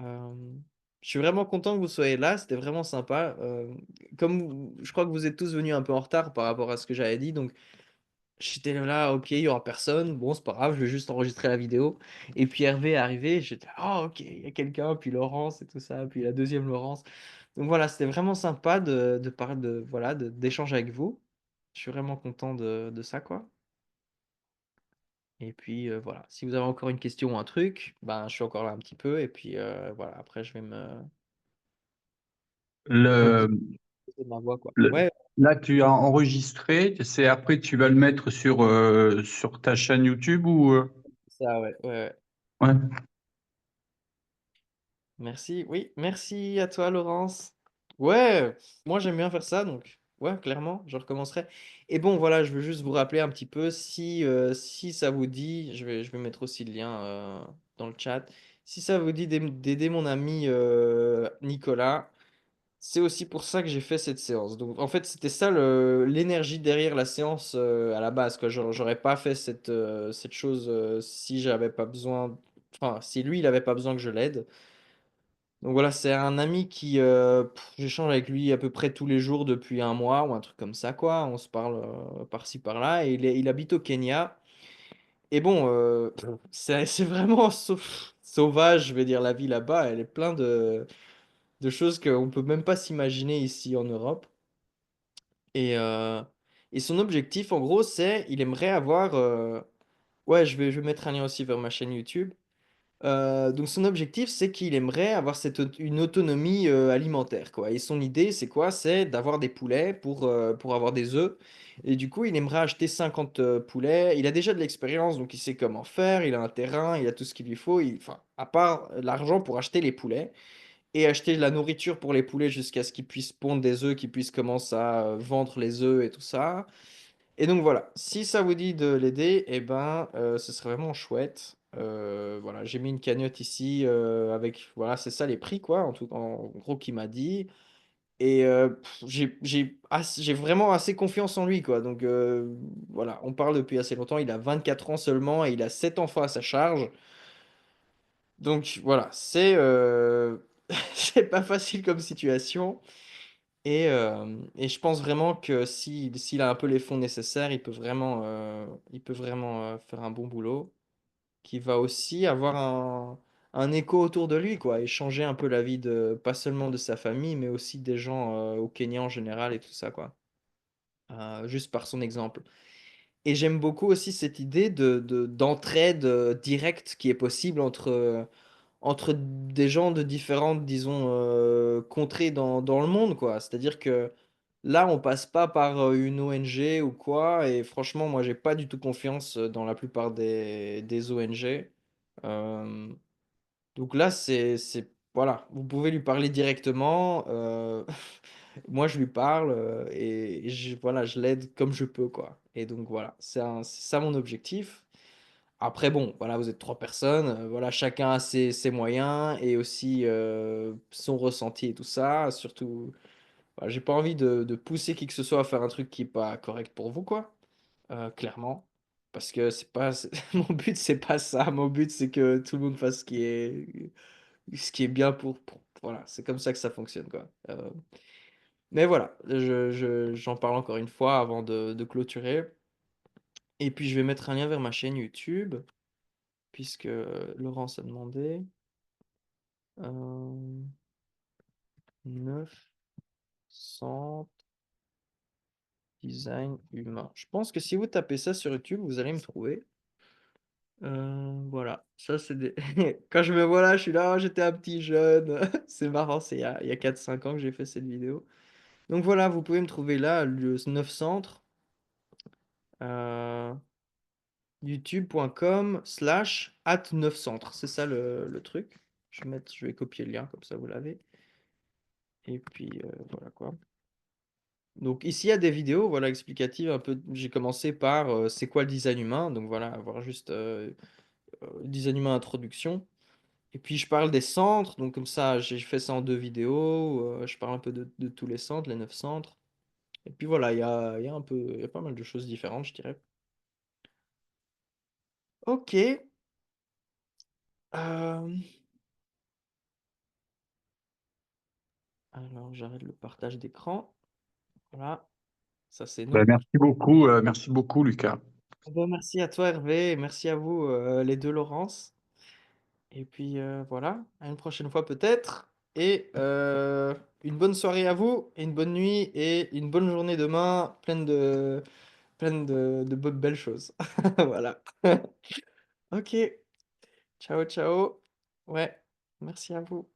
Speaker 1: Euh, je suis vraiment content que vous soyez là, c'était vraiment sympa. Je crois que vous êtes tous venus un peu en retard par rapport à ce que j'avais dit, donc j'étais là, ok, il y aura personne. Bon, c'est pas grave, je vais juste enregistrer la vidéo. Et puis Hervé est arrivé, j'étais, oh, ok, il y a quelqu'un, puis Laurence et tout ça, puis la deuxième Laurence. Donc voilà, c'était vraiment sympa de parler voilà, d'échanger avec vous. Je suis vraiment content de ça, quoi. Et puis voilà, si vous avez encore une question ou un truc, ben je suis encore là un petit peu. Et puis voilà, après je vais me reposer
Speaker 2: Le,
Speaker 1: ma voix, quoi.
Speaker 2: le-
Speaker 1: Ouais,
Speaker 2: là, tu as enregistré, c'est après tu vas le mettre sur ta chaîne YouTube ou
Speaker 1: ça, ouais, ouais, ouais.
Speaker 2: ouais.
Speaker 1: Merci, oui, merci à toi, Laurence. Ouais, moi j'aime bien faire ça, donc ouais, clairement, je recommencerai. Et bon, voilà, je veux juste vous rappeler un petit peu, si ça vous dit, je vais mettre aussi le lien dans le chat, si ça vous dit d'aider mon ami Nicolas, c'est aussi pour ça que j'ai fait cette séance. Donc en fait, c'était ça l'énergie derrière la séance à la base, quoi. J'aurais pas fait cette chose si j'avais pas besoin, enfin, si lui, il avait pas besoin que je l'aide. Donc voilà, c'est un ami qui, j'échange avec lui à peu près tous les jours depuis un mois ou un truc comme ça, quoi. On se parle par-ci par-là. Et il habite au Kenya. Et bon, c'est vraiment sauvage, je vais dire, la vie là-bas. Elle est plein de choses qu'on peut même pas s'imaginer ici en Europe. Et, euh, et son objectif, en gros, c'est, il aimerait avoir... ouais, je vais mettre un lien aussi vers ma chaîne YouTube. Donc son objectif, c'est qu'il aimerait avoir une autonomie alimentaire, quoi. Et son idée, c'est quoi? C'est d'avoir des poulets pour avoir des œufs. Et du coup, il aimerait acheter 50 poulets. Il a déjà de l'expérience, donc il sait comment faire. Il a un terrain, il a tout ce qu'il lui faut. Enfin, à part l'argent pour acheter les poulets et acheter de la nourriture pour les poulets jusqu'à ce qu'ils puissent pondre des œufs, qu'ils puissent commencer à vendre les œufs et tout ça. Et donc voilà, si ça vous dit de l'aider, eh ben, ce serait vraiment chouette. Voilà, j'ai mis une cagnotte ici avec, voilà, c'est ça les prix, quoi, en gros, qu'il m'a dit. Et j'ai vraiment assez confiance en lui, quoi. Donc voilà, on parle depuis assez longtemps. Il a 24 ans seulement et il a 7 enfants à sa charge. Donc voilà, c'est pas facile comme situation. Et je pense vraiment que s'il a un peu les fonds nécessaires, il peut vraiment faire un bon boulot, qui va aussi avoir un écho autour de lui, quoi, et changer un peu la vie pas seulement de sa famille, mais aussi des gens au Kenya en général et tout ça, quoi. Juste par son exemple. Et j'aime beaucoup aussi cette idée d'entraide directe qui est possible entre des gens de différentes, disons, contrées dans le monde, quoi. C'est-à-dire que là, on passe pas par une ONG ou quoi, et franchement, moi, j'ai pas du tout confiance dans la plupart des ONG. Euh, donc là, voilà, vous pouvez lui parler directement. Moi, je lui parle et voilà, je l'aide comme je peux, quoi. Et donc voilà, c'est ça mon objectif. Après, bon, voilà, vous êtes trois personnes, voilà, chacun a ses moyens et aussi son ressenti et tout ça. Surtout, voilà, j'ai pas envie de pousser qui que ce soit à faire un truc qui est pas correct pour vous, quoi, clairement. Parce que c'est pas, mon but, c'est pas ça. Mon but, c'est que tout le monde fasse ce qui est bien voilà, c'est comme ça que ça fonctionne, quoi. Mais voilà, j'en parle encore une fois avant de clôturer. Et puis, je vais mettre un lien vers ma chaîne YouTube, puisque Laurence a demandé. 900 design humain. Je pense que si vous tapez ça sur YouTube, vous allez me trouver. Voilà, ça c'est des... Quand je me vois là, je suis là, oh, j'étais un petit jeune. C'est marrant, c'est il y a 4-5 ans que j'ai fait cette vidéo. Donc voilà, vous pouvez me trouver là, le 9 centres, euh, youtube.com/@9centres. C'est ça le truc. Je vais copier le lien, comme ça vous l'avez. Et puis voilà quoi. Donc ici, il y a des vidéos voilà, explicatives un peu. J'ai commencé par c'est quoi le design humain. Donc voilà, avoir juste design humain introduction. Et puis je parle des centres. Donc comme ça, j'ai fait ça en deux vidéos. Je parle un peu de tous les centres, les 9 centres. Et puis voilà, il y a un peu, il y a pas mal de choses différentes, je dirais. Ok. euh, Alors j'arrête le partage d'écran. Voilà, ça c'est
Speaker 2: Ben,
Speaker 1: noté.
Speaker 2: merci beaucoup, Lucas.
Speaker 1: Bon, merci à toi Hervé, et merci à vous les deux Laurence. Et puis voilà, à une prochaine fois peut-être. Et une bonne soirée à vous, et une bonne nuit, et une bonne journée demain, pleine de belles choses. Voilà. Ok, ciao, ciao. Ouais, merci à vous.